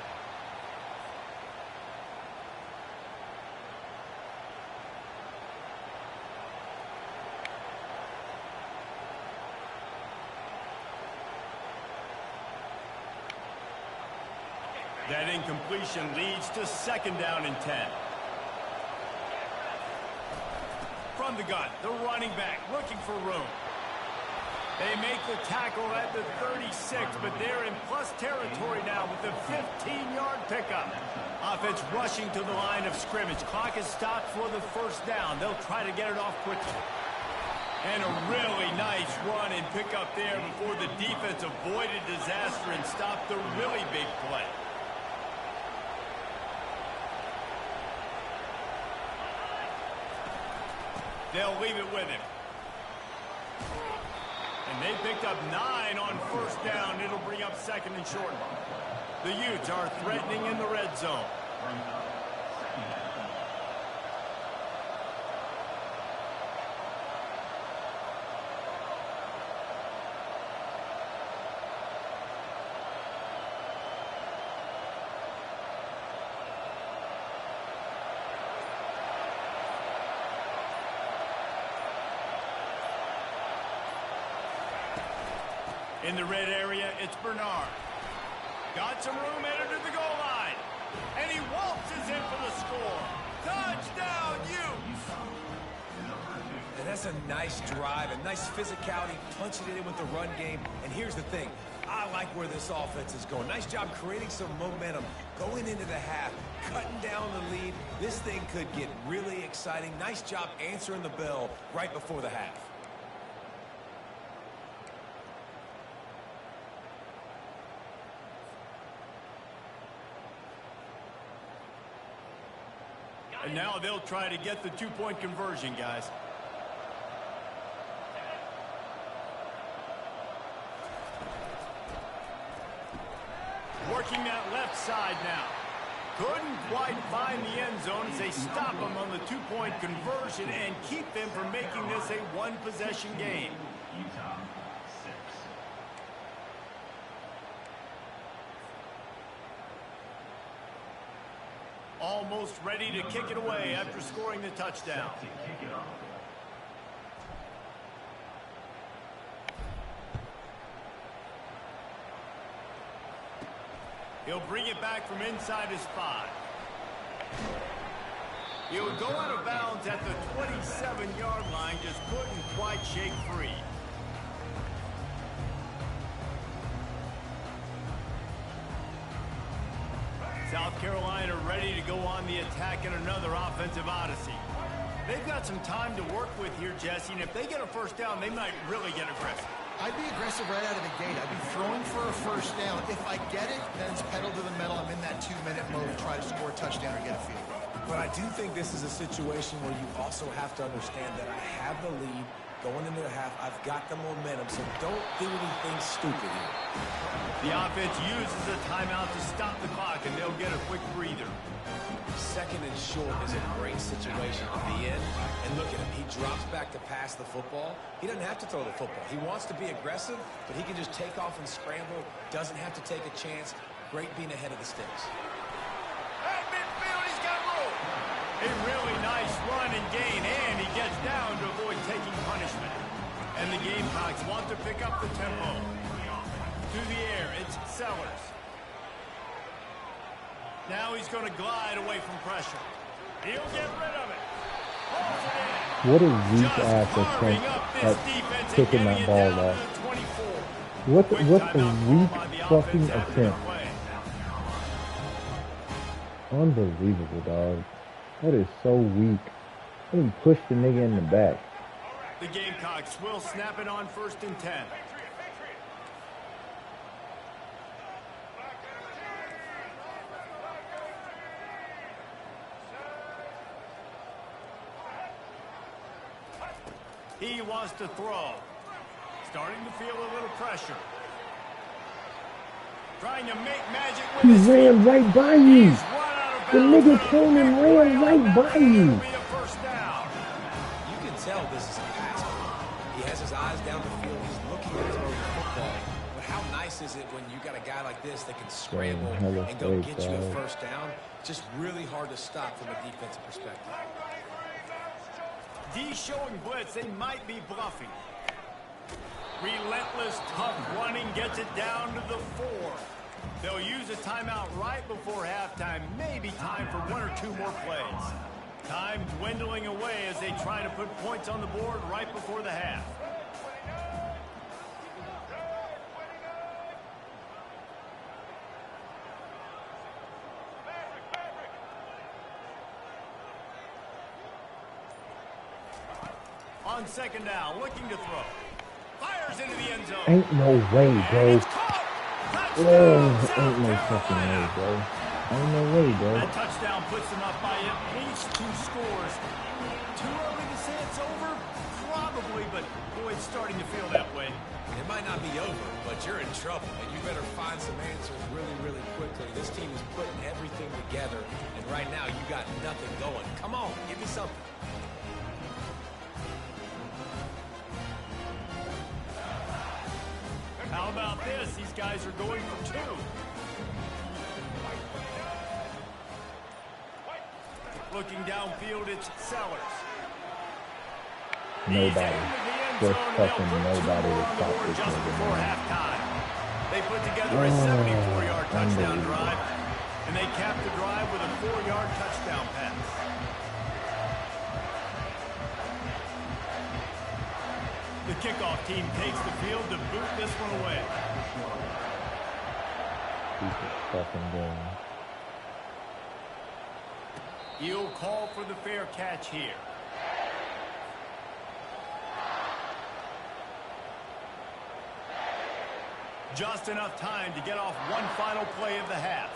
That incompletion leads to 2nd down and 10. From the gun, the running back looking for room. They make the tackle at the 36, but they're in plus territory now with the 15-yard pickup. Offense rushing to the line of scrimmage. Clock is stopped for the 1st down. They'll try to get it off quickly. And a really nice run and pickup there before the defense avoided disaster and stopped the really big play. They'll leave it with him. And they picked up 9 on 1st down. It'll bring up 2nd and short. The Utes are threatening in the red zone. In the red area, it's Bernard. Got some room headed to the goal line. And he waltzes in for the score. Touchdown, Utes! And that's a nice drive, a nice physicality, punching it in with the run game. And here's the thing. I like where this offense is going. Nice job creating some momentum, going into the half, cutting down the lead. This thing could get really exciting. Nice job answering the bell right before the half. And now they'll try to get the two-point conversion, guys. Working that left side now. Couldn't quite find the end zone as they stop them on the two-point conversion and keep them from making this a one-possession game. Utah, 6. Almost ready to kick it away after scoring the touchdown. To kick it off. He'll bring it back from inside his 5. He'll go out of bounds at the 27-yard line, just couldn't quite shake free. South Carolina ready to go on the attack in another offensive odyssey. They've got some time to work with here, Jesse, and if they get a first down, they might really get aggressive. I'd be aggressive right out of the gate. I'd be throwing for a first down. If I get it, then it's pedal to the metal. I'm in that 2-minute mode to try to score a touchdown or get a field goal. But I do think this is a situation where you also have to understand that I have the lead going into the half. I've got the momentum, so don't do anything stupid here. The offense uses a timeout to stop the clock, and they'll get a quick breather. Second and short is a great situation at the end. And look at him. He drops back to pass the football. He doesn't have to throw the football. He wants to be aggressive, but he can just take off and scramble. Doesn't have to take a chance. Great being ahead of the sticks. At midfield, he's got room. A really nice run and gain, and he gets down to avoid taking punishment. And the Gamecocks want to pick up the tempo. Through the air, it's Sellers. Now he's going to glide away from pressure. He'll get rid of it. What a weak ass attempt at picking that ball up. What a weak fucking attempt. Unbelievable, dog. That is so weak. He pushed the nigga in the back. The Gamecocks will snap it on 1st and 10. He wants to throw. Starting to feel a little pressure. Trying to make magic with his feet. He ran right by you. The nigga came and ran right by you. You can tell this is a pass play. He has his eyes down the field. He's looking to throw the football. But how nice is it when you got a guy like this that can scramble and go get you a first down? Just really hard to stop from a defensive perspective. D showing blitz. They might be bluffing. Relentless, tough running gets it down to the 4. They'll use a timeout right before halftime. Maybe time for 1 or 2 more plays. Time dwindling away as they try to put points on the board right before the half. On 2nd down, looking to throw. Fires into the end zone. Ain't no way, bro. Oh, ain't no fucking way, bro. Ain't no way, bro. That touchdown puts them up by at least 2 scores. Too early to say it's over? Probably, but boy, it's starting to feel that way. It might not be over, but you're in trouble, and you better find some answers really, really quickly. This team is putting everything together, and right now you got nothing going. Come on, give me something. How about this? These guys are going for 2. Looking downfield, it's Sellers. Nobody. Just fucking nobody to stop this just nigga, before man. halftime. They put together a 74-yard touchdown drive, and they capped the drive with a 4-yard touchdown pass. The The kickoff team takes the field to boot this one away. Piece of fucking game. He'll call for the fair catch here. Just enough time to get off one final play of the half.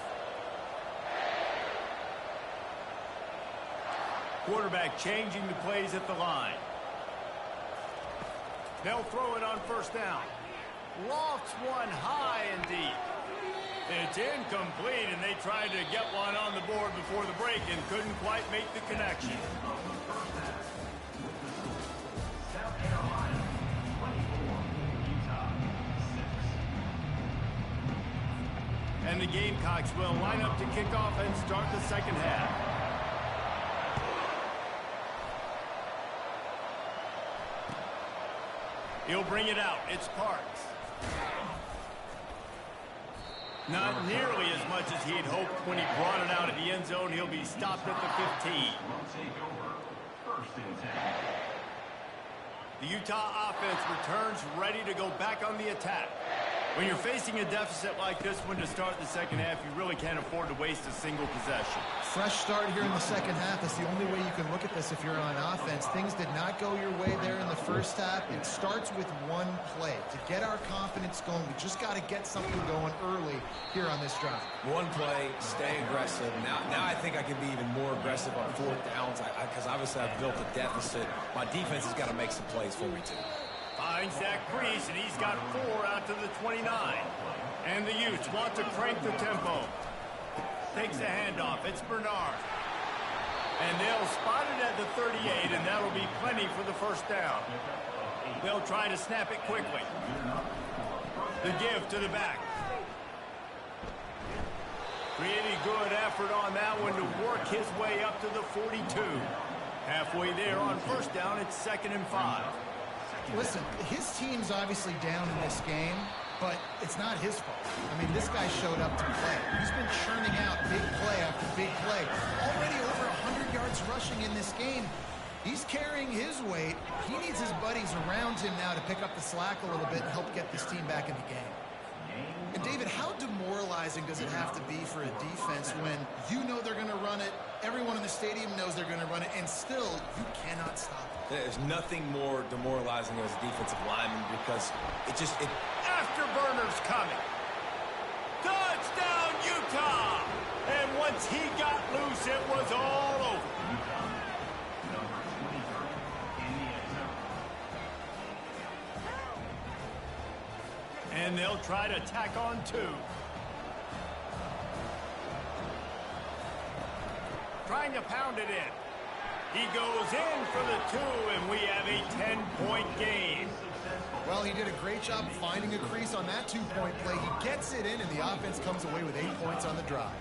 Quarterback changing the plays at the line. They'll throw it on first down. Lofts one high and deep. It's incomplete, and they tried to get one on the board before the break and couldn't quite make the connection. South Carolina, 24, Utah, 6. And the Gamecocks will line up to kick off and start the second half. He'll bring it out. It's Parks. Not nearly as much as he'd hoped when he brought it out of the end zone. He'll be stopped at the 15. Will take over. 1st and 10. The Utah offense returns ready to go back on the attack. When you're facing a deficit like this one to start the second half, you really can't afford to waste a single possession. Fresh start here in the second half. That's the only way you can look at this if you're on offense. Things did not go your way there in the first half. It starts with one play. To get our confidence going, we just got to get something going early here on this drive. One play, stay aggressive. Now I think I can be even more aggressive on 4th downs because obviously I've built a deficit. My defense has got to make some plays for me too. Finds that crease, and he's got 4 out to the 29. And the Utes want to crank the tempo. Takes the handoff. It's Bernard. And they'll spot it at the 38, and that'll be plenty for the first down. They'll try to snap it quickly. The give to the back. Pretty good effort on that one to work his way up to the 42. Halfway there on first down, it's 2nd and 5. Listen, his team's obviously down in this game, but it's not his fault. I mean, this guy showed up to play. He's been churning out big play after big play. Already over 100 yards rushing in this game. He's carrying his weight. He needs his buddies around him now to pick up the slack a little bit and help get this team back in the game. And David, how demoralizing does it have to be for a defense when you know they're going to run it, everyone in the stadium knows they're going to run it, and still you cannot stop it? There's nothing more demoralizing as a defensive lineman because it Afterburner's coming. Touchdown, Utah! And once he got loose, it was all over. Number 23 in the end zone. And they'll try to tack on 2. Trying to pound it in. He goes in for the 2, and we have a 10-point game. Well, he did a great job finding a crease on that 2-point play. He gets it in, and the offense comes away with 8 points on the drive.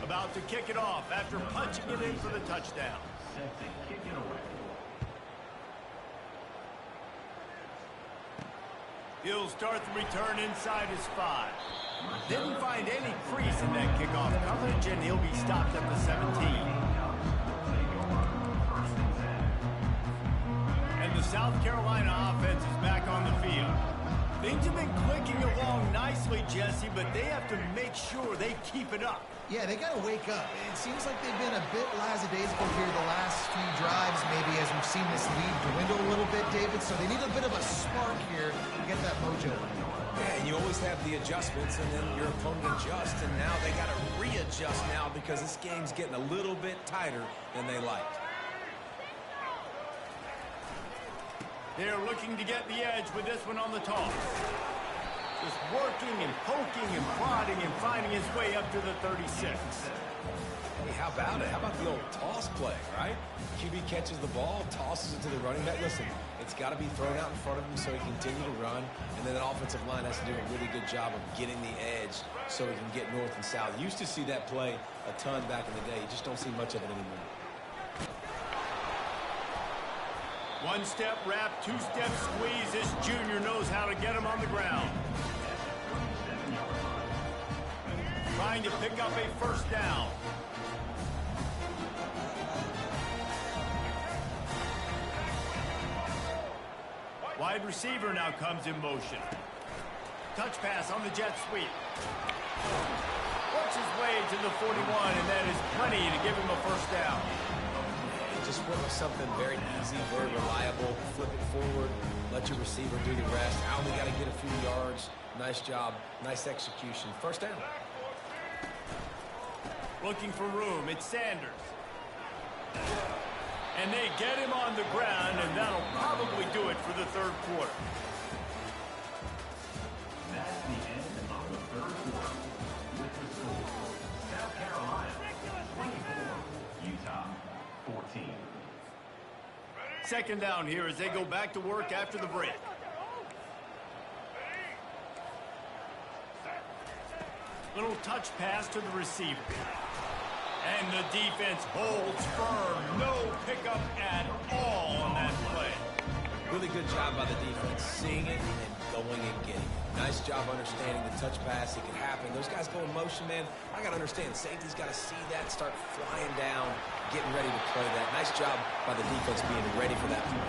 About to kick it off after punching it in for the touchdown. Set to kick it away. He'll start the return inside his 5. Didn't find any crease in that kickoff coverage, and he'll be stopped at the 17. And the South Carolina offense is back on the field. Things have been clicking along nicely, Jesse, but they have to make sure they keep it up. Yeah, they got to wake up. It seems like they've been a bit lackadaisical here the last few drives, maybe, as we've seen this lead dwindle a little bit, David. So they need a bit of a spark here to get that mojo. Yeah, and you always have the adjustments, and then your opponent adjusts, and now they got to readjust now because this game's getting a little bit tighter than they liked. They're looking to get the edge with this one on the toss. Just working and poking and prodding and finding his way up to the 36. Hey, how about it? How about the old toss play, right? QB catches the ball, tosses it to the running back. Listen, it's got to be thrown out in front of him so he can continue to run, and then the offensive line has to do a really good job of getting the edge so he can get north and south. Used to see that play a ton back in the day. You just don't see much of it anymore. One-step wrap, two-step squeeze. This junior knows how to get him on the ground. Trying to pick up a first down. Wide receiver now comes in motion. Touch pass on the jet sweep. Works his way to the 41, and that is plenty to give him a first down. Just went with something very easy, very reliable. Flip it forward, let your receiver do the rest. I only got to get a few yards. Nice job, nice execution. First down. Looking for room, it's Sanders. And they get him on the ground, and that'll probably do it for the third quarter. That's the end of the third quarter. With the score, South Carolina 24, Utah 14. Second down here as they go back to work after the break. Little touch pass to the receiver. And the defense holds firm. No pickup at all on that play. Really good job by the defense, seeing it and going and getting it. Nice job understanding the touch pass. It can happen. Those guys go in motion, man. I got to understand. Safety's got to see that, start flying down, getting ready to play that. Nice job by the defense being ready for that play.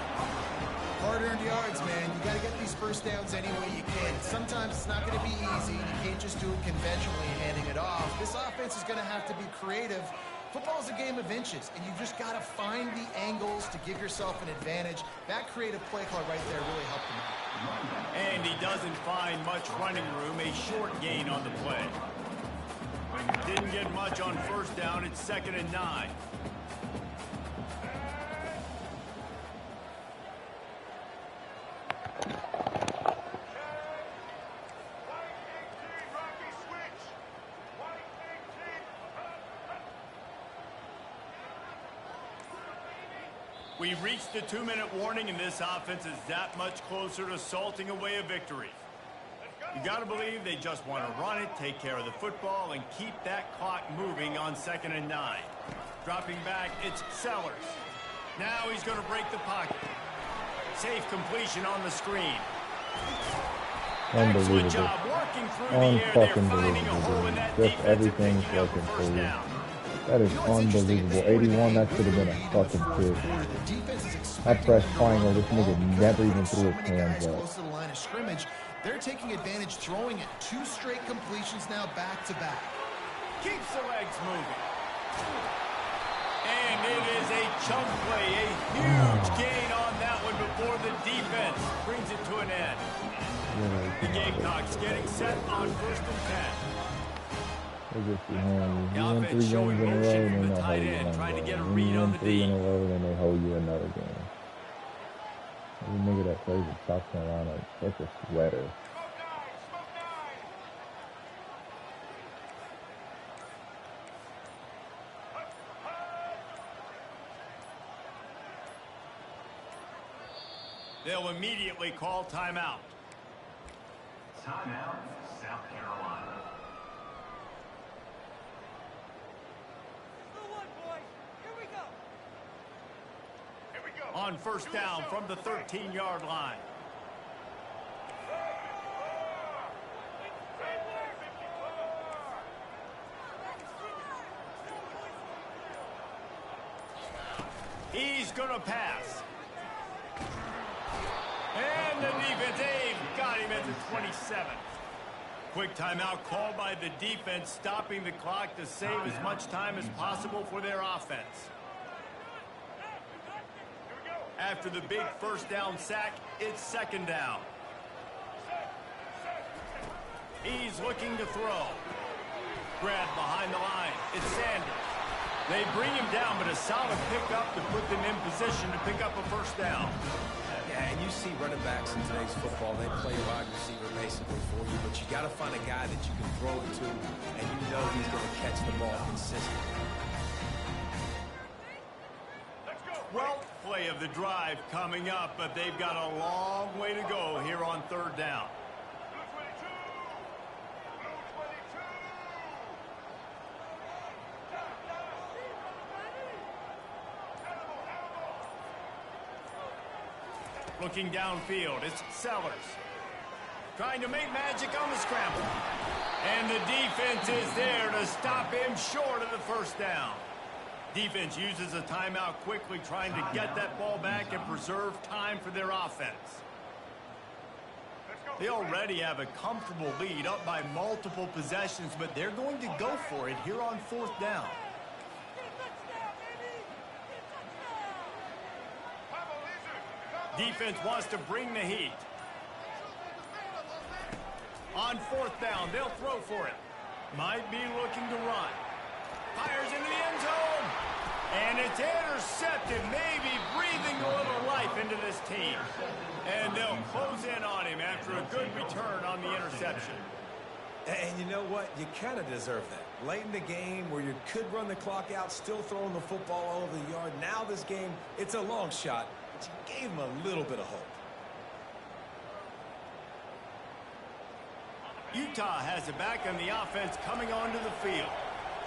Hard-earned yards, man. You got to get these first downs any way you can. Sometimes it's not going to be easy. You can't just do it conventionally, handing it off. This offense is going to have to be creative. Football's a game of inches, and you just got to find the angles to give yourself an advantage. That creative play call right there really helped him out. And he doesn't find much running room. A short gain on the play. Didn't get much on first down. It's 2nd and 9. We reached the 2-minute warning, and this offense is that much closer to salting away a victory. You got to believe they just want to run it, take care of the football, and keep that clock moving on 2nd and 9. Dropping back, it's Sellers. Now he's going to break the pocket. Safe completion on the screen. Unbelievable. Excellent job working through the air. They're finding a hole in that Just defense everything's and picking up working a for first you. down. That is unbelievable. 81, that should have been a fucking two. That press triangle, this nigga never even threw his hands up. Close to the line of scrimmage. They're taking advantage, throwing it. 2 straight completions now back to back. Keeps the legs moving. And it is a chunk play, a huge gain on that one before the defense brings it to an end. The Gamecocks getting set on 1st and 10. They just behind you. The You win 3 offense games showing in a row, motion and from then the they'll tight hold you end, one trying to get a game. read You on win the 3 in D. a row, then they hold you another game. Every nigga that plays at South Carolina is such a sweater. They'll immediately call timeout. Timeout, South Carolina. On 1st down from the 13-yard line. He's going to pass. And the defense, got him at the 27. Quick timeout called by the defense, stopping the clock to save as much time as possible for their offense. After the big first down sack, it's 2nd down. He's looking to throw. Grab behind the line. It's Sanders. They bring him down, but a solid pickup to put them in position to pick up a first down. Yeah, and you see running backs in today's football, they play wide receiver basically for you, but you got to find a guy that you can throw it to, and you know he's going to catch the ball consistently. Well, play of the drive coming up, but they've got a long way to go here on 3rd down. Looking downfield, it's Sellers. Trying to make magic on the scramble. And the defense is there to stop him short of the first down. Defense uses a timeout quickly, trying to get that ball back and preserve time for their offense. They already have a comfortable lead, up by multiple possessions, but they're going to go for it here on 4th down. Defense wants to bring the heat. On 4th down, they'll throw for it. Might be looking to run. Fires into the end zone. And it's intercepted, maybe breathing a little life into this team. And they'll close in on him after a good return on the interception. And you know what? You kind of deserve that. Late in the game where you could run the clock out, still throwing the football all over the yard. Now this game, it's a long shot, but you gave him a little bit of hope. Utah has it back on the offense coming onto the field.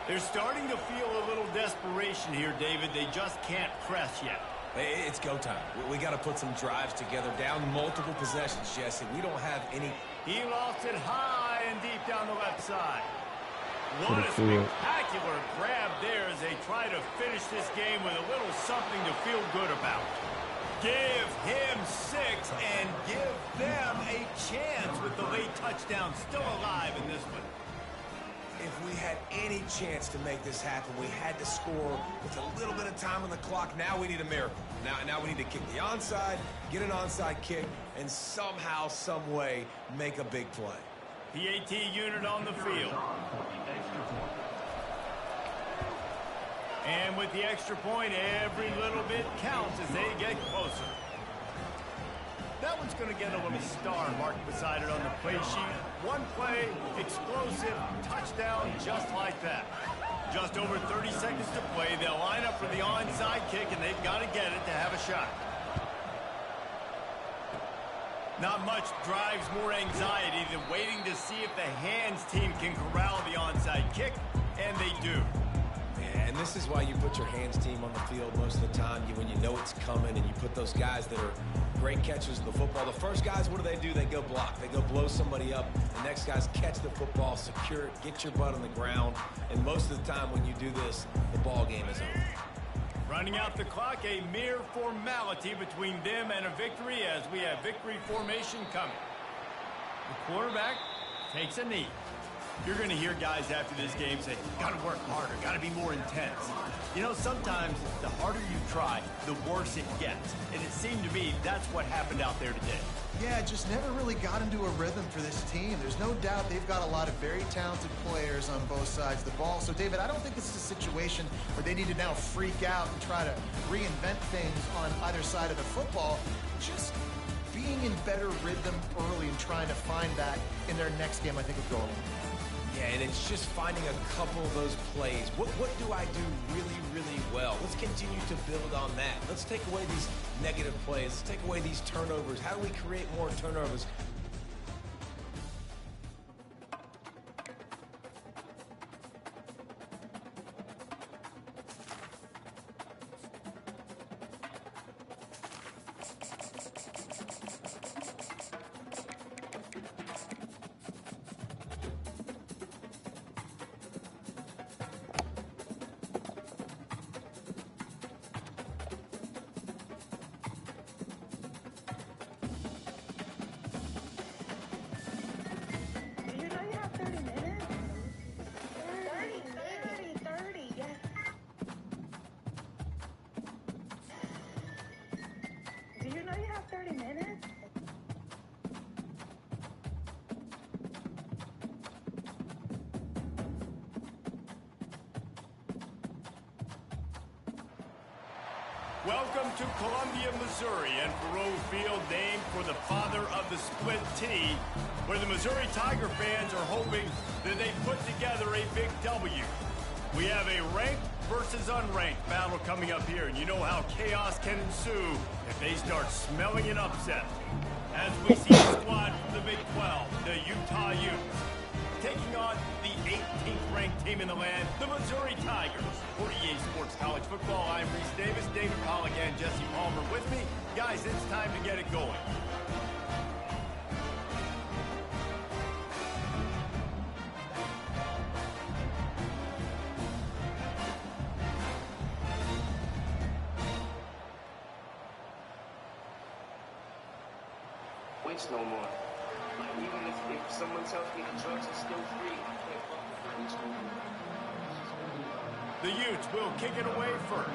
They're starting to feel a little desperation here, David. They just can't press yet. It's go time. We got to put some drives together, down multiple possessions, Jesse. We don't have any. He lost it high and deep down the left side. What a spectacular grab there as they try to finish this game with a little something to feel good about. Give him 6 and give them a chance with the late touchdown still alive in this one. If we had any chance to make this happen, we had to score with a little bit of time on the clock. Now we need a miracle. Now we need to kick the onside, get an onside kick, and somehow, some way, make a big play. PAT unit on the field. And with the extra point, every little bit counts as they get closer. That one's going to get a little star marked beside it on the play sheet. One play, explosive, touchdown, just like that. Just over 30 seconds to play. They'll line up for the onside kick, and they've got to get it to have a shot. Not much drives more anxiety than waiting to see if the hands team can corral the onside kick, and they do. And this is why you put your hands team on the field most of the time. When you know it's coming, and you put those guys that are great catchers of the football. The first guys, what do? They go block. They go blow somebody up. The next guys catch the football, secure it, get your butt on the ground. And most of the time when you do this, the ball game is over. Running out the clock, a mere formality between them and a victory as we have victory formation coming. The quarterback takes a knee. You're going to hear guys after this game say, got to work harder, got to be more intense. You know, sometimes the harder you try, the worse it gets. And it seemed to me that's what happened out there today. Yeah, just never really got into a rhythm for this team. There's no doubt they've got a lot of very talented players on both sides of the ball. So, David, I don't think this is a situation where they need to now freak out and try to reinvent things on either side of the football. Just being in better rhythm early and trying to find that in their next game, I think, will go a long way. Yeah, and it's just finding a couple of those plays. What do I do really, really well? Let's continue to build on that. Let's take away these negative plays. Let's take away these turnovers. How do we create more turnovers? Welcome to Columbia, Missouri, and Faroe Field, named for the father of the split T, where the Missouri Tiger fans are hoping that they put together a big W. We have a ranked versus unranked battle coming up here, and you know how chaos can ensue if they start smelling an upset. As we see the squad from the Big 12, the Utah Utes, taking on the 18th ranked team in the land, the Missouri Tigers. For EA Sports College Football, I'm Reese Davis, David Pollock, and Jesse Palmer with me. Guys, it's time to get it going. Waits no more. If someone tells me the drugs are still free, I can't fuck with them. The Utes will kick it away first.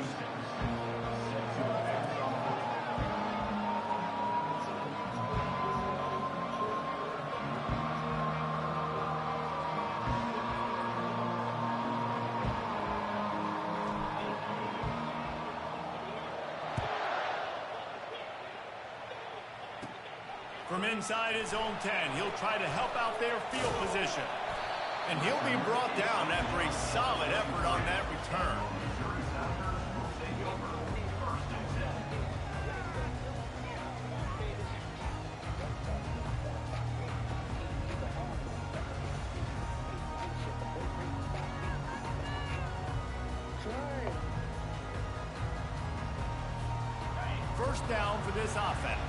From inside his own 10, he'll try to help out their field position. And he'll be brought down after a solid effort on that return. First down for this offense.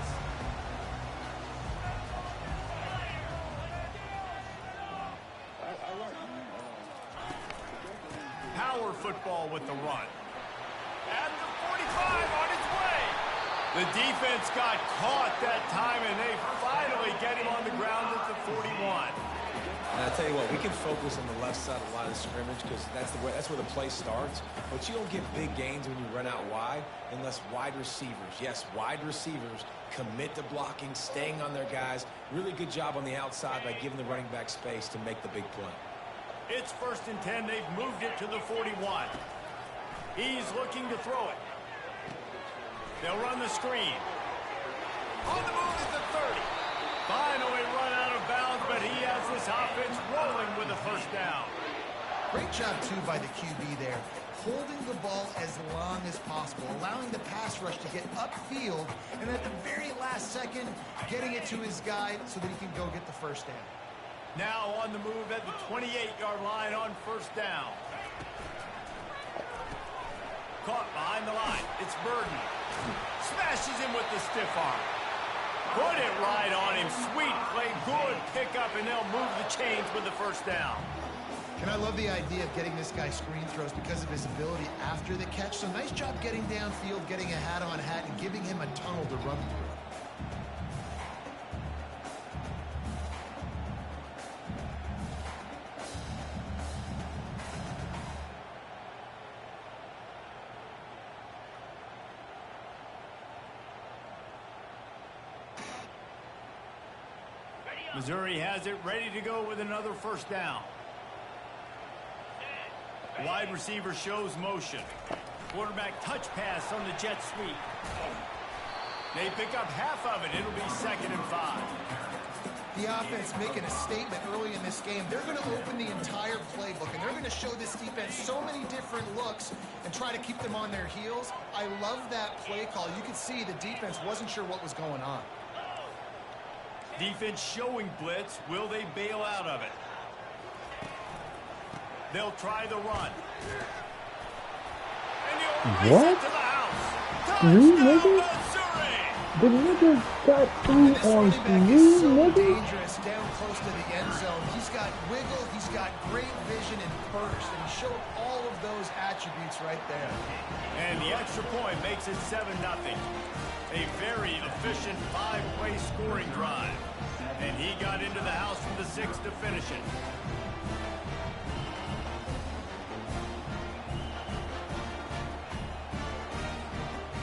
Power football with the run. At the 45 on its way. The defense got caught that time, and they finally get him on the ground at the 41. And I tell you what, we can focus on the left side of the line of scrimmage because that's where the play starts. But you don't get big gains when you run out wide unless wide receivers, yes, wide receivers commit to blocking, staying on their guys. Really good job on the outside by giving the running back space to make the big play. It's 1st and 10. They've moved it to the 41. He's looking to throw it. They'll run the screen. On the move is the 30. Finally run out of bounds, but he has this offense rolling with a first down. Great job, too, by the QB there. Holding the ball as long as possible, allowing the pass rush to get upfield, and at the very last second, getting it to his guy so that he can go get the first down. Now on the move at the 28-yard line on first down. Caught behind the line. It's Burden. Smashes him with the stiff arm. Put it right on him. Sweet play. Good pickup, and they'll move the chains with the first down. And I love the idea of getting this guy screen throws because of his ability after the catch. So nice job getting downfield, getting a hat-on-hat, and giving him a tunnel to run through. Missouri has it ready to go with another first down. Wide receiver shows motion. Quarterback touch pass on the jet sweep. They pick up half of it. It'll be 2nd and 5. The offense making a statement early in this game. They're going to open the entire playbook, and they're going to show this defense so many different looks and try to keep them on their heels. I love that play call. You can see the defense wasn't sure what was going on. Defense showing blitz. Will they bail out of it? They'll try the run. And he'll race it to the house. Touchdown, Missouri! The nigga got 3 on 3, so nigga. dangerous down close to the end zone. He's got wiggle, he's got great vision and burst, and he showed all of those attributes right there. And the extra point makes it 7-0. A very efficient 5-play scoring drive. And he got into the house from the 6 to finish it.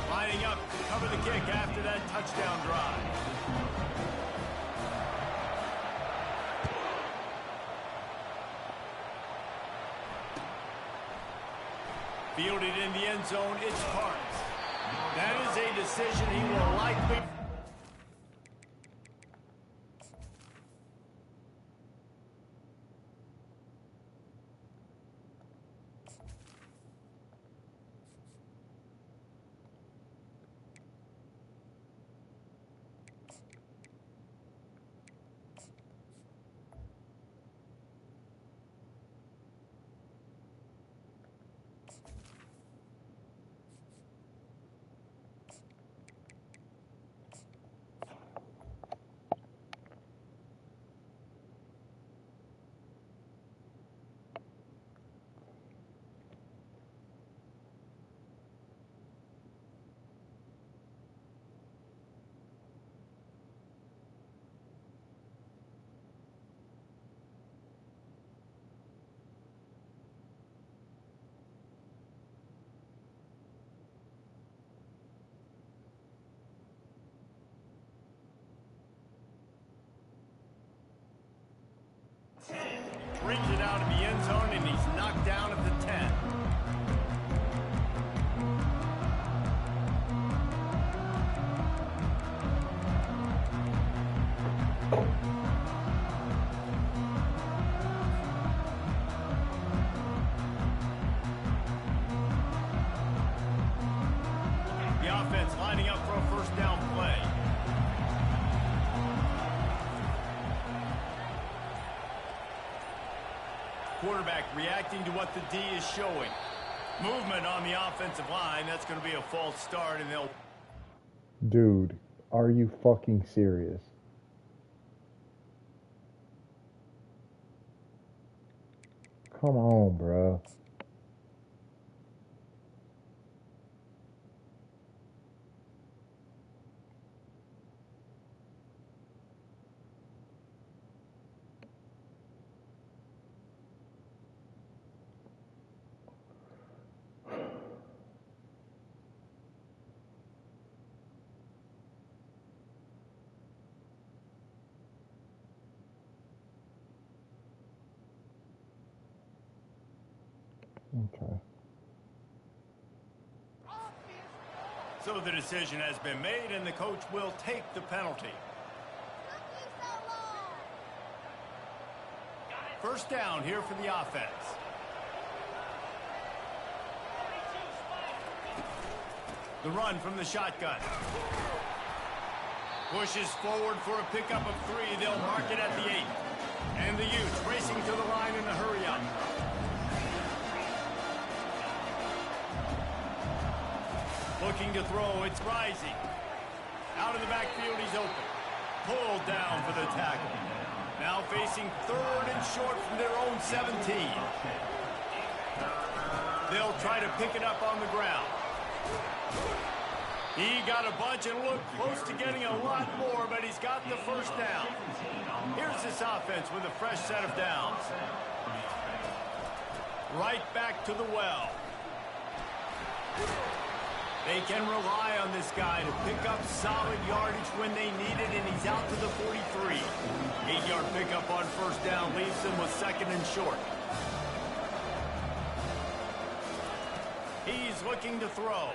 Lining up to cover the kick after that touchdown drive. Fielded in the end zone, it's Parks. That is a decision he will likely... brings it out of the end zone, and he's knocked down at the 10. The offense lining up for a first down play. Quarterback reacting to what the D is showing. Movement on the offensive line. That's going to be a false start, and they'll... Dude, are you fucking serious? Come on, bro. Okay. So the decision has been made, and the coach will take the penalty. First down here for the offense. The run from the shotgun. Pushes forward for a pickup of 3. They'll mark it at the 8. And the Utes racing to the line in the hurry-up. Looking to throw, it's Rising. Out of the backfield, he's open. Pulled down for the tackle. Now facing 3rd and short from their own 17. They'll try to pick it up on the ground. He got a bunch and looked close to getting a lot more, but he's got the first down. Here's this offense with a fresh set of downs. Right back to the well. They can rely on this guy to pick up solid yardage when they need it, and he's out to the 43. 8-yard pickup on first down leaves them with 2nd and short. He's looking to throw.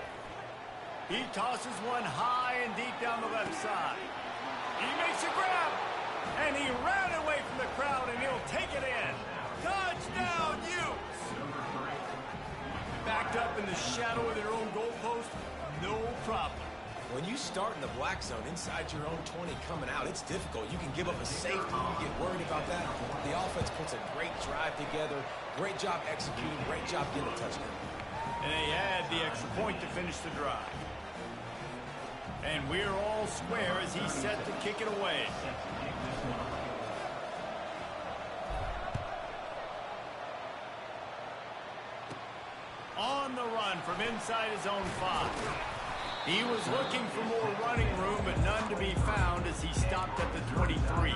He tosses one high and deep down the left side. He makes a grab, and he ran away from the crowd, and he'll take it in. Touchdown, Utes! Backed up in the shadow of their own goalpost, no problem. When you start in the black zone inside your own 20 coming out, it's difficult. You can give up a safety. You get worried about that. The offense puts a great drive together. Great job executing. Great job getting a touchdown. And they add the extra point to finish the drive. And we're all square as he's set to kick it away. On the run from inside his own 5. He was looking for more running room, but none to be found as he stopped at the 23.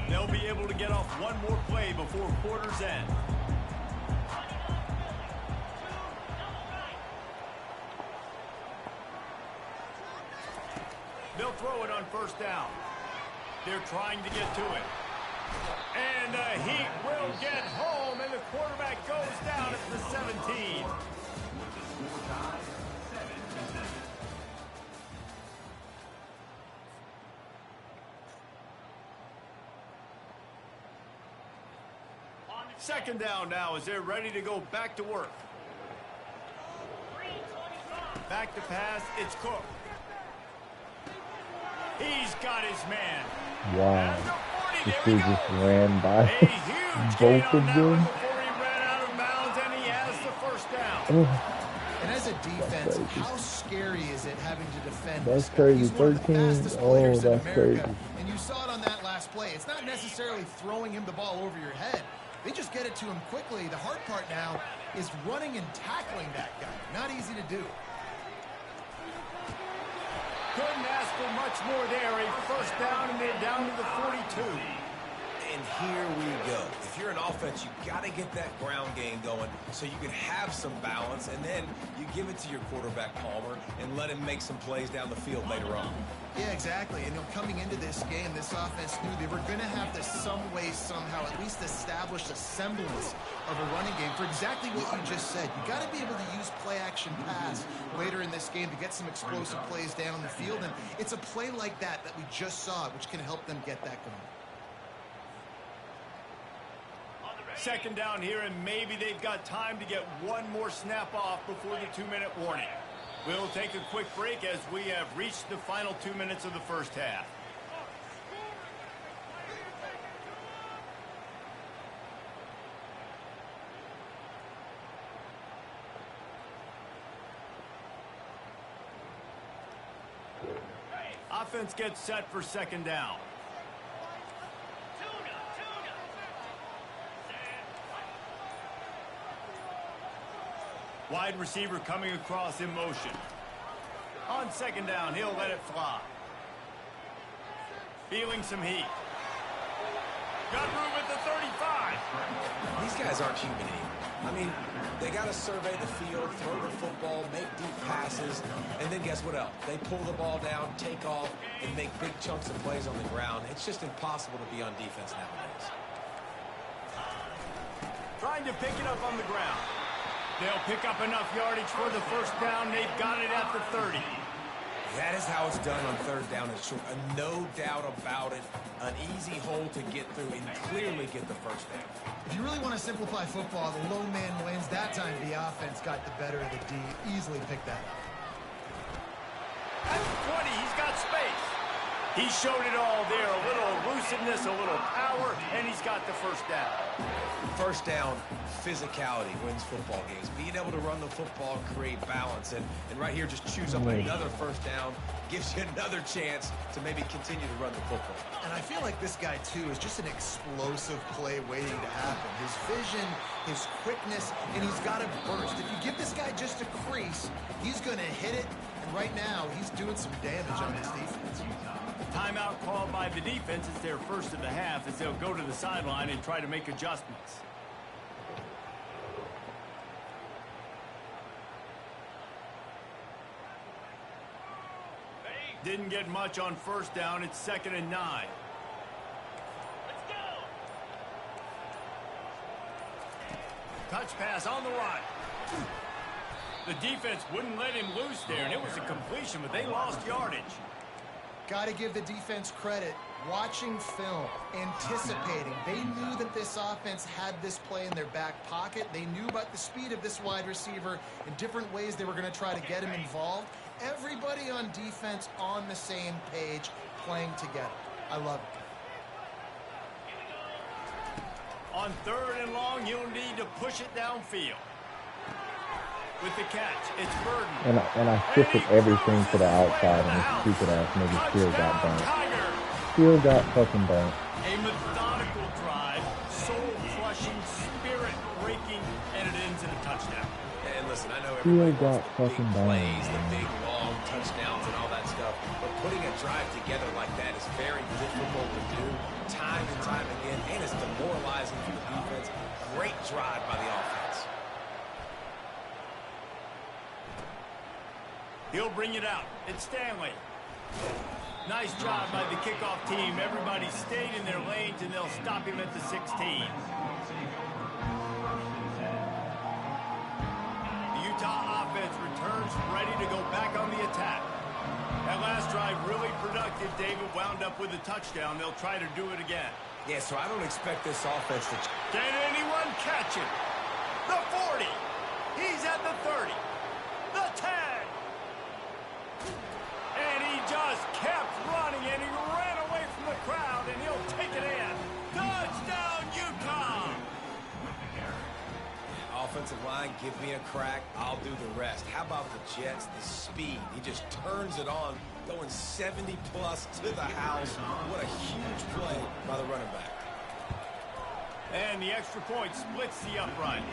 They'll be able to get off one more play before quarter's end. They'll throw it on first down. They're trying to get to it. And the Heat will get home, and the quarterback goes down at the 17. Second down now as they're ready to go back to work. Back to pass, it's Cook. He's got his man. Wow. This dude just ran by both of them. Before he ran out of bounds, and he has the first down. And as a defense, how scary is it having to defend? That's crazy. He's one of the 13. fastest Oh, players in that's America. crazy. And you saw it on that last play. It's not necessarily throwing him the ball over your head. They just get it to him quickly. The hard part now is running and tackling that guy. Not easy to do. Couldn't ask for much more there. A first down, and they're down to the 42. And here we go. If you're an offense, you got to get that ground game going so you can have some balance, and then you give it to your quarterback, Palmer, and let him make some plays down the field later on. Yeah, exactly. And coming into this game, this offense knew they were going to have to some way, somehow, at least establish a semblance of a running game for exactly what you just said. You got to be able to use play-action pass later in this game to get some explosive plays down the field, and it's a play like that we just saw, which can help them get that going. Second down here, and maybe they've got time to get one more snap off before the 2-minute warning. We'll take a quick break as we have reached the final 2 minutes of the first half. Offense gets set for second down. Wide receiver coming across in motion. On second down, he'll let it fly. Feeling some heat. Got room at the 35. These guys aren't human either. I mean, they got to survey the field, throw the football, make deep passes, and then guess what else? They pull the ball down, take off, and make big chunks of plays on the ground. It's just impossible to be on defense nowadays. Trying to pick it up on the ground. They'll pick up enough yardage for the first down. They've got it at the 30. That is how it's done on third down and short. No doubt about it. An easy hole to get through and clearly get the first down. If you really want to simplify football, the low man wins. That time the offense got the better of the D. Easily picked that up. At the 20, he's got space. He showed it all there. A little elusiveness, a little power, and he's got the first down. First down, physicality wins football games. Being able to run the football, create balance, and right here just choose up another first down, gives you another chance to maybe continue to run the football. And I feel like this guy, too, is just an explosive play waiting to happen. His vision, his quickness, and he's got to burst. If you give this guy just a crease, he's going to hit it, and right now he's doing some damage on this defense. Timeout called by the defense. It's their first of the half as they'll go to the sideline and try to make adjustments. Didn't get much on first down. It's 2nd and 9. Let's go. Touch pass on the run. The defense wouldn't let him loose there, and it was a completion, but they lost yardage. Got to give the defense credit. Watching film, anticipating. They knew that this offense had this play in their back pocket. They knew about the speed of this wide receiver in different ways they were going to try to get him involved. Everybody on defense on the same page, playing together. I love it. On 3rd and long, you'll need to push it downfield. With the catch, it's Burden. And I shifted everything to the outside, and this stupid ass nigga still got burnt. Still got fucking burnt. A methodical drive, soul-crushing, spirit-breaking, and it ends in a touchdown. And listen, I know Still everybody got wants the fucking big burnt. plays, the big long touchdowns and all that stuff, but putting a drive together like that is very difficult to do time and time again, and it's demoralizing for the defense. Great drive by the offense. He'll bring it out. It's Stanley. Nice job by the kickoff team. Everybody stayed in their lanes, and they'll stop him at the 16. The Utah offense returns ready to go back on the attack. That last drive really productive. David wound up with a touchdown. They'll try to do it again. Yeah, so I don't expect this offense to... Can anyone catch him? The 40. He's at the 30. The 10. And he just kept running, and he ran away from the crowd, and he'll take it in. Touchdown, Utah! Offensive line, give me a crack. I'll do the rest. How about the Jets? The speed. He just turns it on, going 70-plus to the house. What a huge play by the running back. And the extra point splits the uprights.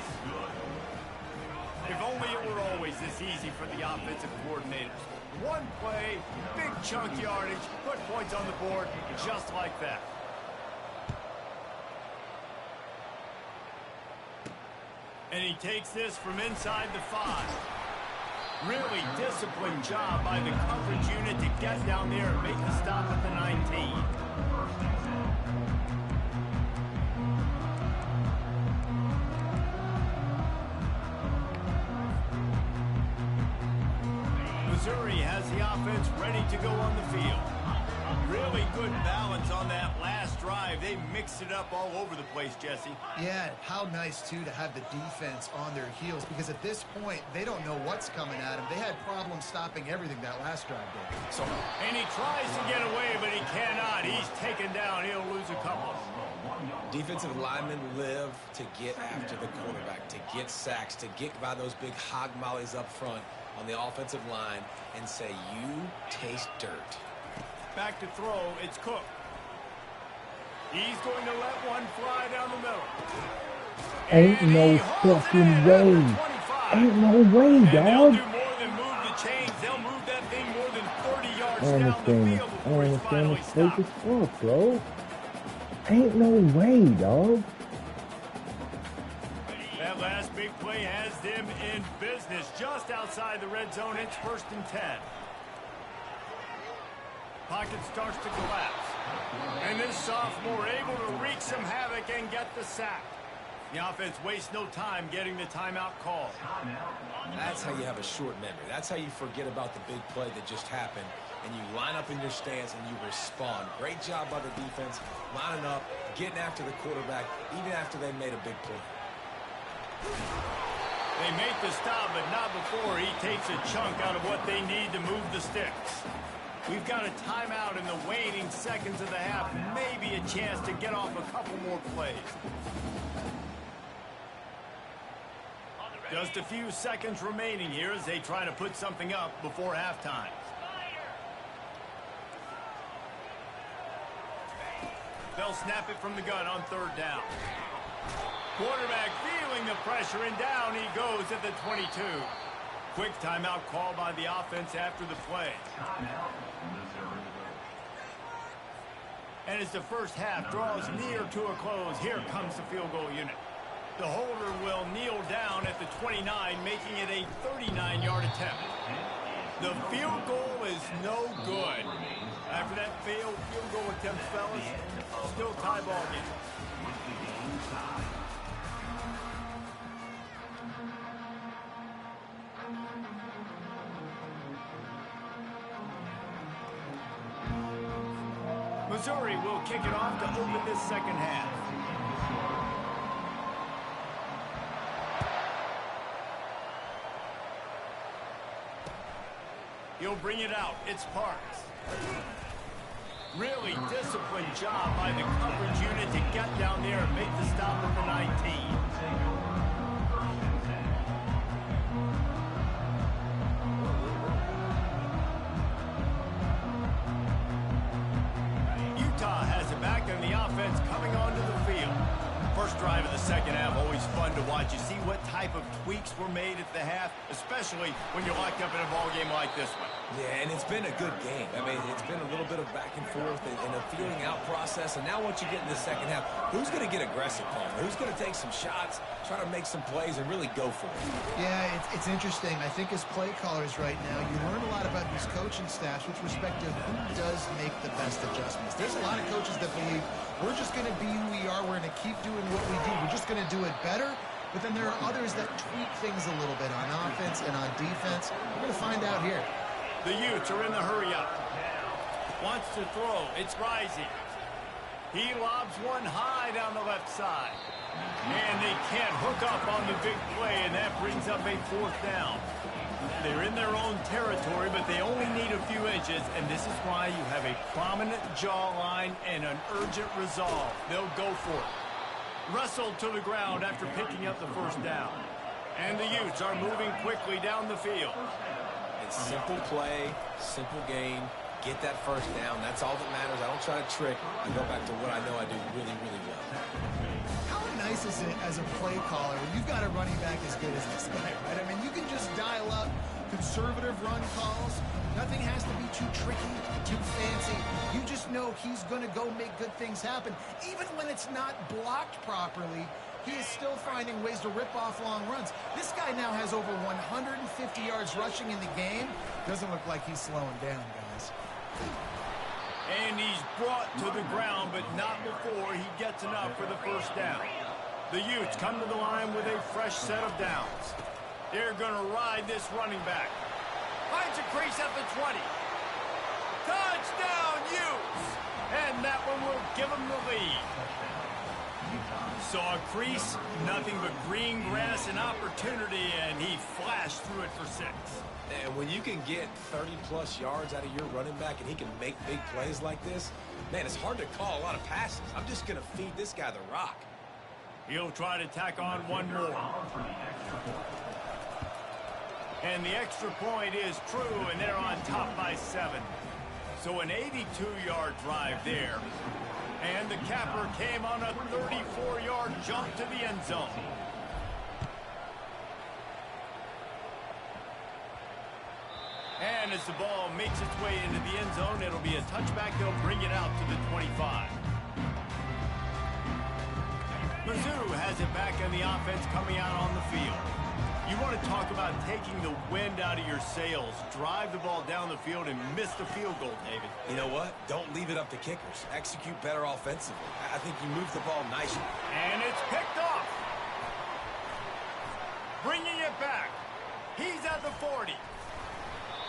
If only it were always this easy for the offensive coordinators. One play, big chunk yardage, put points on the board just like that. And he takes this from inside the 5. Really disciplined job by the coverage unit to get down there and make the stop at the 19. Missouri has the offense ready to go on the field. Really good balance on that last drive. They mixed it up all over the place, Jesse. Yeah, how nice, too, to have the defense on their heels, because at this point, they don't know what's coming at them. They had problems stopping everything that last drive did. And he tries to get away, but he cannot. He's taken down. He'll lose a couple. Defensive linemen live to get after the quarterback, to get sacks, to get by those big hog mollies up front on the offensive line and say, you taste dirt. Back to throw, it's Cook. He's going to let one fly down the middle. Ain't no fucking way. Ain't no way, dog. They'll do more than move the chains. They'll move that thing more than 30 yards down the field before it's finally stopped. As fuck, bro. Ain't no way, dog. That last big play has them in business just outside the red zone. It's 1st and 10. Pocket starts to collapse. And this sophomore able to wreak some havoc and get the sack. The offense wastes no time getting the timeout called. That's how you have a short memory. That's how you forget about the big play that just happened. And you line up in your stance and you respond. Great job by the defense, lining up, getting after the quarterback, even after they made a big play. They make the stop, but not before he takes a chunk out of what they need to move the sticks. We've got a timeout in the waning seconds of the half. Maybe a chance to get off a couple more plays. Just a few seconds remaining here as they try to put something up before halftime. They'll snap it from the gun on 3rd down. Quarterback feeling the pressure, and down he goes at the 22. Quick timeout call by the offense after the play. And as the first half draws near to a close, here comes the field goal unit. The holder will kneel down at the 29, making it a 39-yard attempt. The field goal is no good. After that failed field goal attempt, fellas, still tie ball game. Missouri will kick it off to open this second half. He'll bring it out. It's Parks. Really disciplined job by the coverage unit to get down there and make the stop at the 19. Utah has it back, and the offense coming onto the field. First drive of the second half, always fun to watch. You see what type of tweaks were made at the half, especially when you're locked up in a ball game like this one. Yeah, and it's been a good game. I mean, it's been a little bit of back and forth and a feeling out process. And now once you get in the second half, who's going to get aggressive, Palmer? Who's going to take some shots, try to make some plays, and really go for it? Yeah, it's interesting. I think as play callers right now, you learn a lot about these coaching staffs with respect to who does make the best adjustments. There's a lot of coaches that believe we're just going to be who we are. We're going to keep doing what we do. We're just going to do it better. But then there are others that tweak things a little bit on offense and on defense. We're going to find out here. The Utes are in the hurry-up. Wants to throw. It's Rising. He lobs one high down the left side. And they can't hook up on the big play, and that brings up a 4th down. They're in their own territory, but they only need a few inches, and this is why you have a prominent jawline and an urgent resolve. They'll go for it. Wrestled to the ground after picking up the 1st down. And the Utes are moving quickly down the field. Simple play, simple game, get that 1st down. That's all that matters. I don't try to trick. I go back to what I know I do really, really well. How nice is it as a play caller when you've got a running back as good as this guy, right? I mean, you can just dial up conservative run calls. Nothing has to be too tricky, too fancy. You just know he's going to go make good things happen. Even when it's not blocked properly, he is still finding ways to rip off long runs. This guy now has over 150 yards rushing in the game. Doesn't look like he's slowing down, guys. And he's brought to the ground, but not before he gets enough for the first down. The Utes come to the line with a fresh set of downs. They're going to ride this running back. Finds a crease at the 20. Touchdown, Utes! And that one will give them the lead. Saw a crease, nothing but green grass and opportunity, and he flashed through it for 6. And when you can get 30-plus yards out of your running back and he can make big plays like this, man, it's hard to call a lot of passes. I'm just going to feed this guy the rock. He'll try to tack on one more. And the extra point is true, and they're on top by 7. So an 82-yard drive there. And the capper came on a 34-yard jump to the end zone. And as the ball makes its way into the end zone, it'll be a touchback. They'll bring it out to the 25. Mizzou has it back in the offense coming out on the field. You want to talk about taking the wind out of your sails. Drive the ball down the field and miss the field goal, David. You know what? Don't leave it up to kickers. Execute better offensively. I think you moved the ball nicely. And it's picked off. Bringing it back. He's at the 40.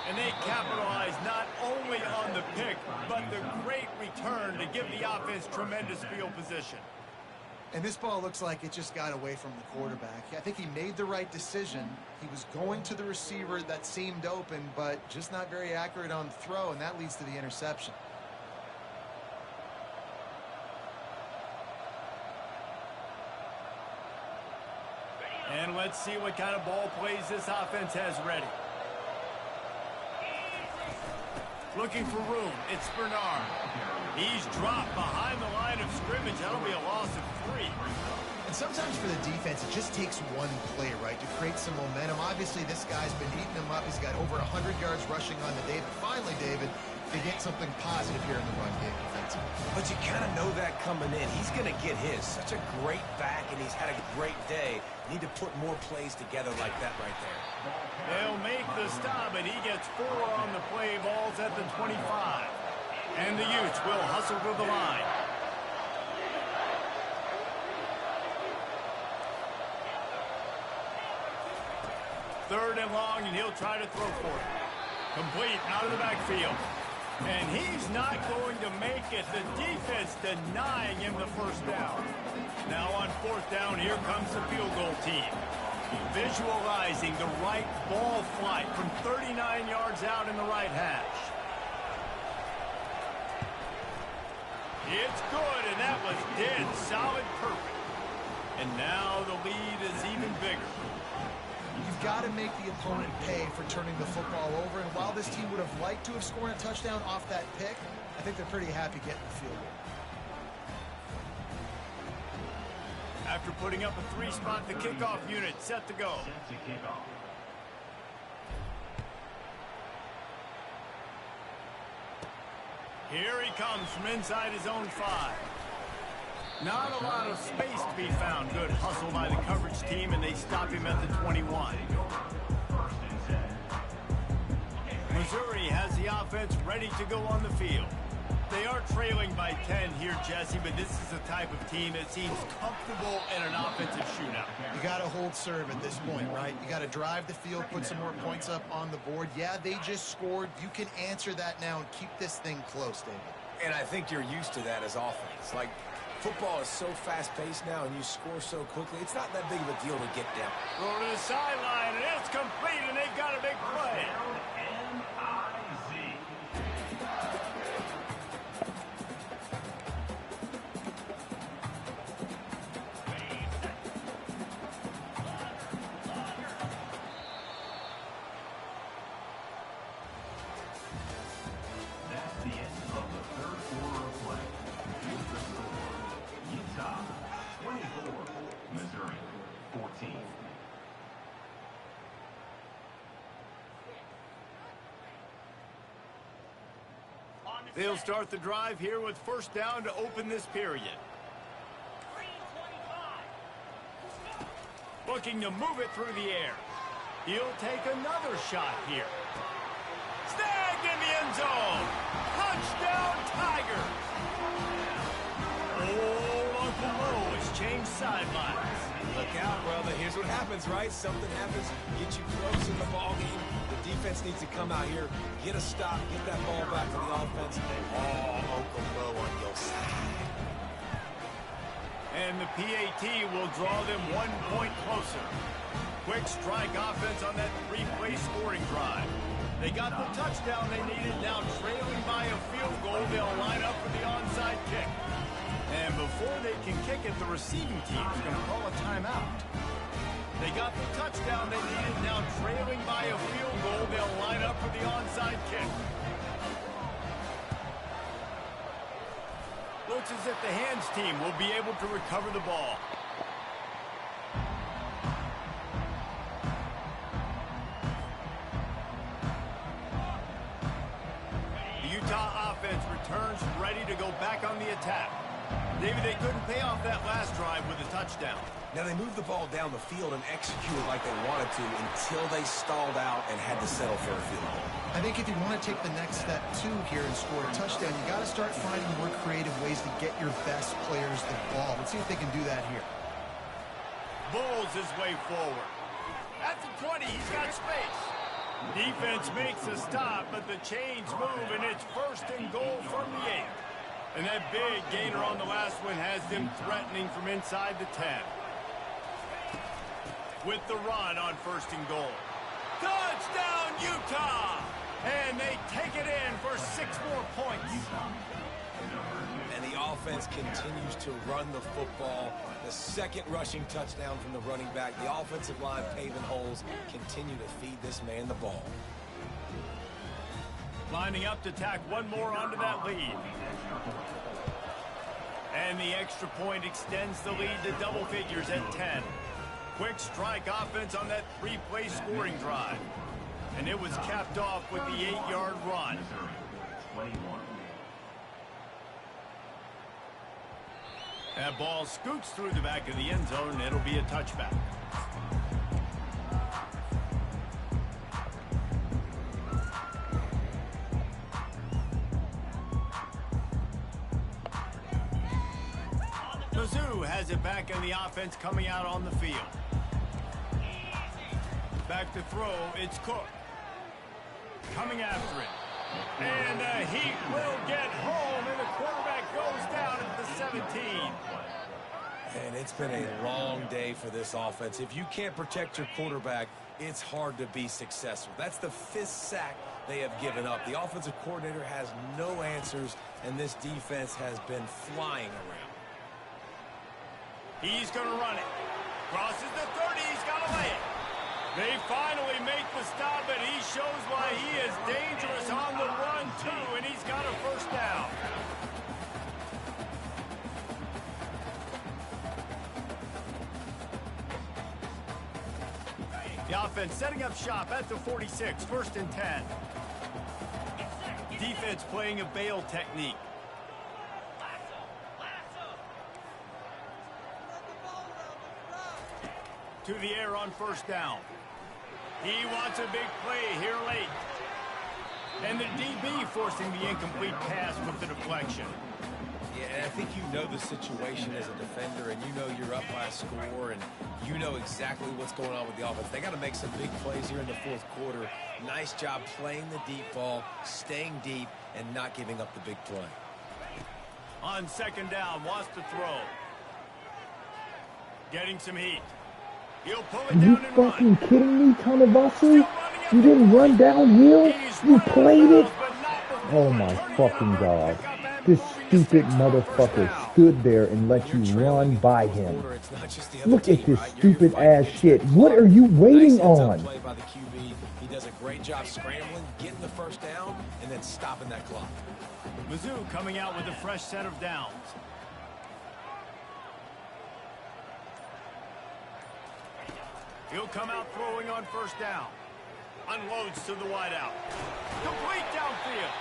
And they capitalize not only on the pick, but the great return to give the offense tremendous field position. And this ball looks like it just got away from the quarterback. I think he made the right decision. He was going to the receiver that seemed open, but just not very accurate on the throw, and that leads to the interception. And let's see what kind of ball plays this offense has ready. Looking for room. It's Bernard. He's dropped behind the line of scrimmage. That'll be a loss of 3. And sometimes for the defense, it just takes one play, right, to create some momentum. Obviously, this guy's been eating them up. He's got over 100 yards rushing on the day. But finally, David, they get something positive here in the run game defensively. But you kind of know that coming in. He's going to get his. Such a great back, and he's had a great day. Need to put more plays together like that right there. They'll make the stop, and he gets 4 on the play. Balls at the 25. And the Utes will hustle to the line. Third and long, and he'll try to throw for it. Complete out of the backfield. And he's not going to make it. The defense denying him the first down. Now on 4th down, here comes the field goal team. Visualizing the right ball flight from 39 yards out in the right hash. It's good, and that was dead solid perfect. And now the lead is even bigger. You've got to make the opponent pay for turning the football over. And while this team would have liked to have scored a touchdown off that pick, I think they're pretty happy getting the field goal. After putting up a 3-spot, the kickoff unit set to go. Here he comes from inside his own 5. Not a lot of space to be found. Good hustle by the coverage team, and they stop him at the 21. Missouri has the offense ready to go on the field. They are trailing by 10 here, Jesse, but this is the type of team that seems comfortable in an offensive shootout. You got to hold serve at this point, right? You got to drive the field, put some more points up on the board. Yeah, they just scored. You can answer that now and keep this thing close, David. And I think you're used to that as offense. Like, football is so fast-paced now, and you score so quickly, it's not that big of a deal to get down. Throw to the sideline, and it's complete, and they've got a big play. They'll start the drive here with 1st down to open this period. Looking to move it through the air. He'll take another shot here. Snagged in the end zone. Touchdown, Tigers. Oh, Uncle Mo has changed sidelines. Look out, brother. Here's what happens, right? Something happens, get you close in the ball game. The defense needs to come out here, get a stop, get that ball back to the offense. Oh, Uncle Mo on your side. And the PAT will draw them 1 point closer. Quick strike offense on that 3-play scoring drive. They got the touchdown they needed. Now trailing by a field goal, they'll line up for the onside kick. And before they can kick it, the receiving team is going to call a timeout. They got the touchdown they needed. Now trailing by a field goal, they'll line up for the onside kick. Looks as if the hands team will be able to recover the ball. The Utah offense returns ready to go back on the attack. David, they couldn't pay off that last drive with a touchdown. Now they moved the ball down the field and executed like they wanted to until they stalled out and had to settle for a field goal. I think if you want to take the next step, too, here and score a touchdown, you got to start finding more creative ways to get your best players the ball. Let's see if they can do that here. Bulls his way forward. At the 20, he's got space. Defense makes a stop, but the chains move, and it's 1st and goal from the 8. And that big gainer on the last one has them threatening from inside the 10. With the run on 1st and goal. Touchdown, Utah! And they take it in for 6 more points. And the offense continues to run the football. The 2nd rushing touchdown from the running back. The offensive line paving holes. Continue to feed this man the ball. Lining up to tack one more onto that lead. And the extra point extends the lead to double figures at 10. Quick strike offense on that 3-play scoring drive. And it was capped off with the 8-yard run. That ball scoots through the back of the end zone, and it'll be a touchback. Mizzou has it back in the offense coming out on the field. Back to throw, it's Cook. Coming after it. And the Heat will get home, and the quarterback goes down at the 17. And it's been a long day for this offense. If you can't protect your quarterback, it's hard to be successful. That's the 5th sack they have given up. The offensive coordinator has no answers, and this defense has been flying around. He's going to run it. Crosses the 30. He's got to lay it. They finally make the stop, and he shows why he is dangerous on the run, too, and he's got a 1st down. The offense setting up shop at the 46, 1st and 10. Defense playing a bail technique. To the air on 1st down. He wants a big play here late. And the DB forcing the incomplete pass with the deflection. Yeah, and I think you know the situation as a defender, and you know you're up by a score, and you know exactly what's going on with the offense. They got to make some big plays here in the 4th quarter. Nice job playing the deep ball, staying deep, and not giving up the big play. On 2nd down, wants to throw. Getting some heat. He'll pull it Are you down and fucking run. kidding me, Tanavasi? You didn't run downhill? You played it? Oh my fucking god. This stupid motherfucker stood there and let you run by him. Look at this stupid ass shit. What are you waiting on? Play by the QB. He does a great job scrambling, getting the 1st down, and then stopping that clock. Mizzou coming out with a fresh set of downs. He'll come out throwing on 1st down. Unloads to the wideout. Complete downfield.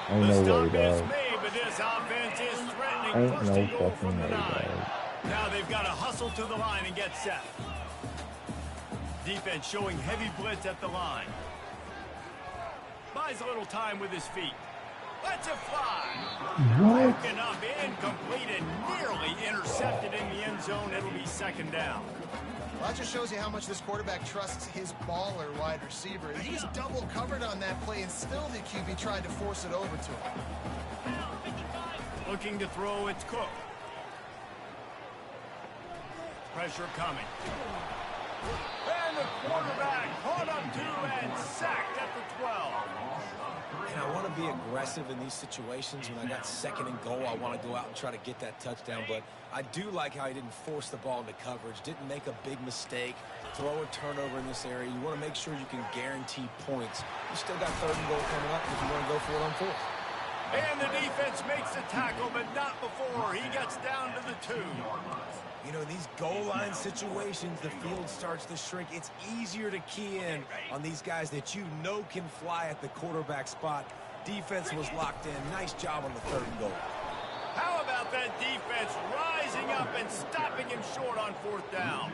Ain't no way, The stop is dog. made, but this offense is threatening. Ain't 1st no and goal fucking from the way, 9. dog. Now they've got to hustle to the line and get set. Defense showing heavy blitz at the line. Buys a little time with his feet. Lets it fly. What? Broken up, incomplete, and nearly intercepted in the end zone. It'll be second down. Well, that just shows you how much this quarterback trusts his baller wide receiver. He was double covered on that play, and still the QB tried to force it over to him. Looking to throw, it's Cook. Pressure coming. And the quarterback caught up to and sacked at the 12. And I want to be aggressive in these situations. When I got second and goal, I want to go out and try to get that touchdown. But I do like how he didn't force the ball into coverage, didn't make a big mistake, throw a turnover in this area. You want to make sure you can guarantee points. You still got third and goal coming up if you want to go for it on fourth. And the defense makes the tackle, but not before he gets down to the 2. You know, in these goal line situations, the field starts to shrink. It's easier to key in on these guys that you know can fly at the quarterback spot. Defense was locked in. Nice job on the third and goal. How about that defense rising up and stopping him short on fourth down?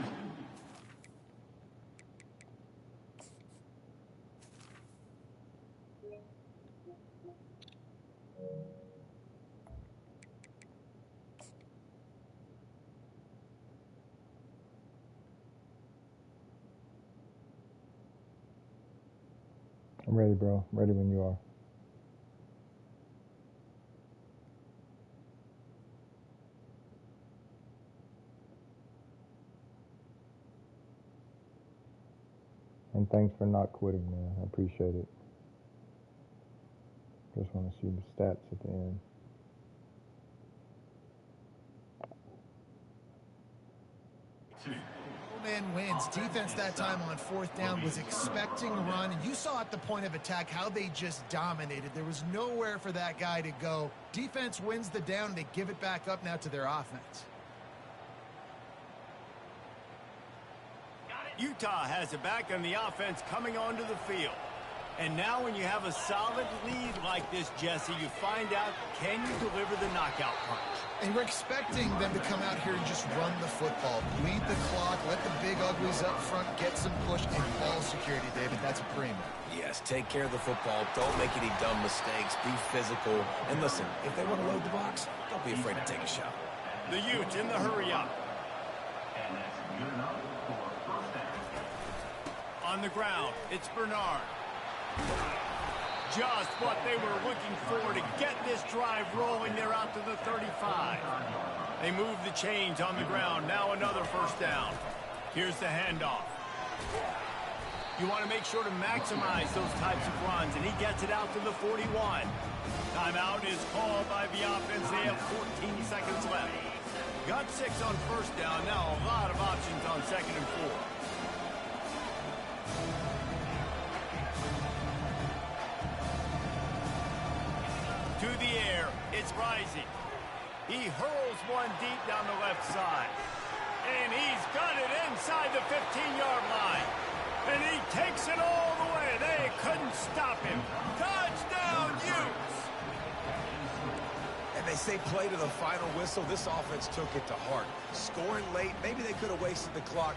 I'm ready, bro. Ready when you are. And thanks for not quitting, man. I appreciate it. Just want to see the stats at the end. Man wins. Defense that time on fourth down was expecting a run, and you saw at the point of attack how they just dominated. There was nowhere for that guy to go. Defense wins the down, and they give it back up now to their offense. Utah has it back on the offense coming onto the field. And now when you have a solid lead like this, Jesse, you find out, can you deliver the knockout punch? And we're expecting them to come out here and just run the football, bleed the clock, let the big uglies up front get some push, and ball security, David. That's a premium. Yes, take care of the football. Don't make any dumb mistakes. Be physical. And listen, if they want to load the box, don't be afraid to take a shot. The Utes in the hurry up. And that's good enough for first down. On the ground, it's Bernard. Just what they were looking for to get this drive rolling. They're out to the 35. They move the chains on the ground. Now another first down. Here's the handoff. You want to make sure to maximize those types of runs, and he gets it out to the 41. Timeout is called by the offense. They have 14 seconds left. Got 6 on first down. Now a lot of options on second and 4. To the air, it's rising. He hurls one deep down the left side. And he's got it inside the 15-yard line. And he takes it all the way. They couldn't stop him. Touchdown, Utes! And they say play to the final whistle. This offense took it to heart. Scoring late, maybe they could have wasted the clock.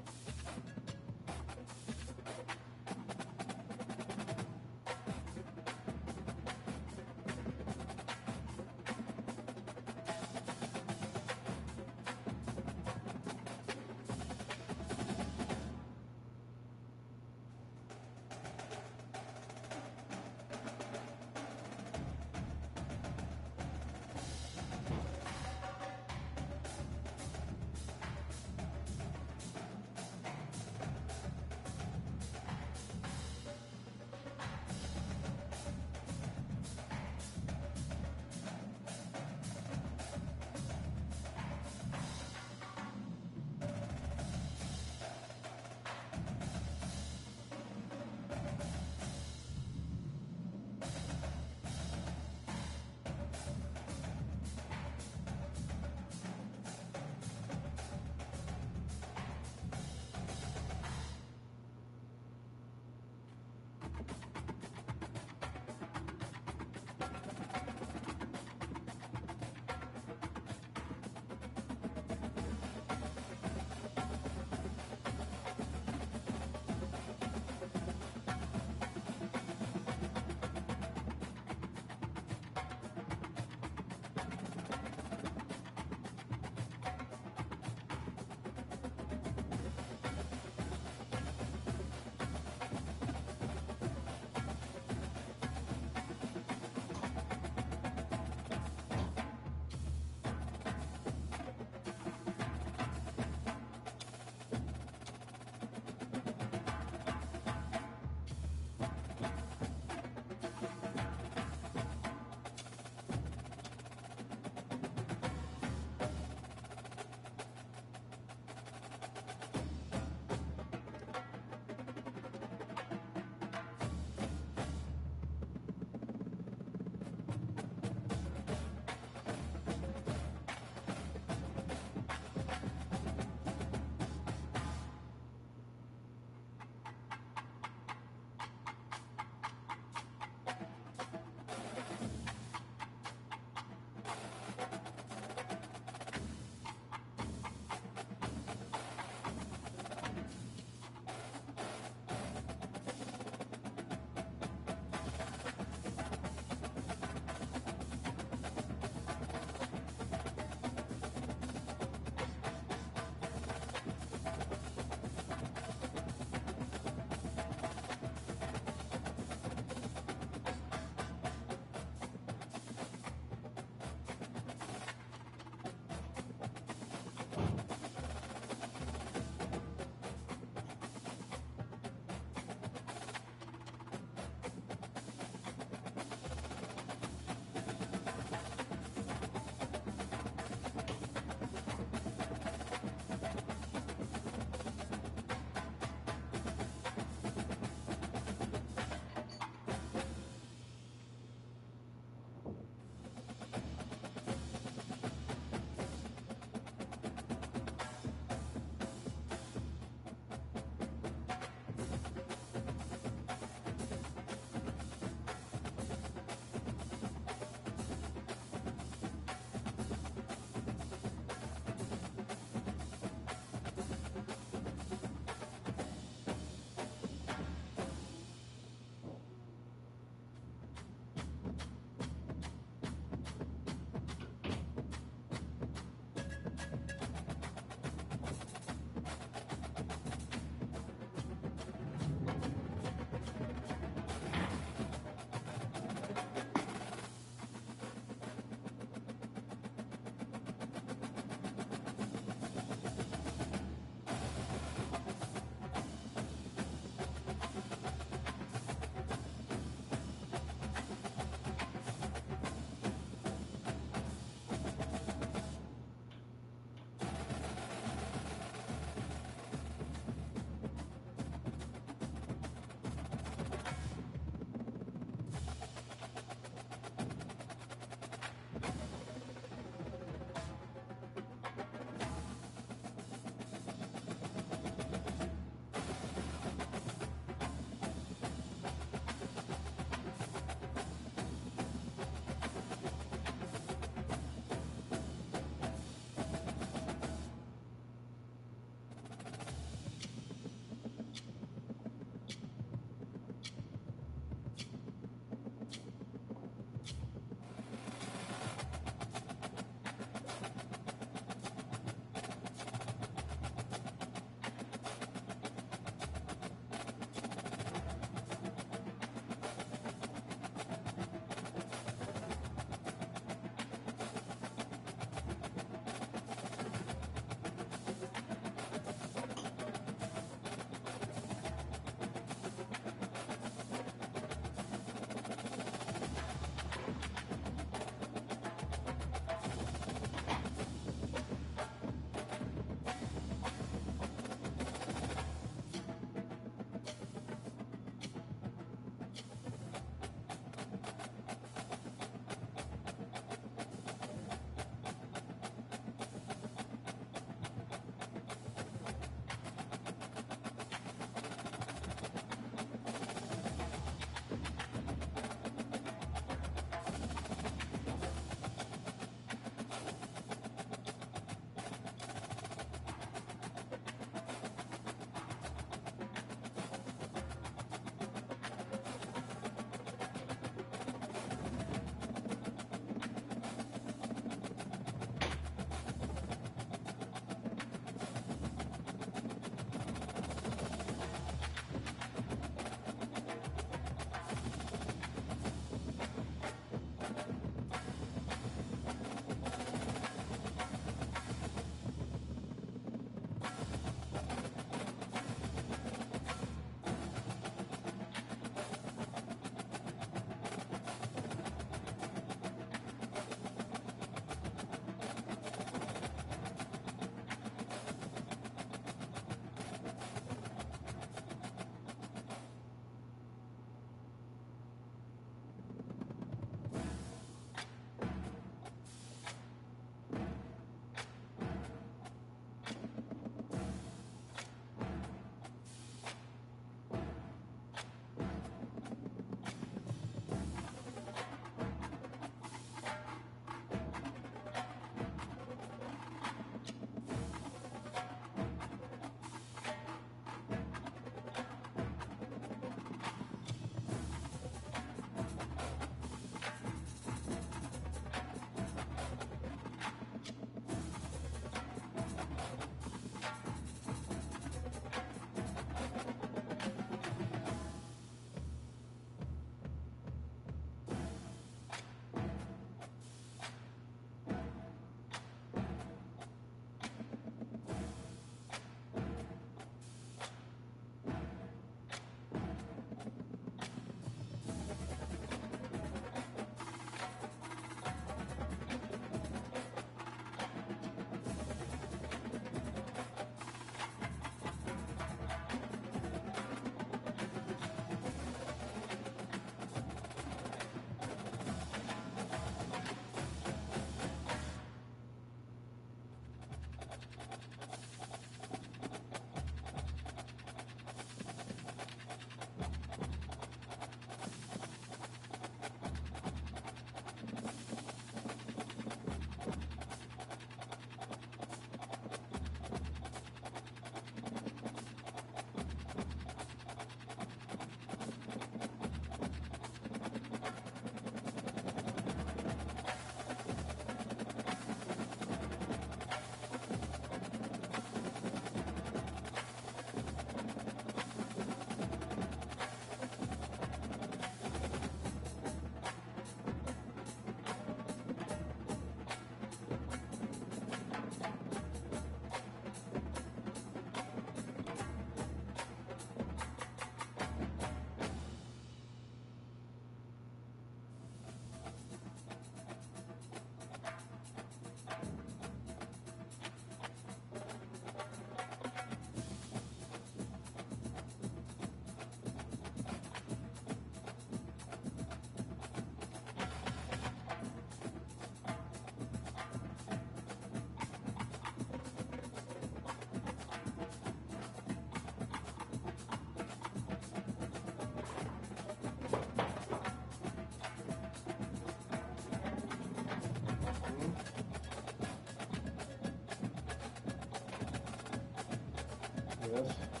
That's